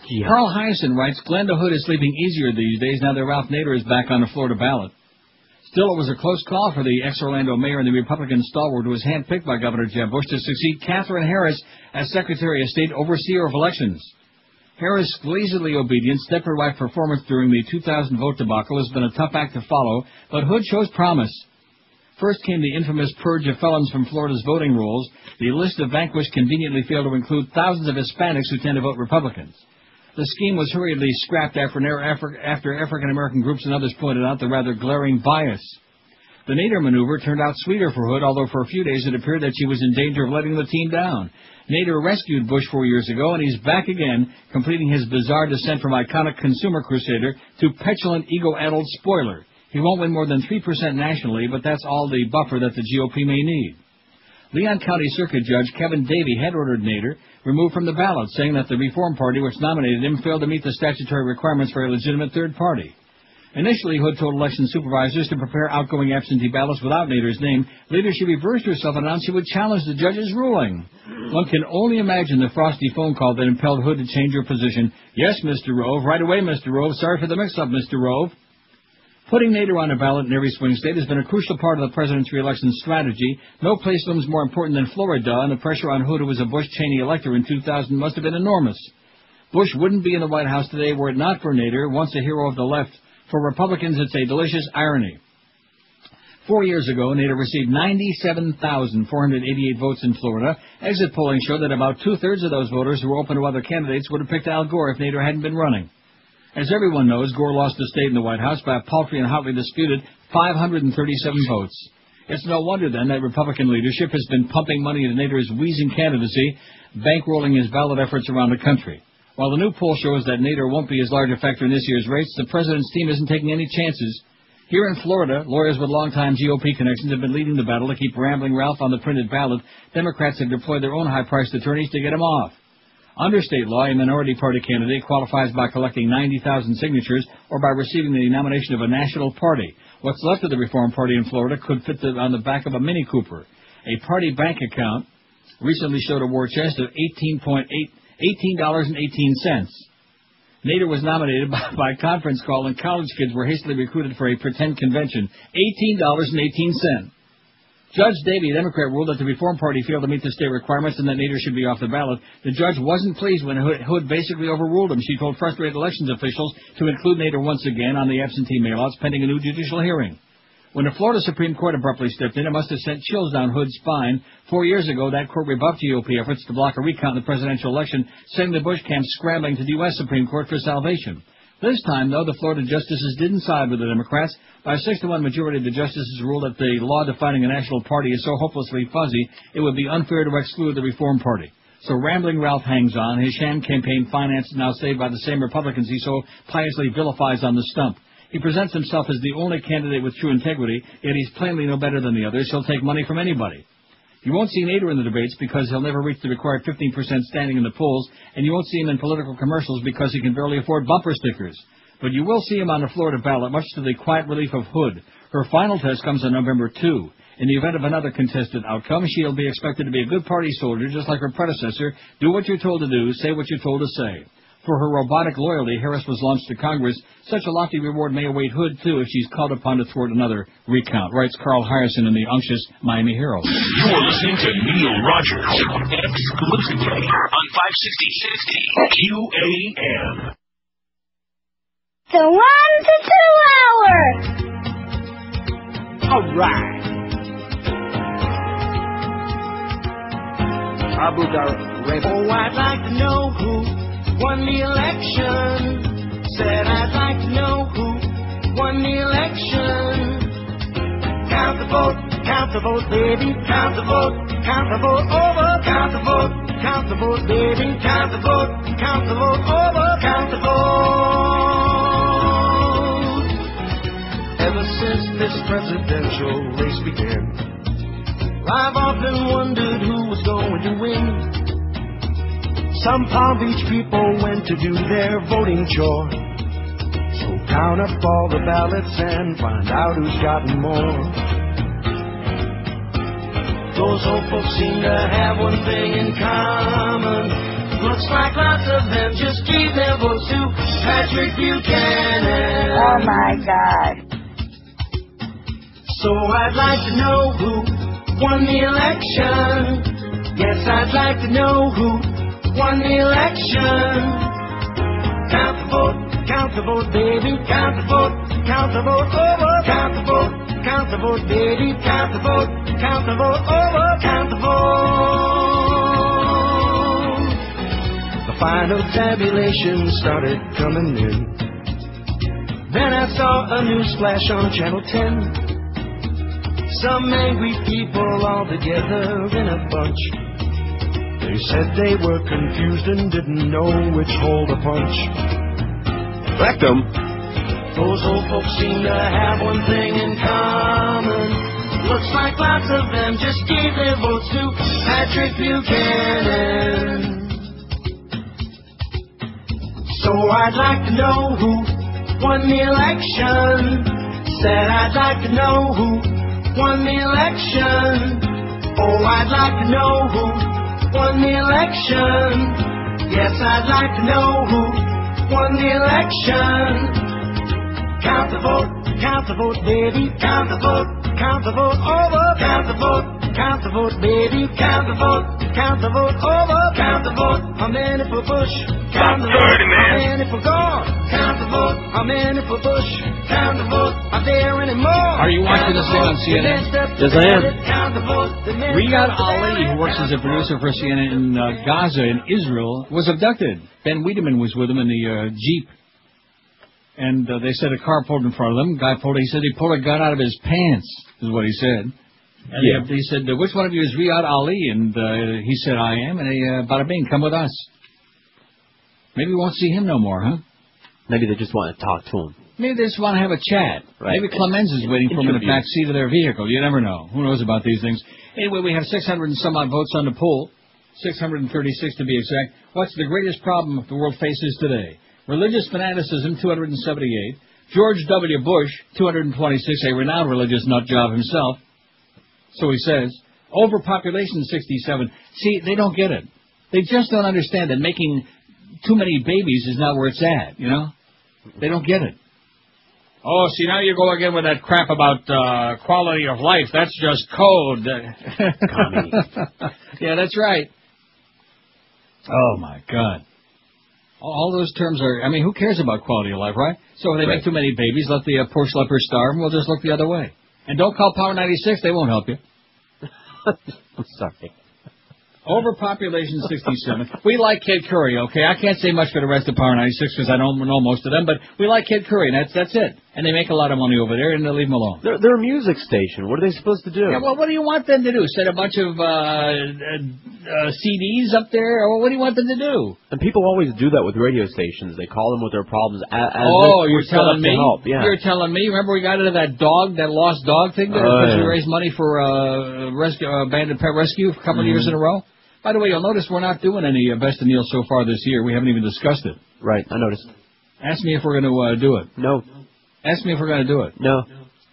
Yeah. Carl Hyacin writes, Glenda Hood is sleeping easier these days now that Ralph Nader is back on the Florida ballot. Still, it was a close call for the ex-Orlando mayor and the Republican stalwart who was handpicked by Governor Jeb Bush to succeed Catherine Harris as Secretary of State Overseer of Elections. Harris, sleazily obedient, stepper-wife performance during the 2000 vote debacle has been a tough act to follow, but Hood shows promise. First came the infamous purge of felons from Florida's voting rolls. The list of vanquished conveniently failed to include thousands of Hispanics who tend to vote Republicans. The scheme was hurriedly scrapped after African-American groups and others pointed out the rather glaring bias. The Nader maneuver turned out sweeter for Hood, although for a few days it appeared that she was in danger of letting the team down. Nader rescued Bush 4 years ago, and he's back again, completing his bizarre descent from iconic consumer crusader to petulant, ego-addled spoiler. He won't win more than 3% nationally, but that's all the buffer that the GOP may need. Leon County Circuit Judge Kevin Davey had ordered Nader removed from the ballot, saying that the Reform Party, which nominated him, failed to meet the statutory requirements for a legitimate third party. Initially, Hood told election supervisors to prepare outgoing absentee ballots without Nader's name. Later, she reversed herself and announced she would challenge the judge's ruling. One can only imagine the frosty phone call that impelled Hood to change her position. Yes, Mr. Rove. Right away, Mr. Rove. Sorry for the mix-up, Mr. Rove. Putting Nader on a ballot in every swing state has been a crucial part of the president's re-election strategy. No place looms more important than Florida, and the pressure on Hood, who was a Bush-Cheney elector in 2000, must have been enormous. Bush wouldn't be in the White House today were it not for Nader, once a hero of the left. For Republicans, it's a delicious irony. 4 years ago, Nader received 97,488 votes in Florida. Exit polling showed that about two-thirds of those voters who were open to other candidates would have picked Al Gore if Nader hadn't been running. As everyone knows, Gore lost the state in the White House by a paltry and hotly disputed 537 votes. It's no wonder, then, that Republican leadership has been pumping money into Nader's wheezing candidacy, bankrolling his ballot efforts around the country. While the new poll shows that Nader won't be as large a factor in this year's race, the president's team isn't taking any chances. Here in Florida, lawyers with longtime GOP connections have been leading the battle to keep Rambling Ralph on the printed ballot. Democrats have deployed their own high-priced attorneys to get him off. Under state law, a minority party candidate qualifies by collecting 90,000 signatures or by receiving the nomination of a national party. What's left of the Reform Party in Florida could fit on the back of a Mini Cooper. A party bank account recently showed a war chest of $18.18. Nader was nominated by conference call, and college kids were hastily recruited for a pretend convention. $18.18. Judge Davey, a Democrat, ruled that the Reform Party failed to meet the state requirements and that Nader should be off the ballot. The judge wasn't pleased when Hood basically overruled him. She told frustrated elections officials to include Nader once again on the absentee mailouts pending a new judicial hearing. When the Florida Supreme Court abruptly stepped in, it must have sent chills down Hood's spine. 4 years ago, that court rebuffed GOP efforts to block a recount in the presidential election, sending the Bush camp scrambling to the U.S. Supreme Court for salvation. This time, though, the Florida justices didn't side with the Democrats. By a 6-1 majority, the justices ruled that the law defining a national party is so hopelessly fuzzy, it would be unfair to exclude the Reform Party. So Rambling Ralph hangs on, his sham campaign financed now saved by the same Republicans he so piously vilifies on the stump. He presents himself as the only candidate with true integrity, yet he's plainly no better than the others. He'll take money from anybody. You won't see Nader in the debates because he'll never reach the required 15% standing in the polls, and you won't see him in political commercials because he can barely afford bumper stickers. But you will see him on the Florida ballot, much to the quiet relief of Hood. Her final test comes on November 2. In the event of another contested outcome, she'll be expected to be a good party soldier, just like her predecessor. Do what you're told to do, say what you're told to say. For her robotic loyalty, Harris was launched to Congress. Such a lofty reward may await Hood, too, if she's called upon to thwart another recount, writes Carl Harrison in the unctuous Miami Herald. You're listening to Neil Rogers exclusively on 560 QAM. The 1 to 2 hour. All right. Abu Dhabi. Oh, I'd like to know who won the election. Said I'd like to know who won the election. Count the vote, baby. Count the vote over. Count the vote, baby. Count the vote over. Count the vote. Ever since this presidential race began, I've often wondered who was going to win. Some Palm Beach people went to do their voting chore. So count up all the ballots and find out who's gotten more. Those old folks seem to have one thing in common. Looks like lots of them just gave their votes to Patrick Buchanan. Oh my God. So I'd like to know who won the election. Yes, I'd like to know who won the election. Count the vote, baby. Count the vote over. Count the vote, baby. Count the vote over. Count the vote. The final tabulation started coming in. Then I saw a news flash on Channel 10. Some angry people all together in a bunch. They said they were confused and didn't know which hole to punch. Rectum. Those old folks seem to have one thing in common. Looks like lots of them just gave their votes to Patrick Buchanan. So I'd like to know who won the election. Said I'd like to know who won the election. Oh, I'd like to know who won the election. Yes, I'd like to know who won the election. Count the vote, baby, count the vote over, count the vote, baby, count the vote over, count the vote, how many for Bush, count the vote, how many for Gore, count the vote, how many for Bush, count the vote, are there any more? Are you watching this thing on CNN? Yes, I am. Riyadh Ali, who works as a producer for CNN in Gaza in Israel, was abducted. Ben Wiedemann was with him in the Jeep. And they said a car pulled in front of them. He said he pulled a gun out of his pants, is what he said. And he said, which one of you is Riyadh Ali? And he said, I am. And bada bing, come with us. Maybe we won't see him no more, huh? Maybe they just want to talk to him. Maybe they just want to have a chat. Right. Maybe Clemens is waiting for him in the back seat of their vehicle. You never know. Who knows about these things? Anyway, we have 600 and some odd votes on the poll. 636 to be exact. What's the greatest problem the world faces today? Religious fanaticism, 278. George W. Bush, 226, a renowned religious nut job himself. So he says. Overpopulation, 67. See, they don't get it. They just don't understand that making too many babies is not where it's at, you know? They don't get it. Oh, see, now you go again with that crap about quality of life. That's just code. Yeah, that's right. Oh, my God. All those terms are, I mean, who cares about quality of life, right? So if they make too many babies, let the poor schleppers starve, and we'll just look the other way. And don't call Power 96, they won't help you. I'm sorry. Overpopulation, 67. We like Kid Curry, okay? I can't say much for the rest of Power 96 because I don't know most of them, but we like Kid Curry, and that's it. And they make a lot of money over there, and they leave them alone. They're a music station. What are they supposed to do? Yeah, well, what do you want them to do? Set a bunch of CDs up there? Or what do you want them to do? And people always do that with radio stations. They call them with their problems. You're telling me? Yeah. You're telling me? Remember we got into that lost dog thing because we raised money for Bandit Pet Rescue a couple of years in a row? By the way, you'll notice we're not doing any Best of Neil so far this year. We haven't even discussed it. Right, I noticed. Ask me if we're going to do it. No. Ask me if we're going to do it. No.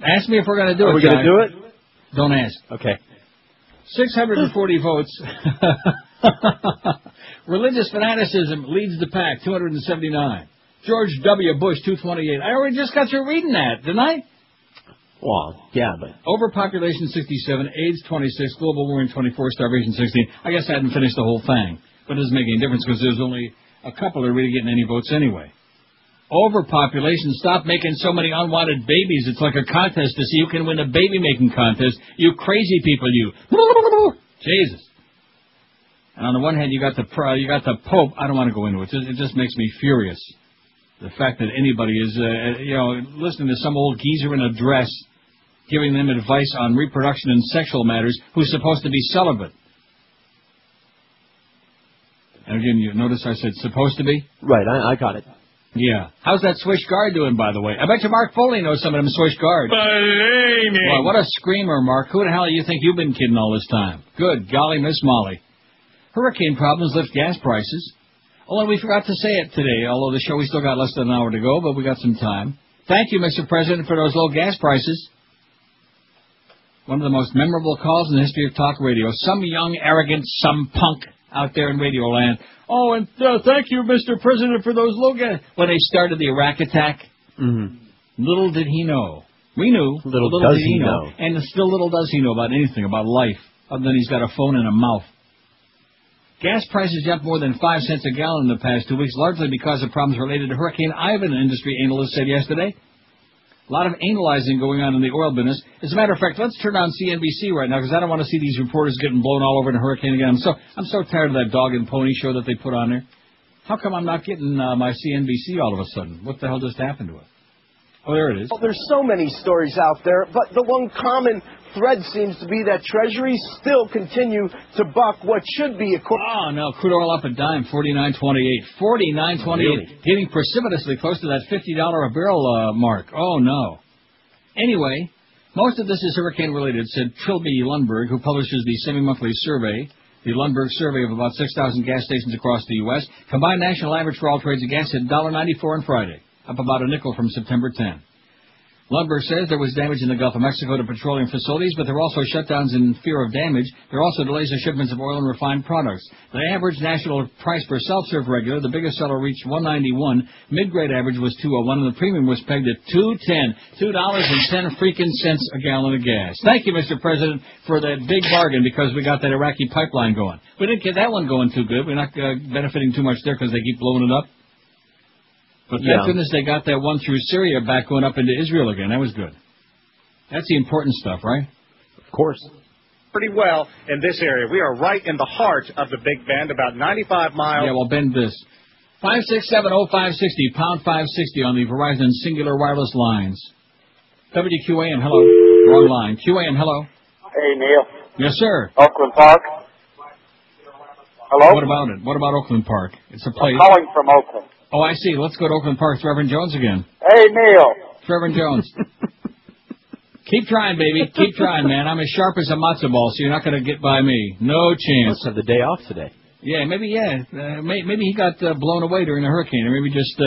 Ask me if we're going to do it. Are we going to do it? Don't ask. Okay. 640 votes. Religious fanaticism leads the pack, 279. George W. Bush, 228. I already just got through reading that, didn't I? Well, yeah, but... Overpopulation, 67. AIDS, 26. Global warming, 24. Starvation, 16. I guess I hadn't finished the whole thing. But it doesn't make any difference because there's only a couple that are really getting any votes anyway. Overpopulation. Stop making so many unwanted babies. It's like a contest to see who can win a baby-making contest. You crazy people, you. Jesus. And on the one hand, you got the Pope. I don't want to go into it. It just makes me furious. The fact that anybody is, listening to some old geezer in a dress giving them advice on reproduction and sexual matters who's supposed to be celibate. And again, you notice I said supposed to be? Right, I got it. Yeah. How's that Swish Guard doing, by the way? I bet you Mark Foley knows some of them Swish Guards. Well, what a screamer, Mark. Who the hell do you think you've been kidding all this time? Good golly, Miss Molly. Hurricane problems lift gas prices. Only we forgot to say it today, although the show we still got less than an hour to go, but we got some time. Thank you, Mr. President, for those low gas prices. One of the most memorable calls in the history of talk radio. Some young, arrogant, some punk out there in radio land. Oh, and thank you, Mr. President, for those low gas... When they started the Iraq attack, little did he know. We knew. Little does he know. And still little does he know about anything, about life, other than he's got a phone and a mouth. Gas prices jumped more than 5 cents a gallon in the past 2 weeks, largely because of problems related to Hurricane Ivan, industry analysts said yesterday. A lot of analyzing going on in the oil business. As a matter of fact, let's turn on CNBC right now, because I don't want to see these reporters getting blown all over in a hurricane again. I'm so tired of that dog and pony show that they put on there. How come I'm not getting my CNBC all of a sudden? What the hell just happened to it? Oh, there it is. Well, there's so many stories out there, but the one common thread seems to be that Treasuries still continue to buck what should be a... Oh, no, crude oil up a dime, $49.28. $49.28. Really? Getting precipitously close to that $50 a barrel mark. Oh, no. Anyway, most of this is hurricane-related, said Trilby Lundberg, who publishes the semi-monthly survey, the Lundberg survey of about 6,000 gas stations across the U.S. Combined national average for all trades of gas hit $1.94 on Friday. up about a nickel from September 10. Lumber says there was damage in the Gulf of Mexico to petroleum facilities, but there were also shutdowns in fear of damage. There are also delays in shipments of oil and refined products. The average national price per self-serve regular, the biggest seller, reached $1.91. Mid-grade average was $2.01, and the premium was pegged at $2.10. $2.10 freaking cents a gallon of gas. Thank you, Mr. President, for that big bargain because we got that Iraqi pipeline going. We didn't get that one going too good. We're not benefiting too much there because they keep blowing it up. But thank goodness they got that one through Syria back going up into Israel again. That was good. That's the important stuff, right? Of course. Pretty well in this area. We are right in the heart of the Big Bend, about 95 miles. Yeah, well, bend this. 5670560, pound 560 on the Verizon Singular Wireless lines. WQAM, hello. Wrong line. QAM, hello. Hey, Neil. Yes, sir. Oakland Park. Hello? What about it? What about Oakland Park? It's a place. I'm calling from Oakland. Oh, I see. Let's go to Oakland Park. It's Reverend Jones again. Hey, Neil. Reverend Jones. Keep trying, baby. Keep trying, man. I'm as sharp as a matzo ball, so you're not going to get by me. No chance. Must have the day off today. Yeah, maybe, maybe he got blown away during the hurricane, or maybe just,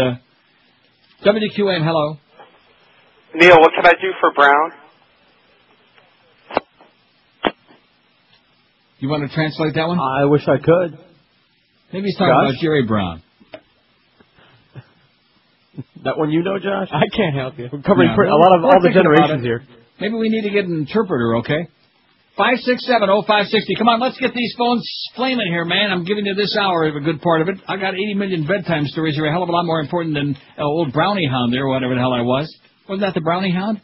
WQAM, hello. Neil, what can I do for Brown? You want to translate that one? I wish I could. Maybe he's talking about Jerry Brown. That one you know, Josh? I can't help you. We're covering a lot of all the generations here. Maybe we need to get an interpreter, okay? 5670560. Come on, let's get these phones flaming here, man. I'm giving you this hour of a good part of it. I got 80 million bedtime stories here, a hell of a lot more important than old Brownie Hound there, whatever the hell I was. Wasn't that the Brownie Hound?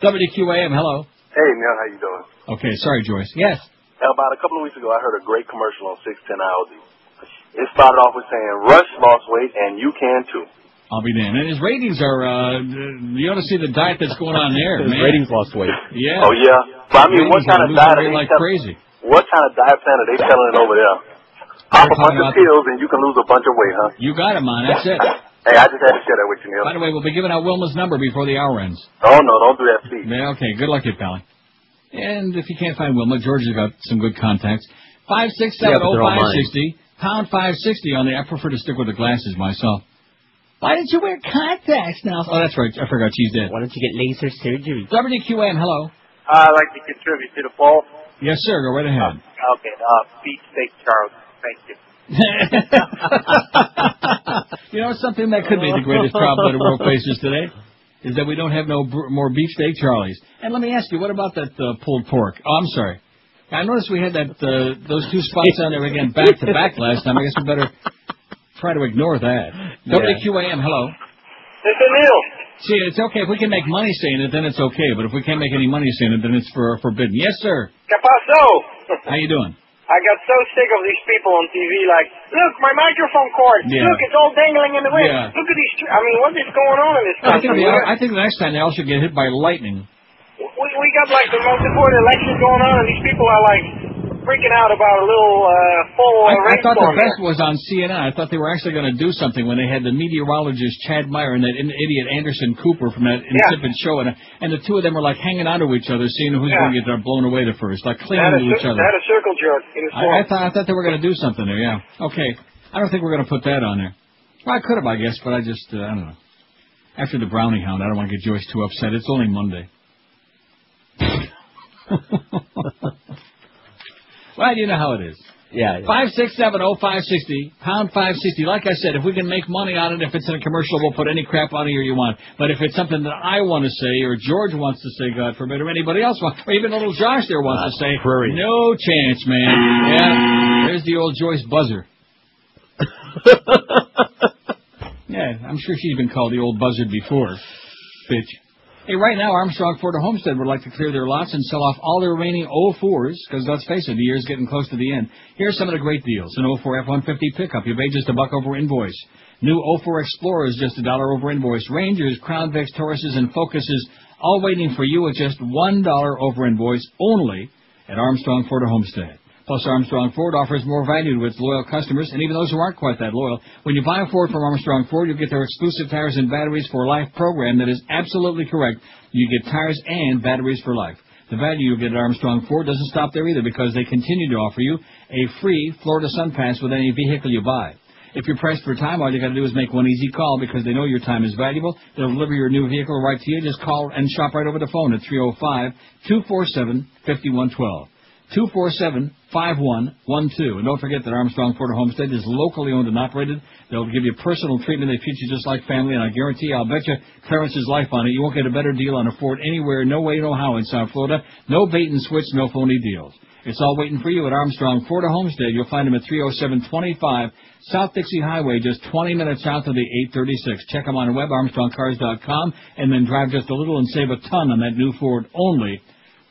WQAM, hello. Hey, Neil, how you doing? Okay, sorry, Joyce. Yes. About a couple of weeks ago, I heard a great commercial on 610 Audi. It started off with saying, Rush lost weight, and you can, too. I'll be damned. And his ratings are, you ought to see the diet that's going on there, his man. ratings lost weight. Yeah. Oh, yeah? But, I mean, what kind of diet are they crazy. What kind of diet plan are they selling it over there? Pop a bunch of pills, and you can lose a bunch of weight, huh? You got it, man. That's it. Hey, I just had to share that with you, Neil. By the way, we'll be giving out Wilma's number before the hour ends. Oh, no, don't do that, please. Yeah, okay, good luck, you pal. And if you can't find Wilma, George has got some good contacts. 5670560. Pound 560 on the. I prefer to stick with the glasses myself. Why didn't you wear contacts now? Oh, that's right. I forgot she's dead. Why don't you get laser surgery? WQAM, hello. I'd like to contribute to the poll. Yes, sir. Go right ahead. Okay. Beef steak, Charles. Thank you. You know, something that could be the greatest problem that the world faces today is that we don't have no more beefsteak Charlies. And let me ask you, what about that pulled pork? Oh, I'm sorry. I noticed we had that those two spots on there again back to back last time. I guess we better try to ignore that. Yeah. WQAM, hello. Mr. Neil. See, it's okay if we can make money saying it, then it's okay. But if we can't make any money saying it, then it's forbidden. Yes, sir. ¿Qué pasó? How you doing? I got so sick of these people on TV like, look, my microphone cord. Yeah. Look, it's all dangling in the wind. Yeah. Look at these. I mean, what is going on in this country? I think the next time they all should get hit by lightning. We got like the most important election going on, and these people are like freaking out about a little full I thought the best here. was on CNN. I thought they were actually going to do something when they had the meteorologist Chad Meyer and that idiot Anderson Cooper from that insipid show, and the two of them were like hanging on to each other, seeing who's going to get blown away the first, like clinging to each other. They had a circle jerk in his I thought they were going to do something there. Yeah. Okay. I don't think we're going to put that on there. Well, I could have, I guess, but I just I don't know. After the Brownie Hound, I don't want to get Joyce too upset. It's only Monday. Well, you know how it is. Yeah. 5670560, pound 560. Like I said, if we can make money on it, if it's in a commercial, we'll put any crap on here you want. But if it's something that I want to say, or George wants to say, God forbid, or anybody else wants, or even little Josh there wants to say, no chance, man. Yeah, there's the old Joyce buzzer. Yeah, I'm sure she's been called the old buzzard before. Bitch. Hey, right now, Armstrong Ford of Homestead would like to clear their lots and sell off all their remaining 04s, because let's face it, the year's getting close to the end. Here's some of the great deals. An 04 F-150 pickup, you pay just $1 over invoice. New 04 Explorers, just $1 over invoice. Rangers, Crown Vics, Tauruses, and Focuses, all waiting for you at just $1 over invoice only at Armstrong Ford of Homestead. Plus, Armstrong Ford offers more value to its loyal customers, and even those who aren't quite that loyal. When you buy a Ford from Armstrong Ford, you'll get their exclusive tires and batteries for life program that is absolutely correct. You get tires and batteries for life. The value you get at Armstrong Ford doesn't stop there either, because they continue to offer you a free Florida Sun Pass with any vehicle you buy. If you're pressed for time, all you got to do is make one easy call because they know your time is valuable. They'll deliver your new vehicle right to you. Just call and shop right over the phone at 305-247-5112. 247-5112. And don't forget that Armstrong Ford Homestead is locally owned and operated. They'll give you personal treatment. They treat you just like family, and I guarantee I'll bet you Clarence's life on it. You won't get a better deal on a Ford anywhere, no way, no how in South Florida. No bait and switch, no phony deals. It's all waiting for you at Armstrong Ford Homestead. You'll find them at 30725 South Dixie Highway, just 20 minutes south of the 836. Check them on the web, armstrongcars.com, and then drive just a little and save a ton on that new Ford only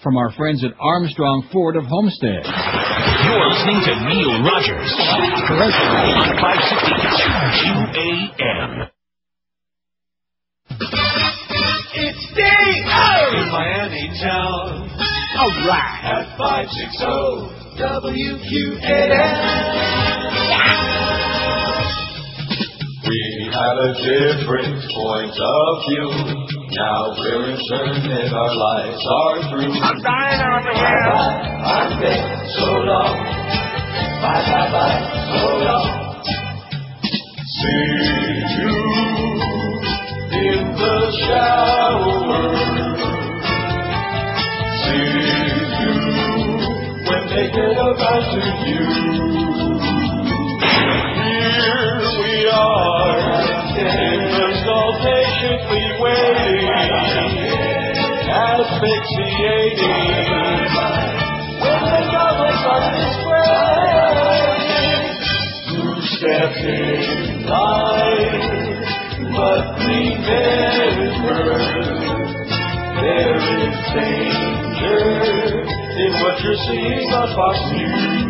from our friends at Armstrong Ford of Homestead. You're listening to Neil Rogers on 560 QAM. It's day in Miami town. All right. At 560 WQAM. We have a different point of view. Now we're certain our lives are through. I'm dying on the hill. I've been so long. Bye, bye, bye, so long. See you in the shower. See you when they get about to you. Here we are in the stall patiently waiting, asphyxiating when the goblins are displaying. Who stepped in line? But remember, there is danger in what you're seeing on Fox News.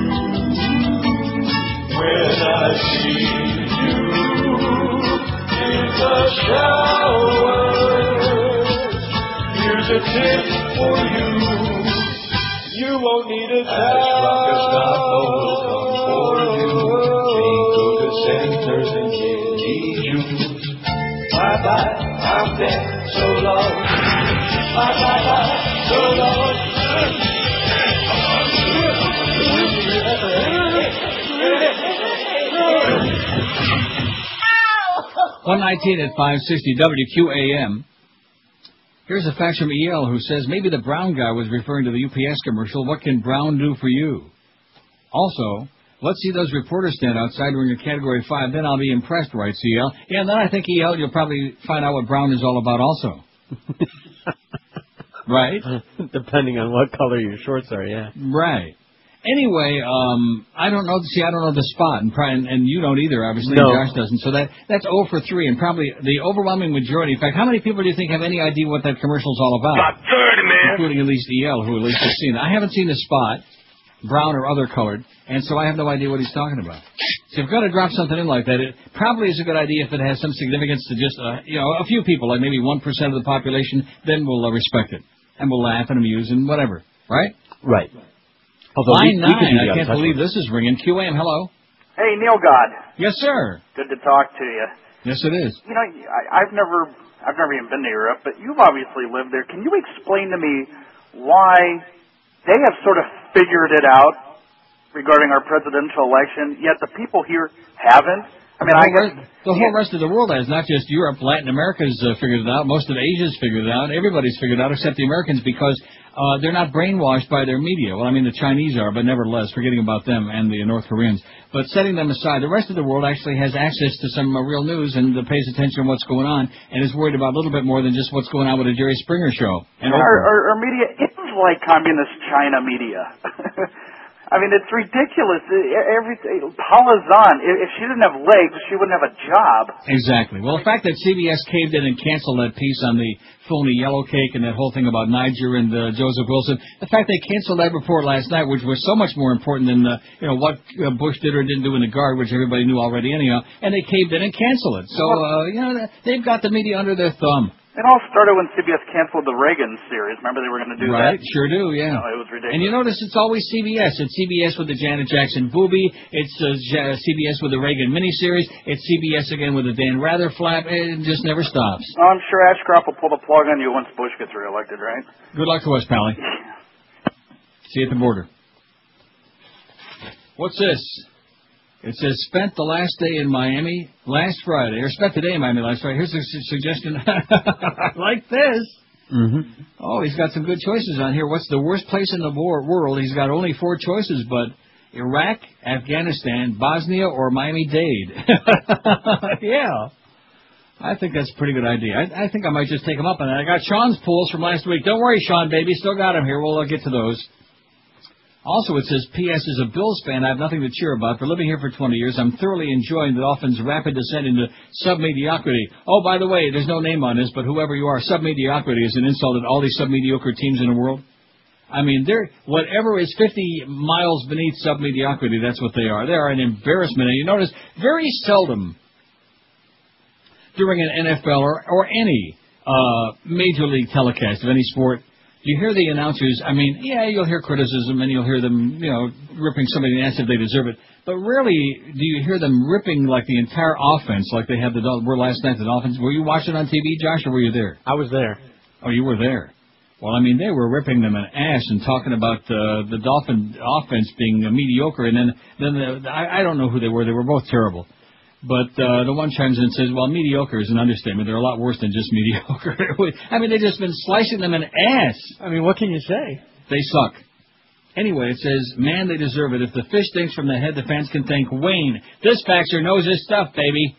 When I see you in the shower, here's a tip for you. You won't need a towel. As will come for you. Can't go to centers and kidney juice. Bye bye, I'm dead so long. Bye bye bye, so long. 119 at 560 WQAM. Here's a fax from EL who says, maybe the brown guy was referring to the UPS commercial. What can Brown do for you? Also, let's see those reporters stand outside during a Category 5. Then I'll be impressed, writes EL. Yeah, and then I think, EL, you'll probably find out what Brown is all about also. Right? Depending on what color your shorts are, yeah. Right. Anyway, I don't know. See, I don't know the spot, and you don't either, obviously. No. Josh doesn't. So that's 0 for 3, and probably the overwhelming majority. In fact, how many people do you think have any idea what that commercial's all about? About 30, man. Including at least EL, who at least has seen it. I haven't seen the spot, brown or other colored, and so I have no idea what he's talking about. So if you're going to drop something in like that, it probably is a good idea if it has some significance to just a few people, like maybe 1% of the population. Then we'll respect it, and we'll laugh and amuse and whatever. Right? Right. Although Line 9, I can't touch believe one. this is ringing. QAM, hello. Hey, Neil God. Yes, sir. Good to talk to you. Yes, it is. You know, I've never even been to Europe, but you've obviously lived there. Can you explain to me why they have sort of figured it out regarding our presidential election, yet the people here haven't? I mean, the whole rest of the world has, not just Europe. Latin America's figured it out. Most of Asia's figured it out. Everybody's figured it out except the Americans because they're not brainwashed by their media. Well, I mean, the Chinese are, but nevertheless, forgetting about them and the North Koreans. But setting them aside, the rest of the world actually has access to some real news and pays attention to what's going on and is worried about a little bit more than just what's going on with the Jerry Springer show. And our media is like communist China media. I mean, it's ridiculous. Paula Zahn, if she didn't have legs, she wouldn't have a job. Exactly. Well, the fact that CBS caved in and canceled that piece on the phony yellow cake and that whole thing about Niger and Joseph Wilson, the fact they canceled that report last night, which was so much more important than what Bush did or didn't do in the Guard, which everybody knew already anyhow, and they caved in and canceled it. So, they've got the media under their thumb. It all started when CBS canceled the Reagan series. Remember they were going to do that? Right, sure do, yeah. It was ridiculous. And you notice it's always CBS. It's CBS with the Janet Jackson Booby. It's CBS with the Reagan miniseries. It's CBS again with the Dan Rather flap. It just never stops. I'm sure Ashcroft will pull the plug on you once Bush gets reelected, right? Good luck to us, Pally. See you at the border. What's this? It says, spent the last day in Miami last Friday, or spent the day in Miami last Friday. Here's a suggestion. Like this. Mm-hmm. Oh, he's got some good choices on here. What's the worst place in the world? He's got only 4 choices, but Iraq, Afghanistan, Bosnia, or Miami-Dade. Yeah. I think that's a pretty good idea. I think I might just take him up on that. I got Sean's pools from last week. Don't worry, Sean, baby. Still got him here. We'll get to those. Also, it says, P.S. As a Bills fan, I have nothing to cheer about. For living here for 20 years, I'm thoroughly enjoying the Dolphins' rapid descent into sub-mediocrity. Oh, by the way, there's no name on this, but whoever you are, sub-mediocrity is an insult at all these sub-mediocre teams in the world. I mean, whatever is 50 miles beneath sub-mediocrity, that's what they are. They are an embarrassment. And you notice, very seldom during an NFL or any major league telecast of any sport, you hear the announcers, I mean, yeah, you'll hear criticism and you'll hear them, ripping somebody in the ass if they deserve it. But rarely do you hear them ripping like the entire offense like they had were last night, the Dolphins. Were you watching on TV, Josh, or were you there? I was there. Oh, you were there. Well, I mean, they were ripping them an ass and talking about the Dolphin offense being mediocre. And then I don't know who they were. They were both terrible. But the one chimes in and says, well, mediocre is an understatement. They're a lot worse than just mediocre. I mean, they've just been slicing them an ass. I mean, what can you say? They suck. Anyway, it says, man, they deserve it. If the fish stinks from the head, the fans can thank Wayne. Dispatcher knows his stuff, baby.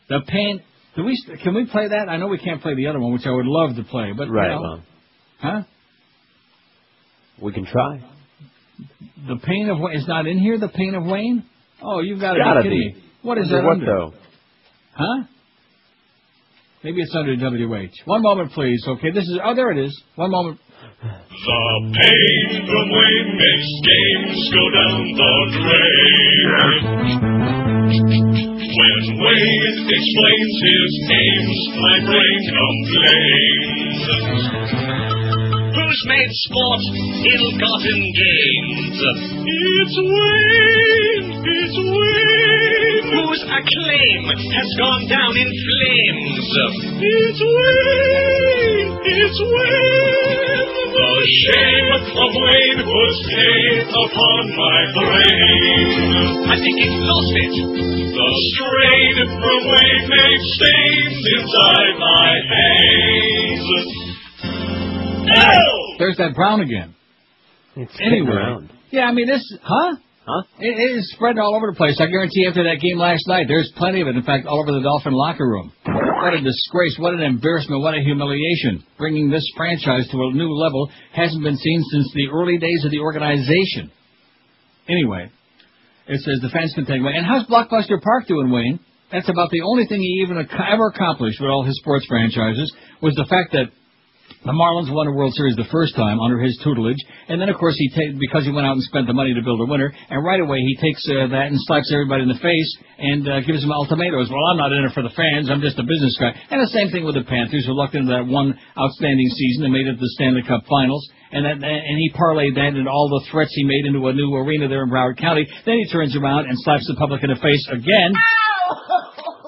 The pain. Can we play that? I know we can't play the other one, which I would love to play. But right, huh? We can try. The pain of Wayne is not in here. The pain of Wayne. Oh, you've got to be kidding me. What is that under? What, though? Huh? Maybe it's under WH. One moment, please. Okay, there it is. One moment. The pain from Wayne makes games go down the drain. When Wayne explains his games, my brain complains. Who's made sport ill-gotten gains? It's Wayne! It's Wayne! Whose acclaim has gone down in flames? It's Wayne! It's Wayne! The shame of Wayne was laid upon my brain. I think he's lost it. The strain from Wayne makes stains inside my haze. There's that Brown again. It's anyway. Around. Yeah, I mean, Huh? It is spreading all over the place. I guarantee after that game last night, there's plenty of it. In fact, all over the Dolphin locker room. What a disgrace. What an embarrassment. What a humiliation. Bringing this franchise to a new level hasn't been seen since the early days of the organization. Anyway, it says the fans can take away. And how's Blockbuster Park doing, Wayne? That's about the only thing he even ever accomplished with all his sports franchises was the fact that the Marlins won a World Series the first time under his tutelage, and then, of course, because he went out and spent the money to build a winner, and right away he takes that and slaps everybody in the face and gives them ultimatums. Well, I'm not in it for the fans. I'm just a business guy. And the same thing with the Panthers, who lucked into that one outstanding season and made it to the Stanley Cup Finals, and he parlayed that and all the threats he made into a new arena there in Broward County. Then he turns around and slaps the public in the face again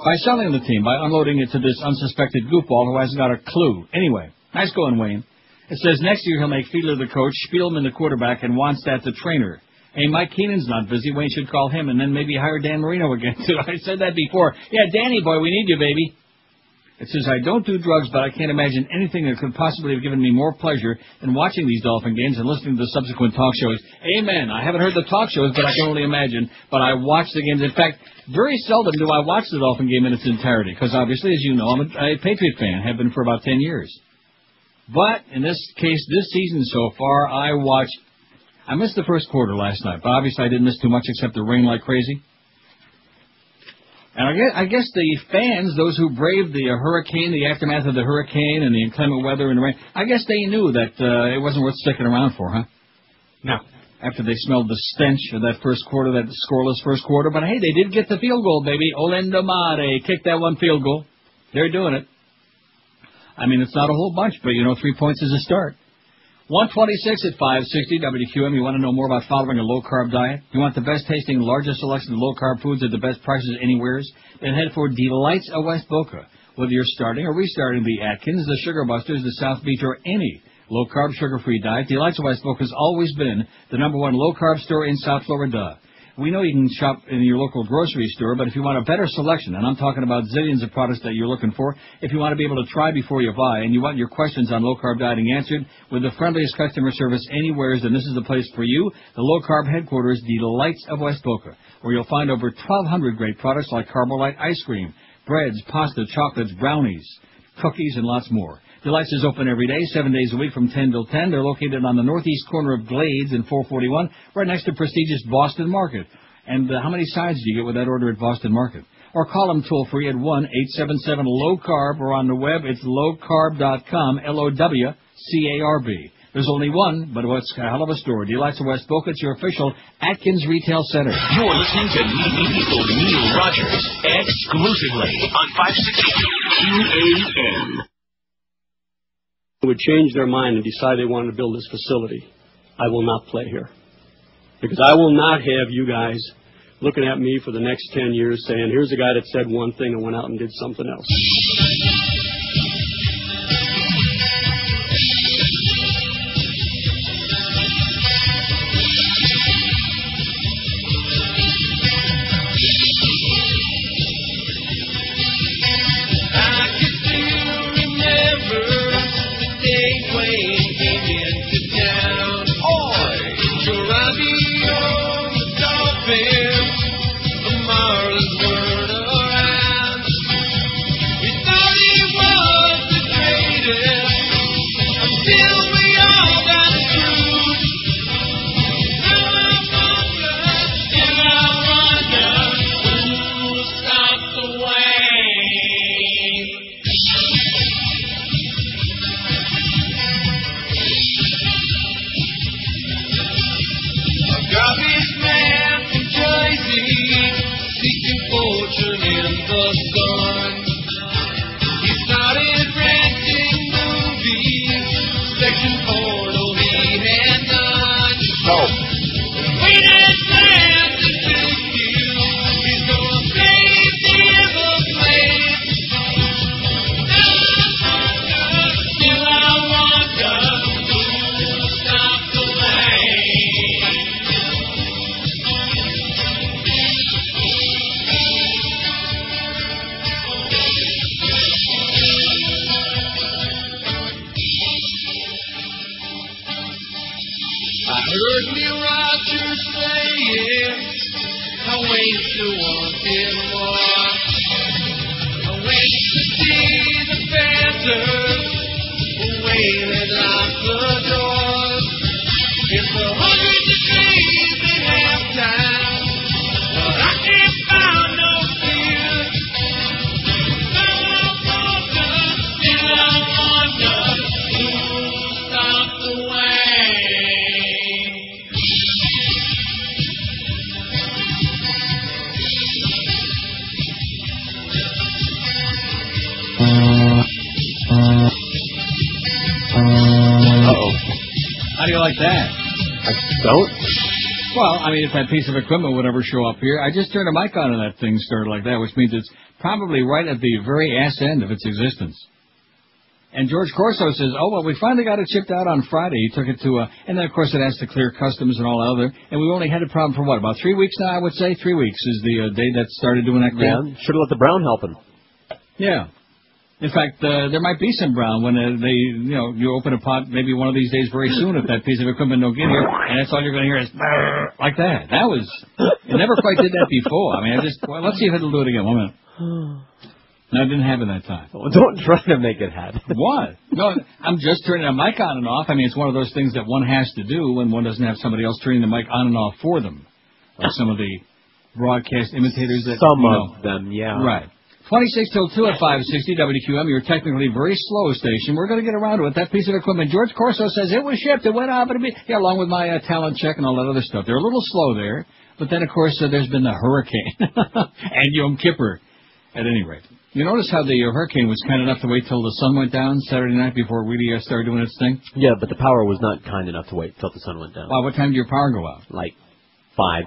by selling the team, by unloading it to this unsuspected goofball who hasn't got a clue. Anyway. Nice going, Wayne. It says next year he'll make Fiedler the coach, Spielman the quarterback, and Wannstedt the trainer. Hey, Mike Keenan's not busy. Wayne should call him and then maybe hire Dan Marino again, too. I said that before. Yeah, Danny boy, we need you, baby. It says, I don't do drugs, but I can't imagine anything that could possibly have given me more pleasure than watching these Dolphin games and listening to the subsequent talk shows. Amen. I haven't heard the talk shows, but I can only imagine. But I watch the games. In fact, very seldom do I watch the Dolphin game in its entirety, because obviously, as you know, I'm a Patriot fan, have been for about 10 years. But, in this case, this season so far, I missed the first quarter last night, but obviously I didn't miss too much except the rain like crazy. And I guess the fans, those who braved the hurricane, the aftermath of the hurricane and the inclement weather and the rain, I guess they knew that it wasn't worth sticking around for, huh? No. After they smelled the stench of that first quarter, that scoreless first quarter. But, hey, they did get the field goal, baby. Olenda Mare kicked that one field goal. They're doing it. I mean, it's not a whole bunch, but, 3 points is a start. 126 at 560 WQM. You want to know more about following a low-carb diet? You want the best-tasting, largest selection of low-carb foods at the best prices anywheres? Then head for Delights of West Boca. Whether you're starting or restarting the Atkins, the Sugar Busters, the South Beach, or any low-carb, sugar-free diet, Delights of West Boca has always been the #1 low-carb store in South Florida. We know you can shop in your local grocery store, but if you want a better selection, and I'm talking about zillions of products that you're looking for, if you want to be able to try before you buy, and you want your questions on low-carb dieting answered with the friendliest customer service anywhere, then this is the place for you, the low-carb headquarters, Delights of West Boca, where you'll find over 1,200 great products like Carbolite ice cream, breads, pasta, chocolates, brownies, cookies, and lots more. Delights is open every day, 7 days a week from 10 till 10. They're located on the northeast corner of Glades and 441, right next to prestigious Boston Market. And how many sides do you get with that order at Boston Market? Or call them toll-free at 1-877-LOW-CARB, or on the web, it's lowcarb.com, LOWCARB. There's only one, but what's a hell of a store. Delights of West Boca, it's your official Atkins Retail Center. You're listening to Neil Rogers, exclusively on 560 QAM. Would change their mind and decide they wanted to build this facility, I will not play here. Because I will not have you guys looking at me for the next 10 years saying, here's a guy that said one thing and went out and did something else. If that piece of equipment would ever show up here, I just turned a mic on and that thing started like that, which means it's probably right at the very ass end of its existence. And George Corso says, oh, well, we finally got it shipped out on Friday. He took it to, and then, of course, it has to clear customs and all that other. And we've only had a problem for, what, about 3 weeks now, I would say? 3 weeks is the day that started doing that crap. Yeah, should have let the brown help him. Yeah. In fact, there might be some brown when you open a pot maybe one of these days very soon if that piece of equipment don't get here, and that's all you're going to hear is like that. It never quite did that before. Let's see if it'll do it again. 1 minute. No, it didn't happen that time. Well, don't try to make it happen. What? No, I'm just turning a mic on and off. It's one of those things that one has to do when one doesn't have somebody else turning the mic on and off for them. Like some of the broadcast imitators that... Some of them, yeah. Right. 26 till 2 at 560 WQM, your technically very slow station. We're going to get around to it. That piece of equipment, George Corso says it was shipped. It went out, but along with my talent check and all that other stuff. They're a little slow there. But then, of course, there's been the hurricane and Yom Kippur, at any rate. You notice how the hurricane was kind enough to wait till the sun went down Saturday night before it really started doing its thing? Yeah, but the power was not kind enough to wait till the sun went down. Wow, what time did your power go out? Like 5.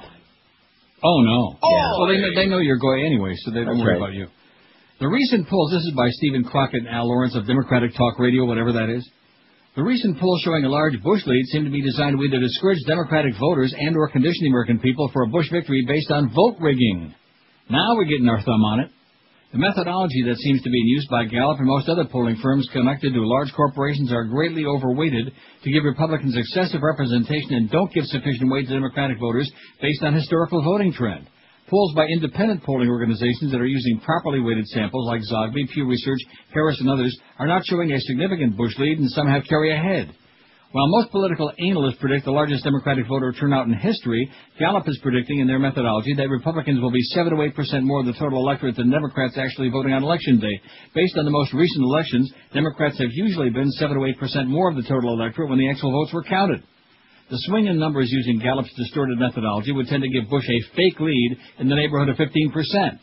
Oh, no. Yeah. Well, they know you're going anyway, so they don't worry about you. The recent polls, this is by Stephen Crockett and Al Lawrence of Democratic Talk Radio, whatever that is. The recent poll showing a large Bush lead seemed to be designed to either discourage Democratic voters and or condition the American people for a Bush victory based on vote rigging. Now we're getting our thumb on it. The methodology that seems to be in use by Gallup and most other polling firms connected to large corporations are greatly overweighted to give Republicans excessive representation and don't give sufficient weight to Democratic voters based on historical voting trend. Polls by independent polling organizations that are using properly weighted samples like Zogby, Pew Research, Harris, and others are not showing a significant Bush lead, and some have Kerry ahead. While most political analysts predict the largest Democratic voter turnout in history, Gallup is predicting in their methodology that Republicans will be 7 to 8% more of the total electorate than Democrats actually voting on Election Day. Based on the most recent elections, Democrats have usually been 7 to 8% more of the total electorate when the actual votes were counted. The swing in numbers using Gallup's distorted methodology would tend to give Bush a fake lead in the neighborhood of 15%.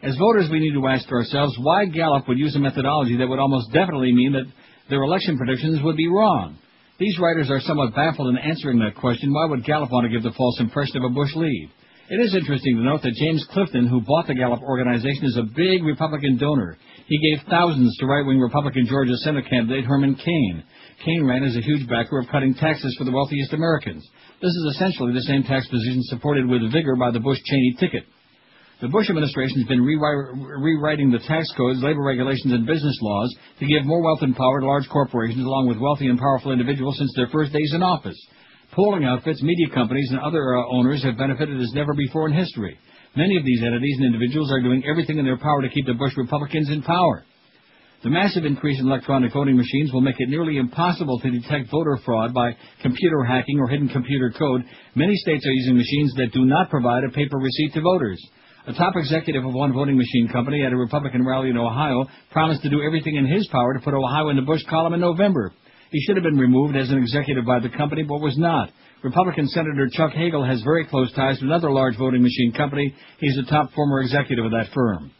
As voters, we need to ask ourselves why Gallup would use a methodology that would almost definitely mean that their election predictions would be wrong. These writers are somewhat baffled in answering that question. Why would Gallup want to give the false impression of a Bush lead? It is interesting to note that James Clifton, who bought the Gallup organization, is a big Republican donor. He gave thousands to right-wing Republican Georgia Senate candidate Herman Cain. Cain ran as a huge backer of cutting taxes for the wealthiest Americans. This is essentially the same tax position supported with vigor by the Bush-Cheney ticket. The Bush administration has been rewriting the tax codes, labor regulations, and business laws to give more wealth and power to large corporations along with wealthy and powerful individuals since their first days in office. Polling outfits, media companies, and other owners have benefited as never before in history. Many of these entities and individuals are doing everything in their power to keep the Bush Republicans in power. The massive increase in electronic voting machines will make it nearly impossible to detect voter fraud by computer hacking or hidden computer code. Many states are using machines that do not provide a paper receipt to voters. A top executive of one voting machine company at a Republican rally in Ohio promised to do everything in his power to put Ohio in the Bush column in November. He should have been removed as an executive by the company, but was not. Republican Senator Chuck Hagel has very close ties to another large voting machine company. He's a top former executive of that firm.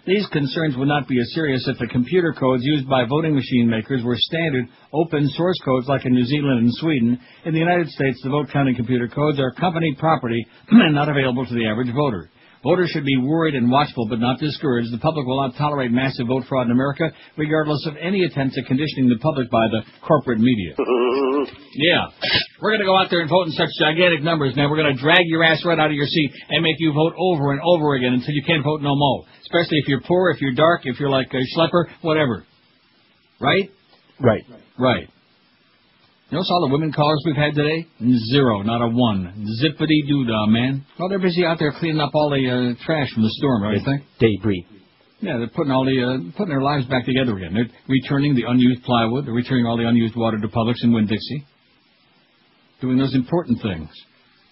These concerns would not be as serious if the computer codes used by voting machine makers were standard open source codes like in New Zealand and Sweden. In the United States, the vote counting computer codes are company property and not available to the average voter. Voters should be worried and watchful but not discouraged. The public will not tolerate massive vote fraud in America, regardless of any attempts at conditioning the public by the corporate media. Yeah. We're going to go out there and vote in such gigantic numbers. Now we're going to drag your ass right out of your seat and make you vote over and over again until you can't vote no more. Especially if you're poor, if you're dark, if you're like a schlepper, whatever. Right? Right. Right. You notice all the women callers we've had today? Zero, not a one. Zippity-doo-dah, man. Well, they're busy out there cleaning up all the trash from the storm, right, you think? Debris. Yeah, they're putting all putting their lives back together again. They're returning the unused plywood. They're returning all the unused water to Publix and Winn-Dixie. Doing those important things.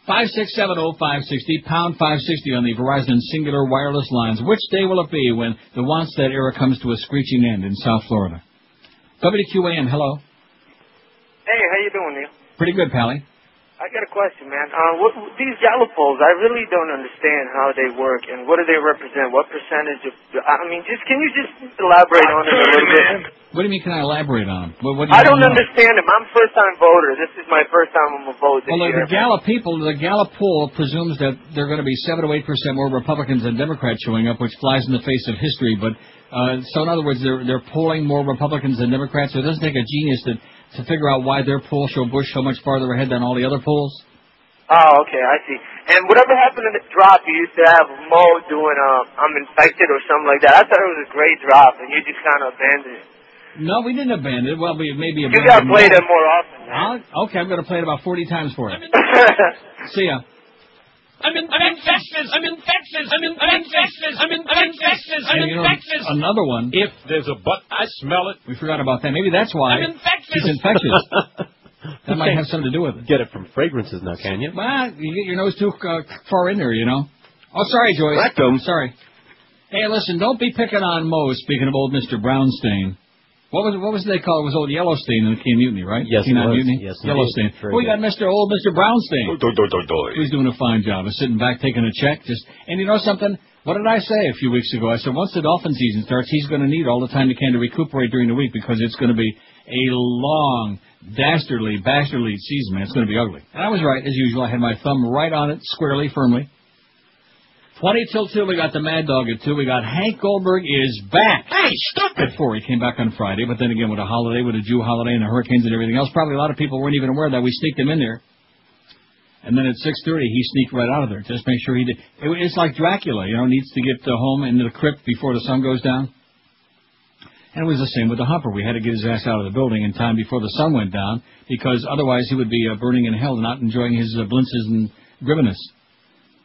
5670560, pound 560 on the Verizon Singular wireless lines. Which day will it be when the Wannstedt era comes to a screeching end in South Florida? WQAM, hello. Hey, how you doing, Neil? Pretty good, Pally. I got a question, man. These Gallup polls, I really don't understand how they work and what do they represent? What percentage of? Can you just elaborate on it a little bit? What do you mean? Can I elaborate on them? I don't understand them. I'm a first-time voter. This is my first time I'm gonna vote this year. The Gallup poll presumes that there are going to be 7 to 8% more Republicans than Democrats showing up, which flies in the face of history. But so in other words, they're polling more Republicans than Democrats. So it doesn't take a genius to figure out why their poll show Bush so much farther ahead than all the other polls. Oh, okay, I see. And whatever happened to the drop, you used to have Mo doing I'm infected or something like that. I thought it was a great drop, and you just kind of abandoned it. No, we didn't abandon it. Well, we maybe abandoned it. You got to play that more often, man. Okay, I'm going to play it about 40 times for you. See ya. I'm infectious. Another one. If there's a but, I smell it. We forgot about that. Maybe that's why. I'm infectious. He's infectious. That might have something to do with it. Get it from fragrances now, can you? Well, you get your nose too far in there, you know. Oh, sorry, Joyce. Rectum. Sorry. Hey, listen, don't be picking on Mo, speaking of old Mr. Brownstein. What was they called? It was old Yellowstein in the King Mutiny, right? Yes, it was. Mutiny? Yes, Yellowstein. We got old Mr. Brownstein. He's doing a fine job of sitting back taking a check. And you know something? What did I say a few weeks ago? I said once the Dolphin season starts, he's going to need all the time he can to recuperate during the week because it's going to be a long, bastardly season, man. It's going to be ugly. And I was right, as usual. I had my thumb right on it, squarely, firmly. 20 till 2, we got the Mad Dog at 2. We got Hank Goldberg is back. Hey, stop it! At 4. He came back on Friday, but then again with a holiday, with a Jew holiday and the hurricanes and everything else, probably a lot of people weren't even aware that we sneaked him in there. And then at 6:30, he sneaked right out of there. Just make sure he did. It's like Dracula, needs to get home into the crypt before the sun goes down. And it was the same with the Humper. We had to get his ass out of the building in time before the sun went down, because otherwise he would be burning in hell and not enjoying his blintzes and gribbiness.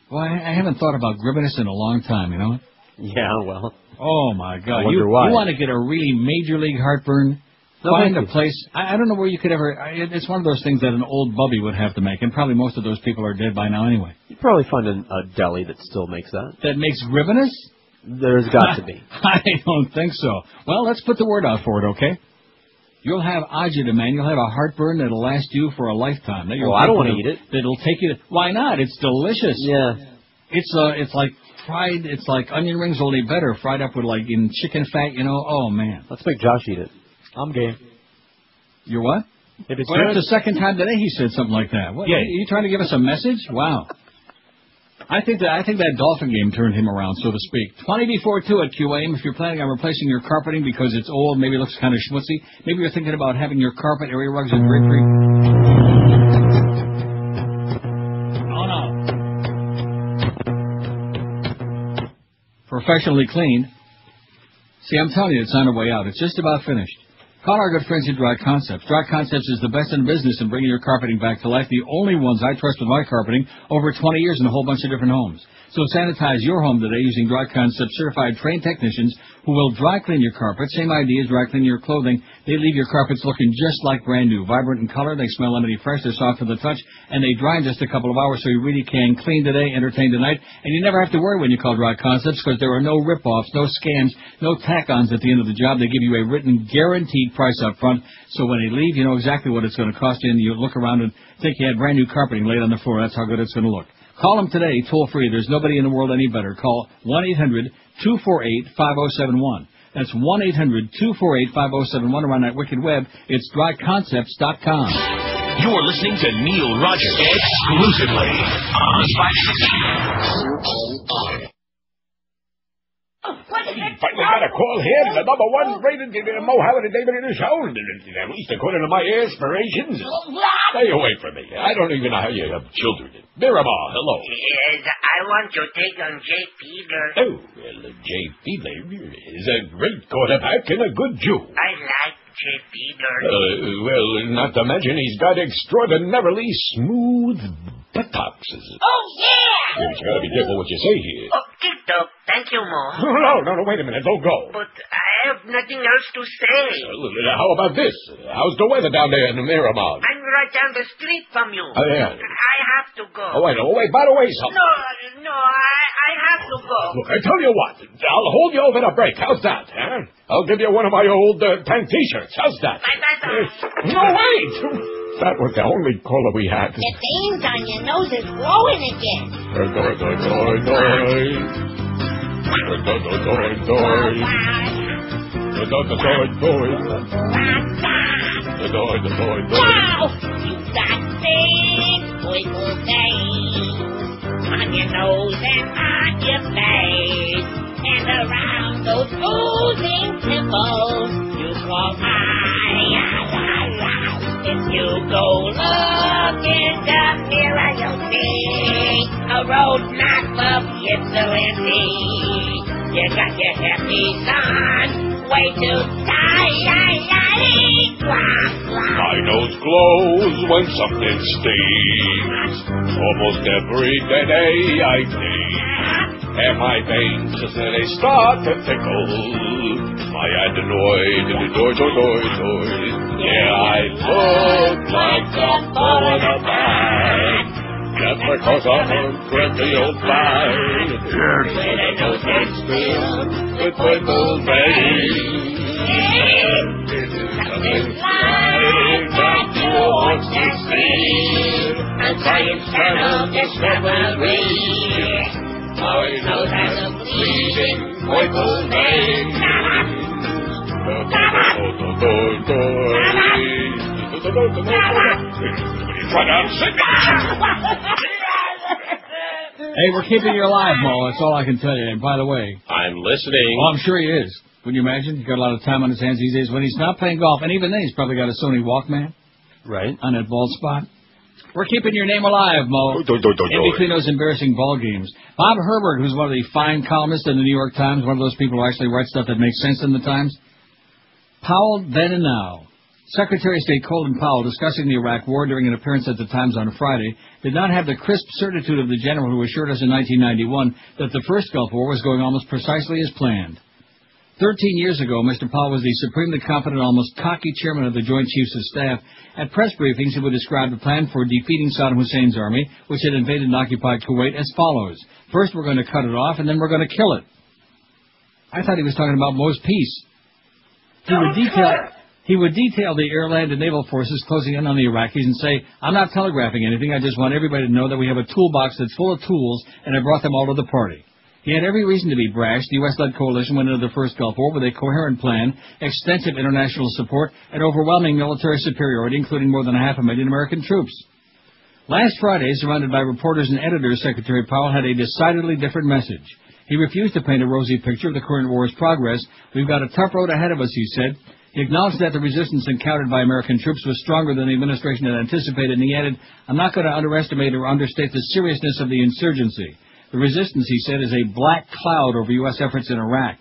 Well, I haven't thought about gribbiness in a long time, you know? Yeah, well. Oh, my God. I wonder why. You want to get a really major league heartburn? Find a place. I don't know where you could ever... It's one of those things that an old bubby would have to make, and probably most of those people are dead by now anyway. You'd probably find a deli that still makes that. That makes gribbiness? There's got to be. I don't think so. Well, let's put the word out for it, okay? You'll have agita, man. You'll have a heartburn that'll last you for a lifetime. Well, I don't want to eat it. That'll take you... Why not? It's delicious. Yeah. It's like fried... It's like onion rings, only better. Fried up with, like, in chicken fat, Oh, man. Let's make Josh eat it. I'm game. You're what? If it's That's the second time today he said something like that. What, yeah. Are you trying to give us a message? Wow. I think that Dolphin game turned him around, so to speak. 20 before 2 at QAM. If you're planning on replacing your carpeting because it's old, maybe it looks kind of schmutzy, maybe you're thinking about having your carpet area rugs and drapery. Oh, no. Professionally cleaned. See, I'm telling you, it's on the way out. It's just about finished. Call our good friends at Dry Concepts. Dry Concepts is the best in the business in bringing your carpeting back to life. The only ones I trust with my carpeting over 20 years in a whole bunch of different homes. So sanitize your home today using Dry Concepts certified trained technicians who will dry clean your carpet. Same idea as dry cleaning your clothing. They leave your carpets looking just like brand new. Vibrant in color, they smell lemony fresh, they're soft to the touch, and they dry in just a couple of hours, so you really can clean today, entertain tonight, and you never have to worry when you call Dry Concepts because there are no rip-offs, no scams, no tack-ons at the end of the job. They give you a written guaranteed price up front, so when they leave, you know exactly what it's going to cost you, and you look around and think you had brand new carpeting laid on the floor. That's how good it's going to look. Call them today, toll-free. There's nobody in the world any better. Call 1-800-248-5071. That's 1-800-248-5071. Or on that wicked web, it's dryconcepts.com. You're listening to Neil Rogers exclusively on 560. Finally got a call here. The number one rated Mohammed David in the show. At least according to my aspirations. Stay away from me. I don't even know how you have children. Miramar, hello. Yes, I want to take on Jay Fiedler. Oh, well, Jay Fiedler is a great quarterback and a good Jew. I like Jay Fiedler. Well, not to mention he's got extraordinarily smooth buttocks. Oh, yeah! You gotta be careful what you say here. Oh, Tito, thank you, Mo. No, wait a minute, don't go. But I have nothing else to say. How about this? How's the weather down there in Miramar? I'm right down the street from you. Oh, yeah. I have to go. Oh, wait, by the way, something. No, I have to go. Look, I tell you what, I'll hold you over the break. How's that, huh? I'll give you one of my old tank T-shirts. How's that? Bye. No, wait! That was the only caller we had. The veins on your nose is growing again. Wow! You got big twinkle veins on your nose and on your face, and around those oozing pimples you call If you go look in the mirror, you'll see a road not of Ypsilanti. You got your hippies on, way too tight. My nose glows when something stings. Almost every day I think. And my veins, they start to tickle. My adenoid, yeah, I look like I'm falling apart. Just because I'm a crazy old fly. Yes, and those veins filled with twinkle veins. Something like that you want to see. I'm trying to discovery. I know that I'm bleeding twinkle veins. Try to upset me. Hey, we're keeping you alive, Mo. That's all I can tell you. And by the way... I'm listening. Well, I'm sure he is. Wouldn't you imagine? He's got a lot of time on his hands these days when he's not playing golf. And even then, he's probably got a Sony Walkman. Right. On that bald spot. We're keeping your name alive, Mo. In between those embarrassing ball games. Bob Herbert, who's one of the fine columnists in the New York Times, one of those people who actually write stuff that makes sense in the Times. Powell, then and now. Secretary of State Colin Powell, discussing the Iraq War during an appearance at the Times on Friday, did not have the crisp certitude of the general who assured us in 1991 that the first Gulf War was going almost precisely as planned. 13 years ago, Mr. Powell was the supremely competent, almost cocky chairman of the Joint Chiefs of Staff. At press briefings, he would describe the plan for defeating Saddam Hussein's army, which had invaded and occupied Kuwait, as follows. First, we're going to cut it off, and then we're going to kill it. I thought he was talking about Mo's peace. He would detail the air, land, and naval forces closing in on the Iraqis and say, I'm not telegraphing anything, I just want everybody to know that we have a toolbox that's full of tools, and I brought them all to the party. He had every reason to be brash. The U.S.-led coalition went into the first Gulf War with a coherent plan, extensive international support, and overwhelming military superiority, including more than 500,000 American troops. Last Friday, surrounded by reporters and editors, Secretary Powell had a decidedly different message. He refused to paint a rosy picture of the current war's progress. We've got a tough road ahead of us, he said. He acknowledged that the resistance encountered by American troops was stronger than the administration had anticipated, and he added, I'm not going to underestimate or understate the seriousness of the insurgency. The resistance, he said, is a black cloud over U.S. efforts in Iraq.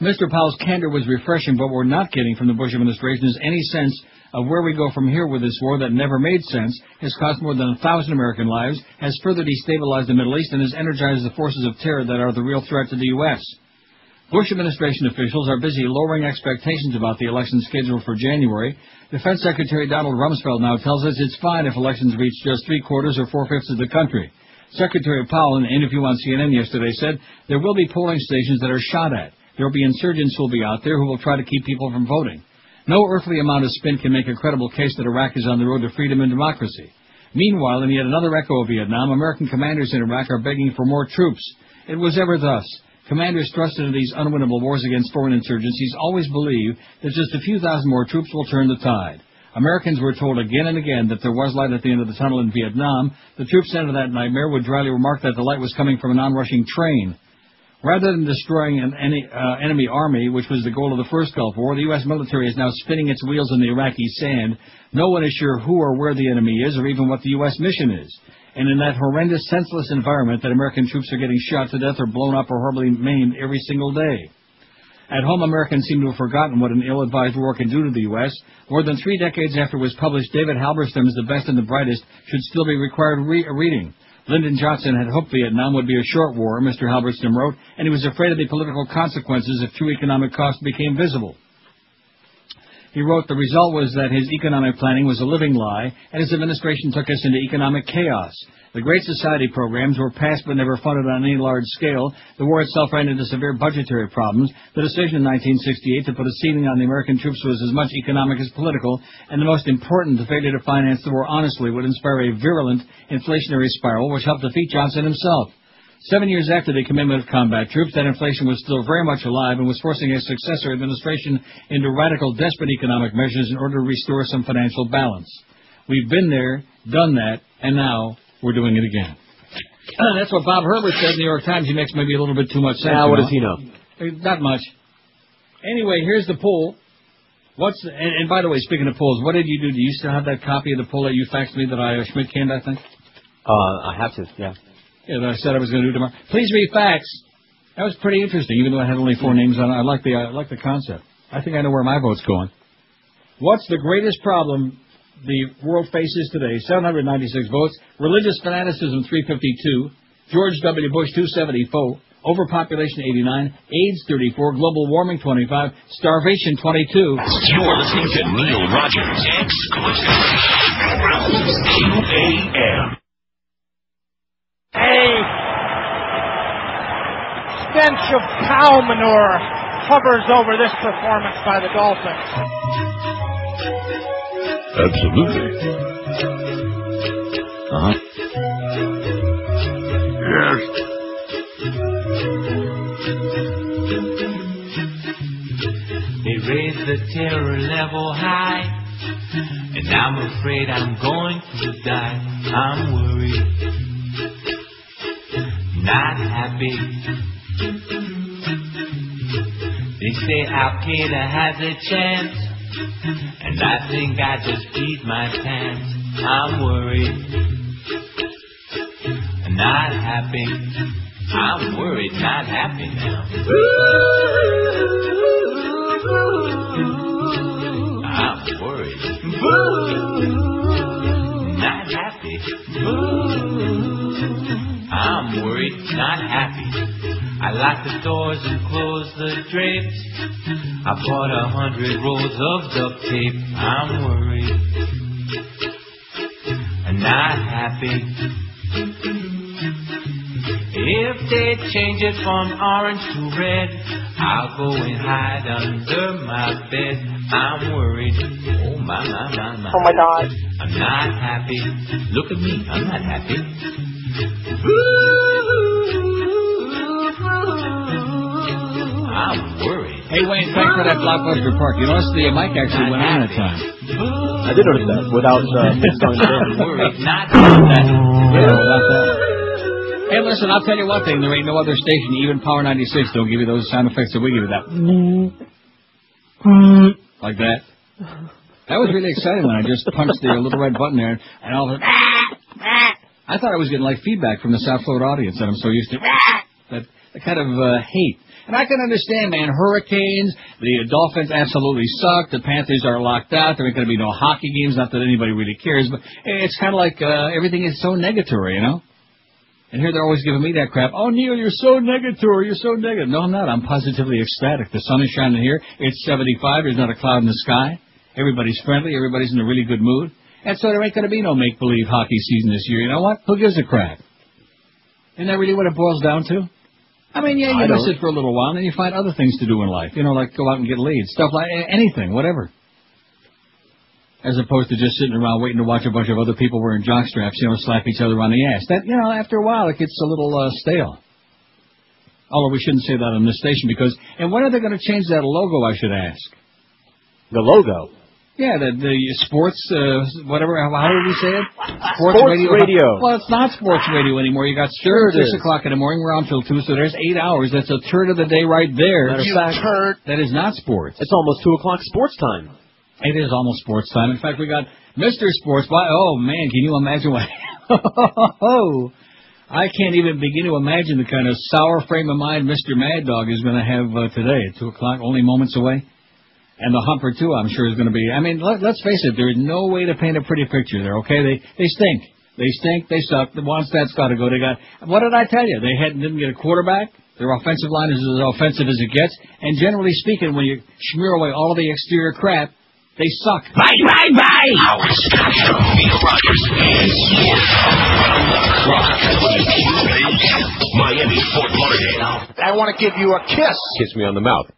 Mr. Powell's candor was refreshing, but what we're not getting from the Bush administration is any sense of where we go from here with this war that never made sense, has cost more than 1,000 American lives, has further destabilized the Middle East, and has energized the forces of terror that are the real threat to the U.S. Bush administration officials are busy lowering expectations about the election scheduled for January. Defense Secretary Donald Rumsfeld now tells us it's fine if elections reach just 3/4 or 4/5 of the country. Secretary Powell, in an interview on CNN yesterday, said there will be polling stations that are shot at. There will be insurgents who will be out there who will try to keep people from voting. No earthly amount of spin can make a credible case that Iraq is on the road to freedom and democracy. Meanwhile, in yet another echo of Vietnam, American commanders in Iraq are begging for more troops. It was ever thus. Commanders thrust into these unwinnable wars against foreign insurgencies always believe that just a few thousand more troops will turn the tide. Americans were told again and again that there was light at the end of the tunnel in Vietnam. The troops sent into that nightmare would dryly remark that the light was coming from an onrushing train. Rather than destroying an enemy army, which was the goal of the first Gulf War, the U.S. military is now spinning its wheels in the Iraqi sand. No one is sure who or where the enemy is, or even what the U.S. mission is. And in that horrendous, senseless environment that American troops are getting shot to death or blown up or horribly maimed every single day. At home, Americans seem to have forgotten what an ill-advised war can do to the U.S. More than 3 decades after it was published, David Halberstam's The Best and the Brightest should still be required reading. Lyndon Johnson had hoped Vietnam would be a short war, Mr. Halberstam wrote, and he was afraid of the political consequences if true economic costs became visible. He wrote, the result was that his economic planning was a living lie, and his administration took us into economic chaos. The Great Society programs were passed but never funded on any large scale. The war itself ran into severe budgetary problems. The decision in 1968 to put a ceiling on the American troops was as much economic as political, and the most important, the failure to finance the war honestly would inspire a virulent inflationary spiral which helped defeat Johnson himself. 7 years after the commitment of combat troops, that inflation was still very much alive and was forcing a successor administration into radical, desperate economic measures in order to restore some financial balance. We've been there, done that, and now we're doing it again. That's what Bob Herbert said in the New York Times. He makes maybe a little bit too much sense. Now, what does he know? Not much. Anyway, here's the poll. And by the way, speaking of polls, what did you do? Do you still have that copy of the poll that you faxed me that Schmidt canned, I think? I have to, yeah. Yeah, that I said I was going to do tomorrow. Please read facts. That was pretty interesting, even though I had only 4 names on it. I like the concept. I think I know where my vote's going. What's the greatest problem the world faces today? 796 votes. Religious fanaticism, 352. George W. Bush, 274. Overpopulation, 89. AIDS, 34. Global warming, 25. Starvation, 22. You're listening to Neil Rogers, exclusive. QAM. A stench of cow manure hovers over this performance by the Dolphins. Absolutely. Yes. They raised the terror level high, and I'm afraid I'm going to die. I'm worried. not happy. They say Al-Qaeda has a chance, and I think I just peed my pants. I'm worried, not happy. I'm worried, not happy now. I'm worried, not happy. I'm worried, not happy. I lock the doors and close the drapes. I bought 100 rolls of duct tape. I'm worried, not happy. If they change it from orange to red, I'll go and hide under my bed. I'm worried. Oh my. Oh my God. I'm not happy. Look at me. I'm not happy. I'm worried. Hey Wayne, thanks for that Blockbuster Park. You noticed the mic actually went on that time. I did notice that without worried. Not that. Yeah, without that. Hey, listen, I'll tell you one thing. There ain't no other station, even Power 96, don't give you those sound effects that we give you. That. Like that. That was really exciting when I just punched the little red button there, and all of a sudden, I thought I was getting like feedback from the South Florida audience that I'm so used to. That kind of hate. And I can understand, man, hurricanes, the Dolphins absolutely suck, the Panthers are locked out, there ain't going to be no hockey games, not that anybody really cares, but it's kind of like everything is so negatory, you know? And here they're always giving me that crap. Oh, Neil, you're so negatory, you're so negative. No, I'm not. I'm positively ecstatic. The sun is shining here. It's 75. There's not a cloud in the sky. Everybody's friendly. Everybody's in a really good mood. And so there ain't going to be no make-believe hockey season this year. You know what? Who gives a crap? Isn't that really what it boils down to? I mean, yeah, you miss it for a little while, and then you find other things to do in life. You know, like go out and get laid. Stuff like anything, whatever. As opposed to just sitting around waiting to watch a bunch of other people wearing jockstraps, you know, slap each other on the ass. That, you know, after a while, it gets a little stale. Although we shouldn't say that on this station because... And when are they going to change that logo, I should ask? The logo? Yeah, the sports, whatever, how did we say it? Sports radio. Well, it's not sports radio anymore. You got sure 6 o'clock in the morning. We're on till 2, so there's 8 hours. That's a third of the day right there. You turd. That is not sports. It's almost 2 o'clock sports time. It is almost sports time. In fact, we got Mr. Sports. Oh, man, can you imagine what... I can't even begin to imagine the kind of sour frame of mind Mr. Mad Dog is going to have today at 2 o'clock, only moments away. And the Humper, too, I'm sure is going to be... I mean, let's face it, there is no way to paint a pretty picture there, okay? They stink. They stink. They suck. The Wannstedt's got to go. They got... What did I tell you? They didn't get a quarterback. Their offensive line is as offensive as it gets. And generally speaking, when you smear away all of the exterior crap, they suck. Bye. Howard Scott Show. Neil Rogers and sports around the clock. Miami, Fort Lauderdale. I want to give you a kiss. Kiss me on the mouth.